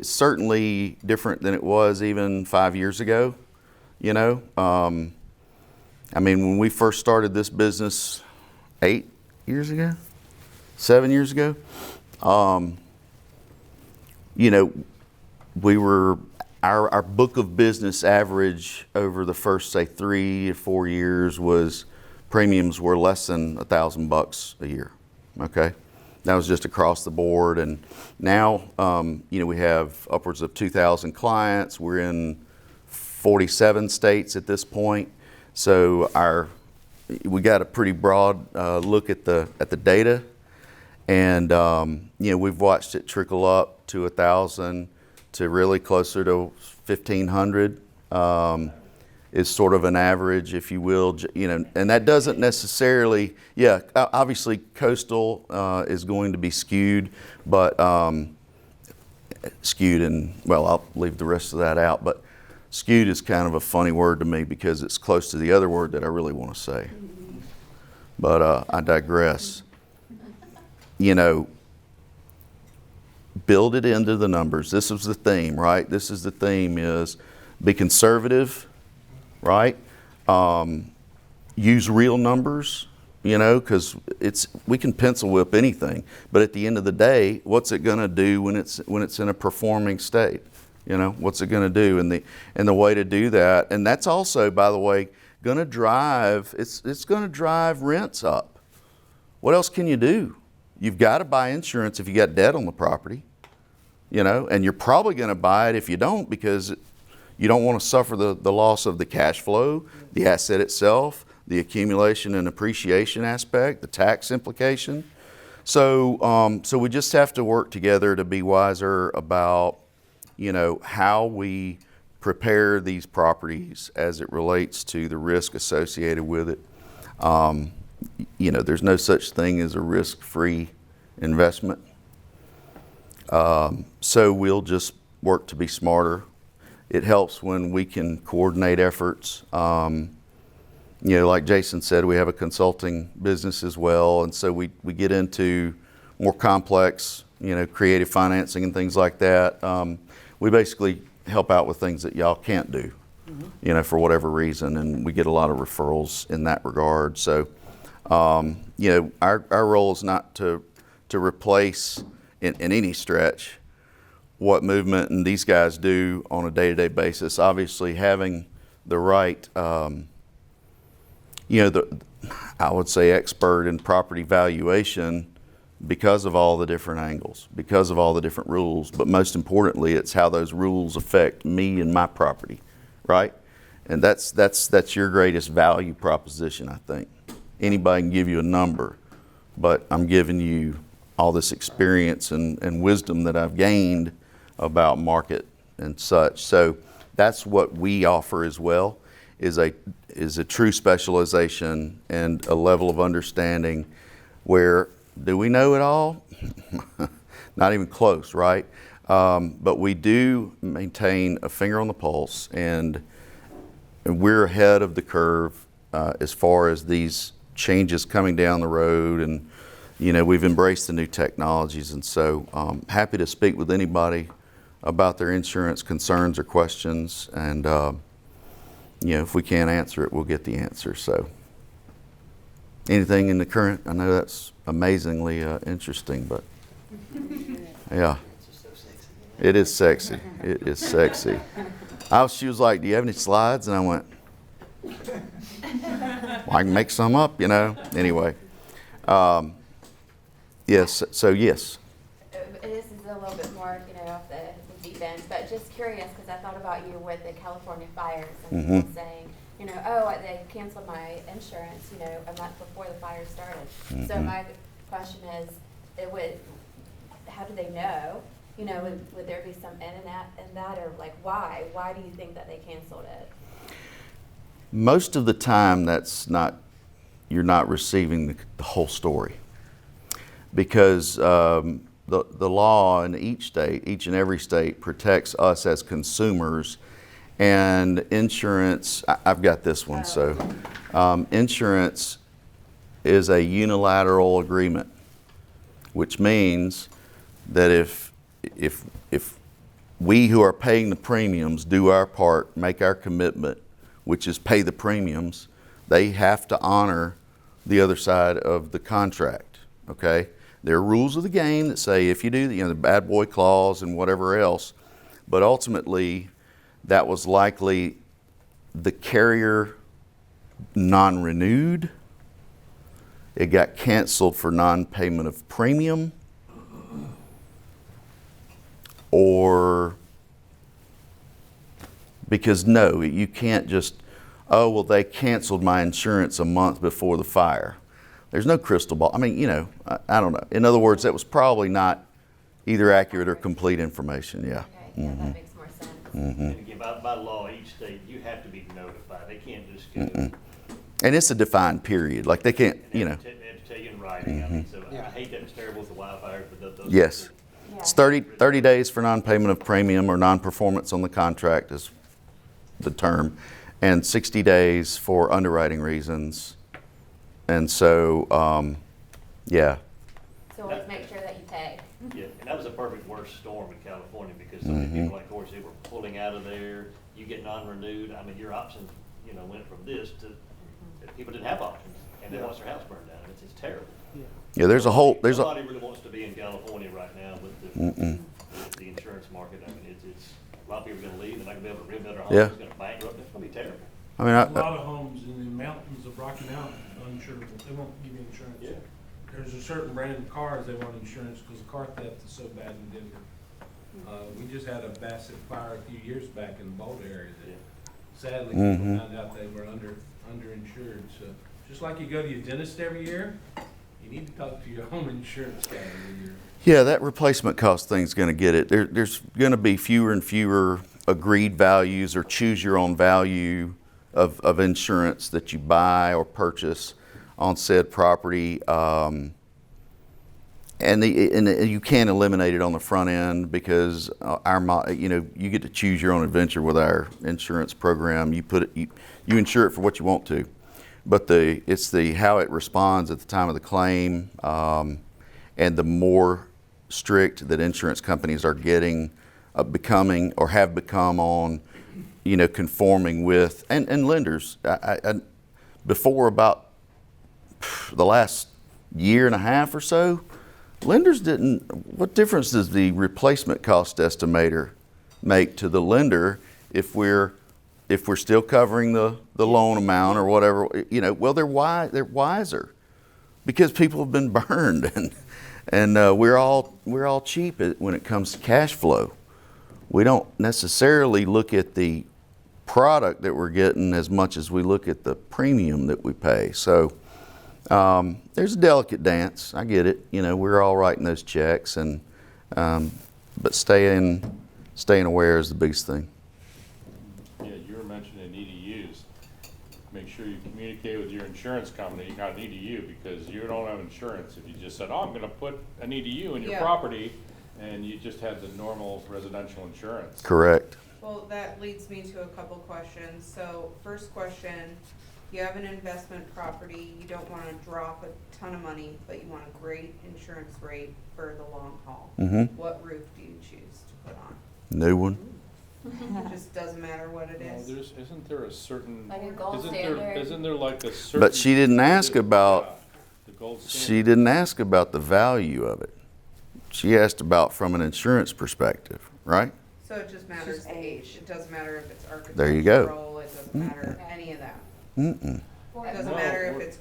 certainly different than it was even 5 years ago. When we first started this business 8 years ago, 7 years ago, our book of business average over the first, say, 3 to 4 years premiums were less than $1,000 a year. Okay. That was just across the board. And now, we have upwards of 2,000 clients. We're in 47 states at this point. So we got a pretty broad look at the data, and we've watched it trickle up to 1,000 to really closer to 1,500 is sort of an average, if you will. And that doesn't necessarily, obviously coastal is going to be skewed, but skewed, and well, I'll leave the rest of that out, but. Skewed is kind of a funny word to me because it's close to the other word that I really want to say. But I digress. Build it into the numbers. This was the theme, right? This is the theme is be conservative, right? Use real numbers, because we can pencil whip anything. But at the end of the day, what's it going to do when it's in a performing state? What's it going to do? And the way to do that, and that's also, by the way, going to drive, it's going to drive rents up. What else can you do? You've got to buy insurance if you got debt on the property, and you're probably going to buy it if you don't, because you don't want to suffer the loss of the cash flow, the asset itself, the accumulation and appreciation aspect, the tax implication. So we just have to work together to be wiser about how we prepare these properties as it relates to the risk associated with it. There's no such thing as a risk-free investment. So we'll just work to be smarter. It helps when we can coordinate efforts. Like Jason said, we have a consulting business as well, and so we get into more complex, creative financing and things like that. We basically help out with things that y'all can't do, for whatever reason, and we get a lot of referrals in that regard. So, our role is not to replace in any stretch what Movement and these guys do on a day-to-day basis. Obviously, having the right, I would say expert in property valuation because of all the different angles, because of all the different rules, but most importantly, it's how those rules affect me and my property, right? And that's your greatest value proposition, I think. Anybody can give you a number, but I'm giving you all this experience and wisdom that I've gained about market and such. So that's what we offer as well, is a true specialization and a level of understanding where, do we know it all? Not even close, right? But we do maintain a finger on the pulse, and we're ahead of the curve as far as these changes coming down the road, and we've embraced the new technologies. And so happy to speak with anybody about their insurance concerns or questions, and if we can't answer it, we'll get the answer. So anything in the current, I know that's amazingly interesting, but yeah, it is sexy. It is sexy. She was like, do you have any slides? And I went, well, I can make some up, Anyway, yes, so yes. This is a little bit more, off the deep end, but just curious, because I thought about you with the California fires and people saying, they canceled my insurance, a month before the fire started. So my question is, how do they know? Would there be some in that, or like why? Why do you think that they canceled it? Most of the time, you're not receiving the whole story, because the law in each and every state, protects us as consumers, and insurance, I've got this one. So insurance is a unilateral agreement, which means that if we who are paying the premiums do our part, make our commitment, which is pay the premiums, they have to honor the other side of the contract, okay? There are rules of the game that say if you do, the bad boy clause and whatever else, but ultimately that was likely the carrier non-renewed. It got canceled for non-payment of premium, or because no, you can't just, they canceled my insurance a month before the fire. There's no crystal ball. I mean, I don't know. In other words, that was probably not either accurate or complete information. Yeah. Okay, that makes more sense. And again, by law, each state, you have to be notified. They can't just go. And it's a defined period. Like they can't, They have to tell you in writing. I mean, so I hate that it's terrible with the wildfires, but those. Yes. It's 30 days for non-payment of premium or non-performance on the contract is the term, and 60 days for underwriting reasons. And so, yeah. So always make sure that you pay. Yeah, and that was a perfect worst storm in California, because so many people, like Corey said, were pulling out of there. You get non-renewed. I mean, your options, went from this to people didn't have options, and they lost their house burned down. It's terrible. Yeah, Nobody really wants to be in California right now with the insurance market. I mean, it's a lot of people are going to leave, and not going to be able to rebuild their homes. Yeah. It's going to bankrupt. It's going to be terrible. I mean, a lot of homes in the mountains of Rocky Mountain are uninsurable. They won't give you insurance. Yeah. There's a certain brand of cars they want insurance because car theft is so bad in Denver. We just had a massive fire a few years back in the Boulder area that sadly people found out they were underinsured. So just like you go to your dentist every year, you need to talk to your home insurance guy every year. Yeah, that replacement cost thing's going to get it. There's going to be fewer and fewer agreed values or choose your own value of insurance that you buy or purchase on said property. And you can't eliminate it on the front end because you get to choose your own adventure with our insurance program. You insure it for what you want to, but it's how it responds at the time of the claim, and the more strict that insurance companies are becoming or have become on, conforming with and lenders. Before about the last year and a half or so, lenders what difference does the replacement cost estimator make to the lender if we're still covering the loan amount or whatever? Well, they're wiser because people have been burned, and we're all cheap when it comes to cash flow. We don't necessarily look at the product that we're getting as much as we look at the premium that we pay. So there's a delicate dance. I get it. We're all writing those checks, but staying aware is the biggest thing. Yeah, you were mentioning EDUs. Make sure you communicate with your insurance company. You got an EDU because you don't have insurance. If you just said, I'm going to put an EDU in your property, and you just had the normal residential insurance. Correct. Well, that leads me to a couple questions. So first question, you have an investment property, you don't want to drop a ton of money, but you want a great insurance rate for the long haul. Mm-hmm. What roof do you choose to put on? New one. It just doesn't matter what it is. Isn't there a certain, Like a gold isn't standard. there like a certain? But she didn't ask about. The gold standard. She didn't ask about the value of it. She asked about from an insurance perspective, right? So it just matters age. It doesn't matter if it's architectural. There you go. It doesn't matter any of that. Mm-mm. It doesn't matter if it's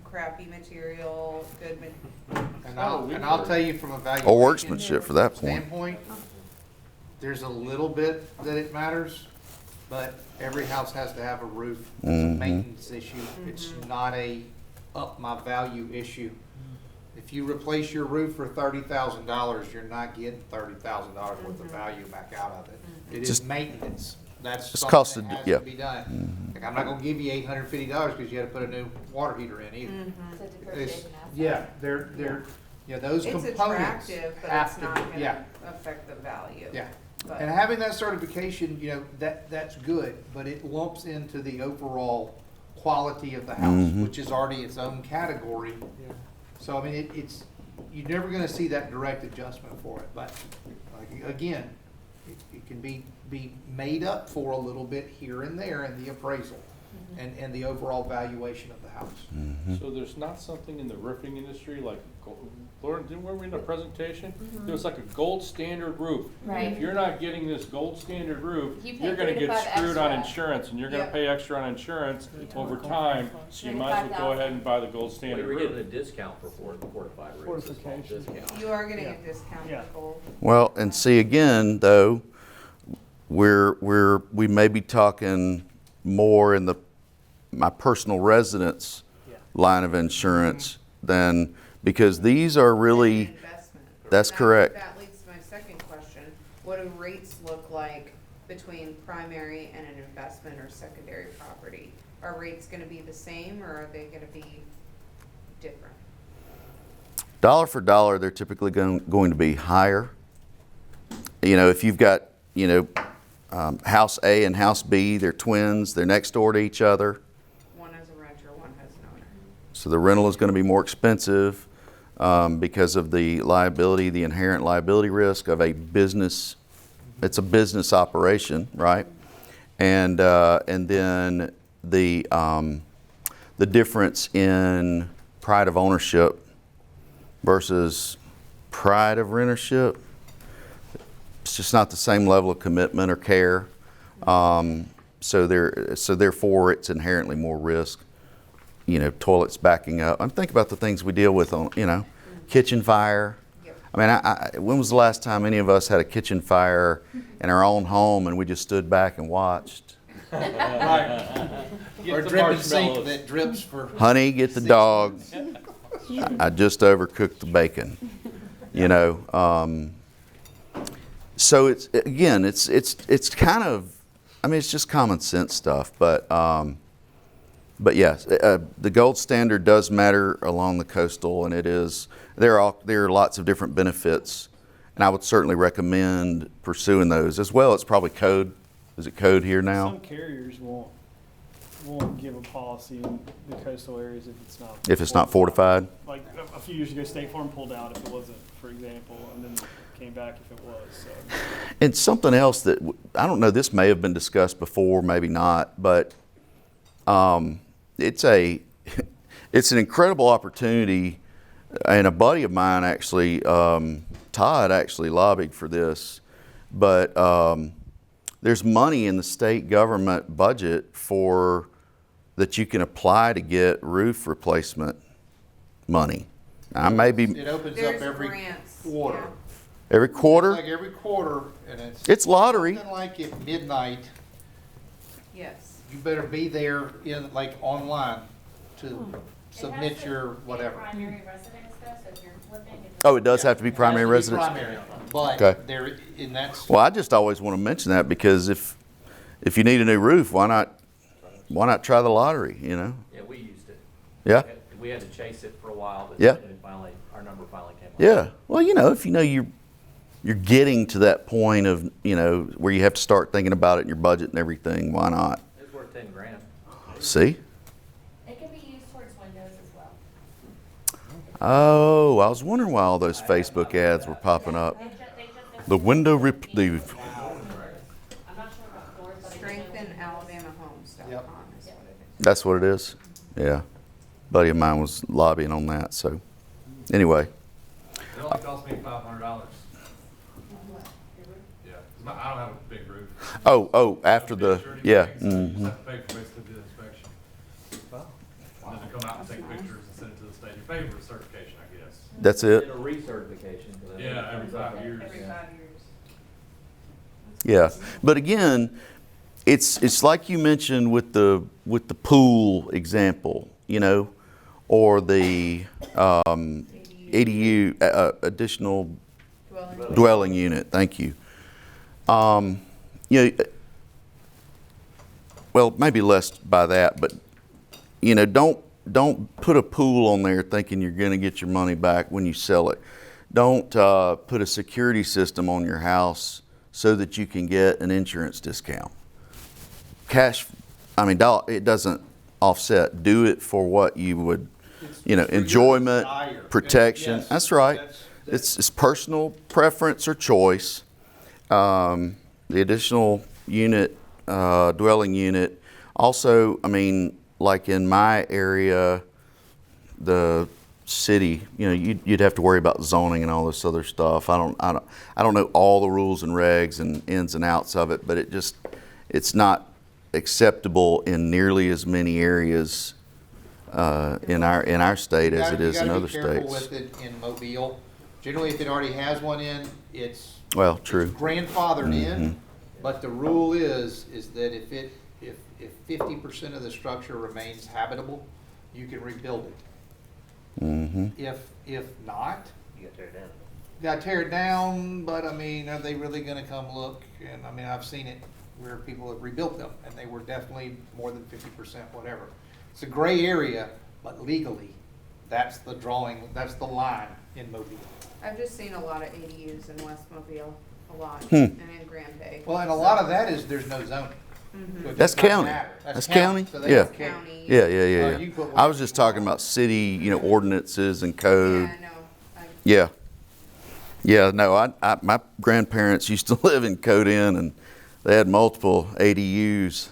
crappy material, good material. And I'll tell you from a valuation Or workmanship for that point. standpoint, there's a little bit that it matters, but every house has to have a roof. It's a Mhm. maintenance issue. It's not a up my value issue. If you replace your roof for $30,000, you're not getting $30,000 worth of value back out of it. It is Just- maintenance. That's It's something cost that of- has yeah. to be done. Like, I'm not gonna give you $850 because you had to put a new water heater in either. It's a It's- depreciation asset. Yeah, those It's components attractive, but have it's to not be- gonna yeah. affect the value. Yeah. But- And having that certification, that's good, but it lumps into the overall quality of the house, Mhm. which is already its own category. So, I mean, you're never gonna see that direct adjustment for it, but, like, again, it can be made up for a little bit here and there in the appraisal and the overall valuation of the house. So there's not something in the roofing industry like, Lauren, weren't we in a presentation? There was like a gold standard roof. Right. If you're not getting this gold standard roof, You pay you're gonna 3 to get 5 screwed on extra. insurance, and you're gonna Yep. pay extra on insurance over time, so you might as well go ahead and buy the gold We standard were getting a roof. discount for fortified roofs, a small discount. You are getting a discount Yeah. for gold. Well, and see again though, we may be talking more in my personal residence line of insurance than, because these are really, Investment. that's correct. That leads to my second question. What do rates look like between primary and an investment or secondary property? Are rates gonna be the same, or are they gonna be different? Dollar for dollar, they're typically going to be higher. If you've got, house A and house B, they're twins, they're next door to each other. One has a renter, one has an owner. So the rental is going to be more expensive because of the inherent liability risk of a business. It's a business operation, right? And then the difference in pride of ownership versus pride of rentership. It's just not the same level of commitment or care. So therefore, it's inherently more risk. Toilets backing up. I'm thinking about the things we deal with on, kitchen fire. I mean, when was the last time any of us had a kitchen fire in our own home and we just stood back and watched? Right. Or a dripping sink that drips for. Honey, get the dog. I just overcooked the bacon. So it's kind of, it's just common sense stuff. But yes, the gold standard does matter along the coastal, and it is there are lots of different benefits, and I would certainly recommend pursuing those as well. It's probably code. Is it code here now? Some carriers won't give a policy in the coastal areas If it's not fortified. Like a few years ago, State Farm pulled out if it wasn't, for example, and then came back if it was. So. And something else that I don't know, this may have been discussed before, maybe not, but it's an incredible opportunity. And a buddy of mine actually, Todd actually lobbied for this, but there's money in the state government budget that you can apply to get roof replacement money. I may be. It opens up every quarter. Yeah. Every quarter? Like every quarter, and It's lottery. Something like at midnight. Yes. You better be there like online to submit your whatever. Primary residence though, so if you're flipping. Oh, it does have to be primary residence? Primary, but Okay. there, and that's. Well, I just always want to mention that because if you need a new roof, why not try the lottery, you know? Yeah, we used it. Yeah? We had to chase it for a while, but Yeah. then finally, our number finally came up. Yeah. Well, if you know you're getting to that point of, where you have to start thinking about it in your budget and everything, why not? It's worth 10 grand. See? It can be used towards windows as well. Oh, I was wondering why all those Facebook ads were popping up. The window StrengthenAlabamaHomes.com. That's what it is? Yeah. Buddy of mine was lobbying on that, so anyway. It only cost me $500. Yeah, I don't have a big roof. Oh, after the, yeah. So you just Mhm. have to pay for basically the inspection. And then to come out and take pictures and send it to the state. You're paying for a certification, I guess. That's it? And a recertification. Yeah, every 5 years. Every 5 years. Yeah, but again, it's like you mentioned with the pool example, or the ADU, additional dwelling unit. Thank you. Well, maybe less by that, but don't put a pool on there thinking you're going to get your money back when you sell it. Don't put a security system on your house so that you can get an insurance discount. It doesn't offset. Do it for what you would, enjoyment, protection. Yes, that's right. It's personal preference or choice. The additional unit, dwelling unit. Also, like in my area, the city, you'd have to worry about zoning and all this other stuff. I don't know all the rules and regs and ins and outs of it, but it's not acceptable in nearly as many areas in our state as it is in other You gotta be careful states. with it in Mobile. Generally, if it already has one in, it's Well, true. grandfathered in. Mhm. But the rule is that if 50% of the structure remains habitable, you can rebuild it. Mm-hmm. If not, You gotta tear it down. you gotta tear it down, but are they really gonna come look? And I've seen it where people have rebuilt them and they were definitely more than 50%, whatever. It's a gray area, but legally, that's the line in Mobile. I've just seen a lot of ADUs in West Mobile, a lot, Hmm. and in Grand Bay. Well, and a lot of that is there's no zoning. Mhm. So it That's does not county. matter. That's county? So they Yeah. don't care. County. Yeah. You put I was just talking about city, ordinances and code. Yeah, no. Yeah. Yeah, no, my grandparents used to live in Code Inn, and they had multiple ADUs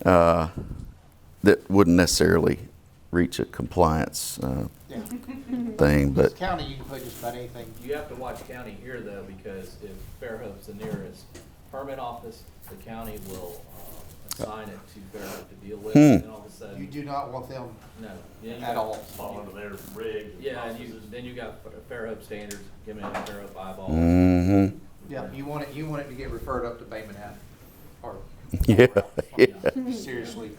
that wouldn't necessarily reach a compliance thing, but County, you can put just about anything. You have to watch county here though, because if Fairhope's the nearest permit office, the county will assign it to Fairhope to deal with, and then all of a sudden. You do not want them No. Yeah, you at got- all. Fall into their rigs. Yeah, and then you got Fairhope standards, giving it a Fairhope eyeball. mm-hmm. Yeah, you want it to get referred up to Bay Manhattan, or. Yeah. Seriously.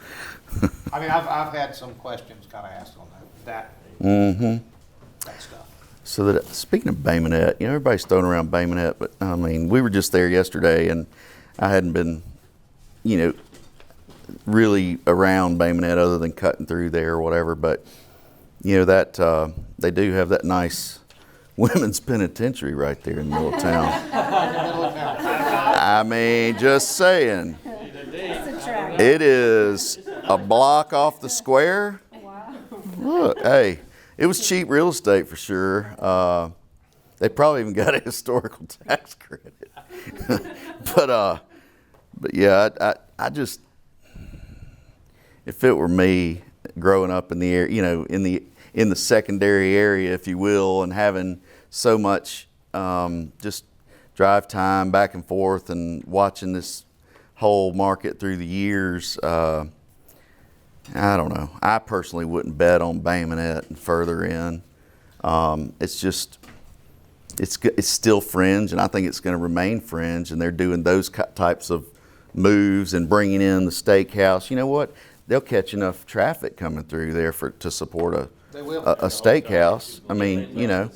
I've had some questions kind of asked on that Mm-hmm. stuff. So that, speaking of Bay Minette, everybody's throwing around Bay Minette, but we were just there yesterday, and I hadn't been, really around Bay Minette other than cutting through there or whatever. But you know, that they do have that nice women's penitentiary right there in the middle of town. I mean, just saying. It is a block off the square. Look, hey, it was cheap real estate for sure. They probably even got a historical tax credit. But yeah, I just, if it were me growing up in the area, you know, in the secondary area, if you will, and having so much just drive time back and forth and watching this whole market through the years, I don't know. I personally wouldn't bet on Bay Minette and further in. It's just, it's still fringe, and I think it's going to remain fringe, and they're doing those types of moves and bringing in the steakhouse. You know what? They'll catch enough traffic coming through there to support a steakhouse. I mean, you know.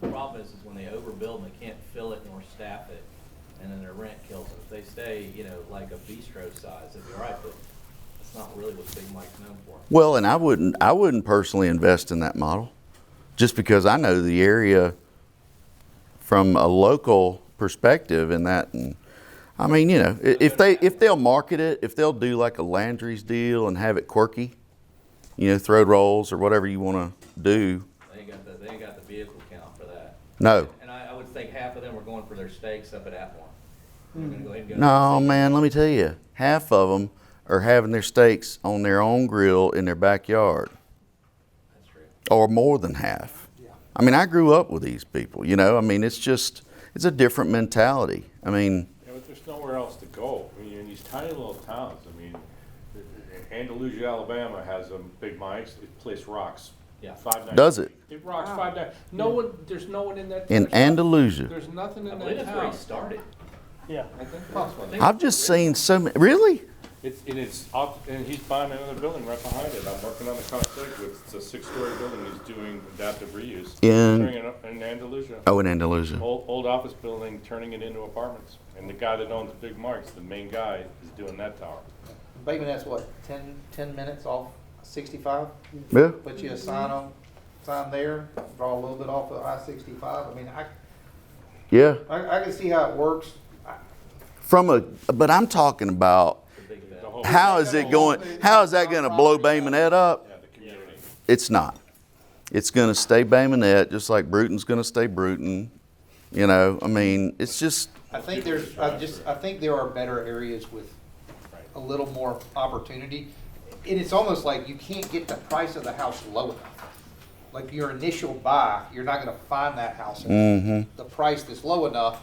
The problem is when they overbuild and they can't fill it nor staff it, and then their rent kills them. If they stay, you know, like a bistro size, it'd be all right, but it's not really what Big Mike's known for. Well, and I wouldn't personally invest in that model, just because I know the area from a local perspective in that. And I mean, you know, if they'll market it, if they'll do like a Landry's deal and have it quirky, you know, throw rolls or whatever you want to do. They ain't got the vehicle count for that. No. And I would think half of them were going for their steaks up at Atmore. They're gonna go ahead and go No, man, let me tell you, half of them are having their steaks on their own grill in their backyard. That's true. Or more than half. I mean, I grew up with these people, you know. I mean, it's a different mentality. I mean, Yeah, but there's nowhere else to go. I mean, in these tiny little towns, I mean, Andalusia, Alabama has a Big Mike's. The place rocks. Yeah. 5 nights. Does it? It rocks 5 nights. There's no one in that. in Andalusia. There's nothing in I believe that that's where town. he started. Yeah. I think that's what. I've just seen so many. Really? It's up, and he's buying another building right behind it. I'm working on the concept. It's a 6-story building. He's doing adaptive reuse. Turning it up in Andalusia. Oh, in Andalusia. Old office building, turning it into apartments. And the guy that owns Big Mike's, the main guy, is doing that tower. Bay Minette's what, 10 minutes off 65? Yeah. Put you a sign there, draw a little bit off of I-65. I mean, Yeah. I can see how it works. But I'm talking about how is that going to blow Bay Minette up? It's not. It's going to stay Bay Minette, just like Bruton's going to stay Bruton. You know, I mean, it's just. I think there are better areas with a little more opportunity. And it's almost like you can't get the price of the house low enough. Like your initial buy, you're not going to find that house at the price that's low enough.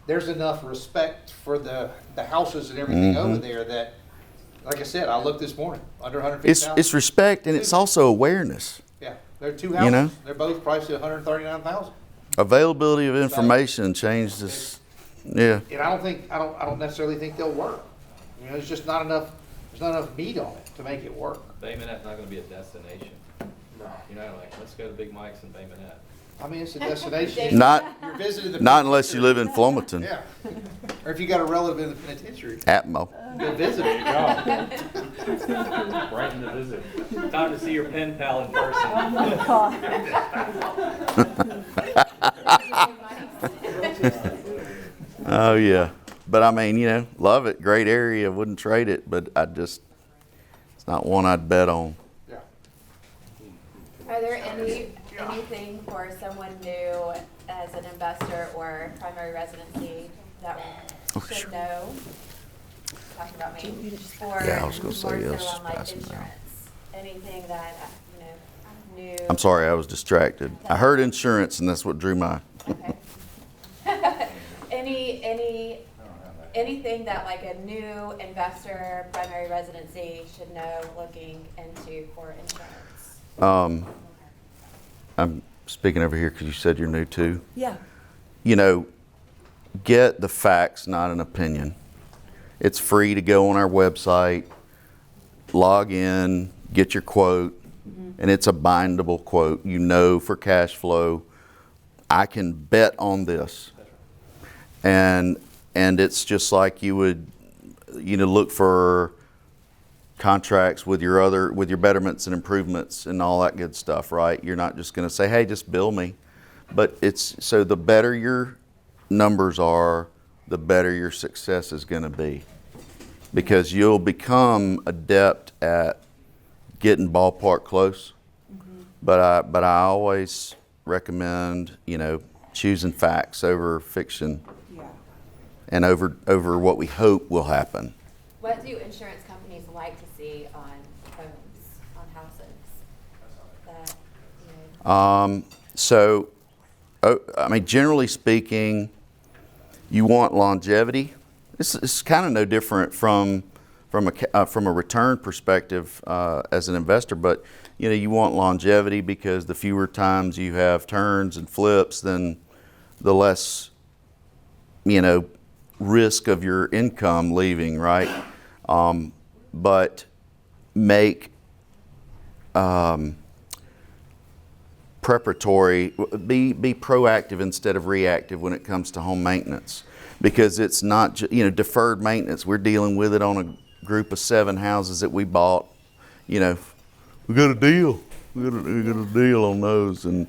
There's enough respect for the houses and everything over there that, like I said, I looked this morning, under 150,000. It's respect, and it's also awareness. Yeah, there are 2 houses. You know? They're both priced at 139,000. Availability of information changed this. Yeah. And I don't necessarily think they'll work. You know, there's just not enough. There's not enough meat on it to make it work. Bay Minette's not gonna be a destination. No. You know, like, let's go to Big Mike's and Bay Minette. I mean, it's a destination. Not You're visiting the not unless you live in Flomaton. Yeah. Or if you got a relative in the penitentiary. Atmo. Go visit it. Right in the visit. Time to see your pen pal in person. Oh yeah. But I mean, you know, love it. Great area. Wouldn't trade it, but it's not one I'd bet on. Yeah. Are there anything for someone new as an investor or primary residency that we should know? Talking about me. Or Yeah, I was gonna say, more yeah, so let's just on life pass them down. insurance. Anything that new. I'm sorry, I was distracted. I heard insurance, and that's what drew my. Anything that like a new investor, primary residency should know looking into for insurance? I'm speaking over here because you said you're new too. Yeah. You know, get the facts, not an opinion. It's free to go on our website, log in, get your quote, and it's a bindable quote. You know, for cash flow, I can bet on this. And it's just like you would, you know, look for contracts with your betterments and improvements and all that good stuff, right? You're not just going to say, hey, just bill me. But so the better your numbers are, the better your success is going to be, because you'll become adept at getting ballpark close. But I always recommend, choosing facts over fiction, and over what we hope will happen. What do insurance companies like to see on homes, on houses? Generally speaking, you want longevity. It's kind of no different from a return perspective as an investor, but you want longevity, because the fewer times you have turns and flips, then the less risk of your income leaving, right? But make preparatory, be proactive instead of reactive when it comes to home maintenance, because it's not deferred maintenance. We're dealing with it on a group of 7 houses that we bought. We got a deal. We got a deal on those, and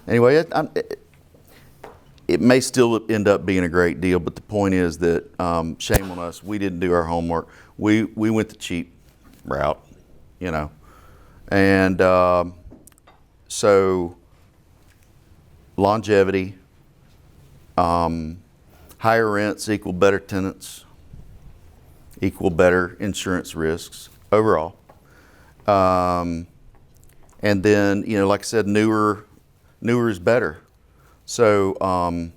anyway, it may still end up being a great deal, but the point is that shame on us. We didn't do our homework. We went the cheap route, and so longevity, higher rents equal better tenants, equal better insurance risks overall. And then, like I said, newer is better. So,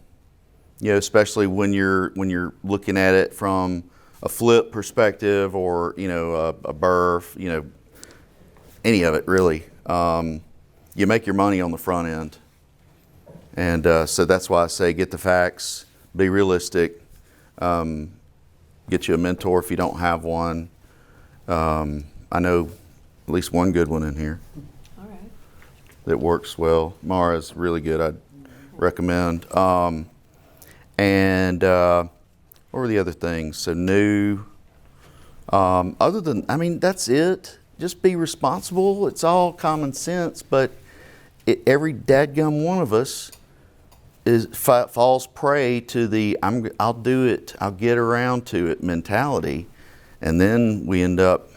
especially when you're looking at it from a flip perspective, or a burf, any of it really, you make your money on the front end. And so that's why I say get the facts, be realistic, get you a mentor if you don't have one. I know at least one good one in here. All right. That works well. Mara's really good. I'd recommend. And what were the other things? So new. Other than, that's it. Just be responsible. It's all common sense, but every dadgum one of us falls prey to the I'll do it, I'll get around to it mentality, and then we end up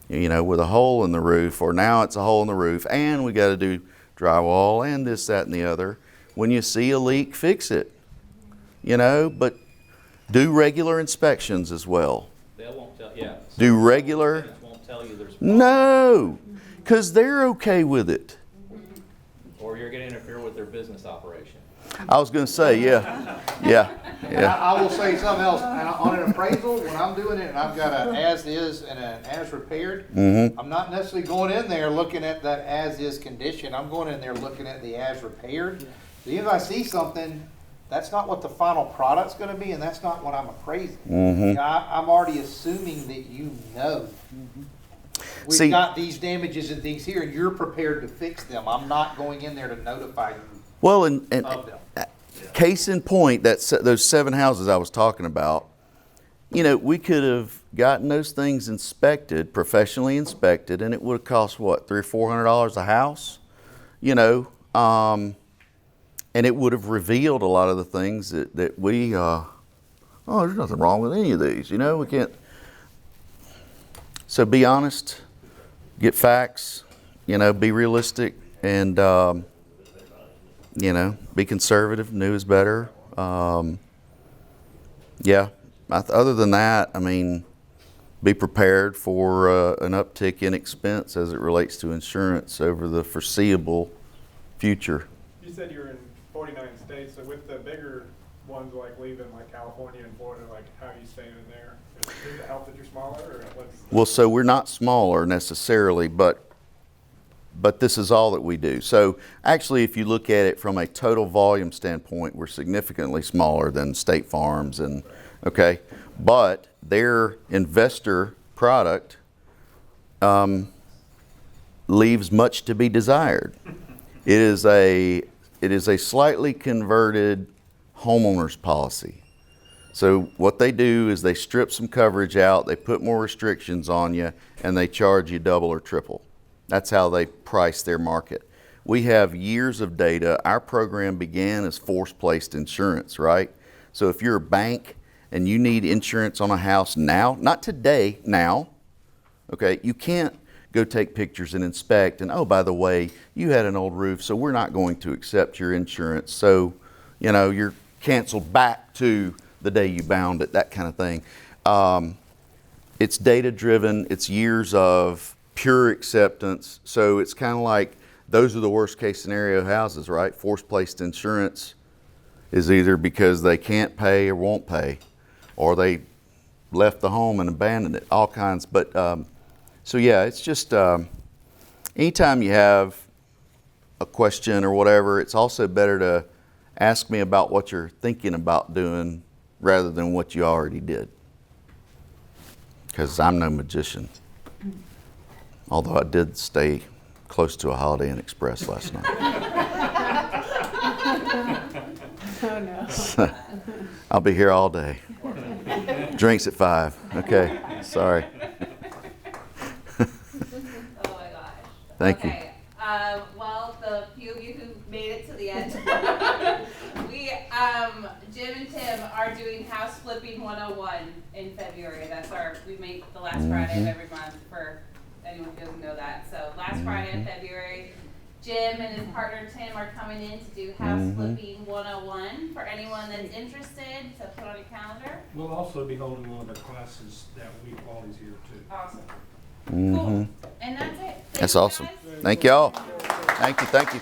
with a hole in the roof, or now it's a hole in the roof and we got to do drywall and this, that, and the other. When you see a leak, fix it, but do regular inspections as well. They won't tell, yeah. Do regular. Tenants won't tell you there's a No, because they're okay with it. or you're going to interfere with their business operation. I was going to say, yeah. I will say something else. On an appraisal, when I'm doing it and I've got an as-is and an as-repaired, I'm not necessarily going in there looking at that as-is condition. I'm going in there looking at the as-repaired. So even if I see something, that's not what the final product's going to be, and that's not what I'm appraising. I'm already assuming that we've got these damages and things here, and you're prepared to fix them. I'm not going in there to notify you. Well, and case in point, those 7 houses I was talking about, we could have gotten those things inspected, professionally inspected, and it would have cost what, $300 or $400 a house, and it would have revealed a lot of the things that we, there's nothing wrong with any of these, we can't. So be honest, get facts, be realistic, and be conservative. New is better. Other than that, be prepared for an uptick in expense as it relates to insurance over the foreseeable future. You said you're in 49 states, so with the bigger ones like leaving like California and Florida, like how are you staying in there? Does it help that you're smaller, or what's? Well, so we're not smaller necessarily, but this is all that we do. So actually, if you look at it from a total volume standpoint, we're significantly smaller than State Farms, but their investor product leaves much to be desired. It is a slightly converted homeowner's policy. So what they do is they strip some coverage out, they put more restrictions on you, and they charge you double or triple. That's how they price their market. We have years of data. Our program began as force-placed insurance, right? So if you're a bank and you need insurance on a house now, not today, now, okay, you can't go take pictures and inspect, and oh, by the way, you had an old roof, so we're not going to accept your insurance. So, you know, you're canceled back to the day you bound it, that kind of thing. It's data driven, it's years of pure acceptance. So it's kind of like, those are the worst case scenario houses, right? Force-placed insurance is either because they can't pay or won't pay, or they left the home and abandoned it, all kinds. But so yeah, it's just anytime you have a question or whatever, it's also better to ask me about what you're thinking about doing rather than what you already did, because I'm no magician. Although I did stay close to a Holiday Inn Express last night. Oh no. So, I'll be here all day. Drinks at 5. Okay, sorry. Oh my gosh. Thank you. Okay. Well, the few of you who made it to the end, we, Jim and Tim are doing House Flipping 101 in February. That's we make the last Friday of every month for anyone who doesn't know that. So last Friday of February, Jim and his partner Tim are coming in to do House Flipping 101 for anyone that's interested. So put on your calendar. We'll also be holding one of our classes that week while he's here too. Awesome. Mm-hmm. And that's it. That's awesome. Thank y'all. Thank you.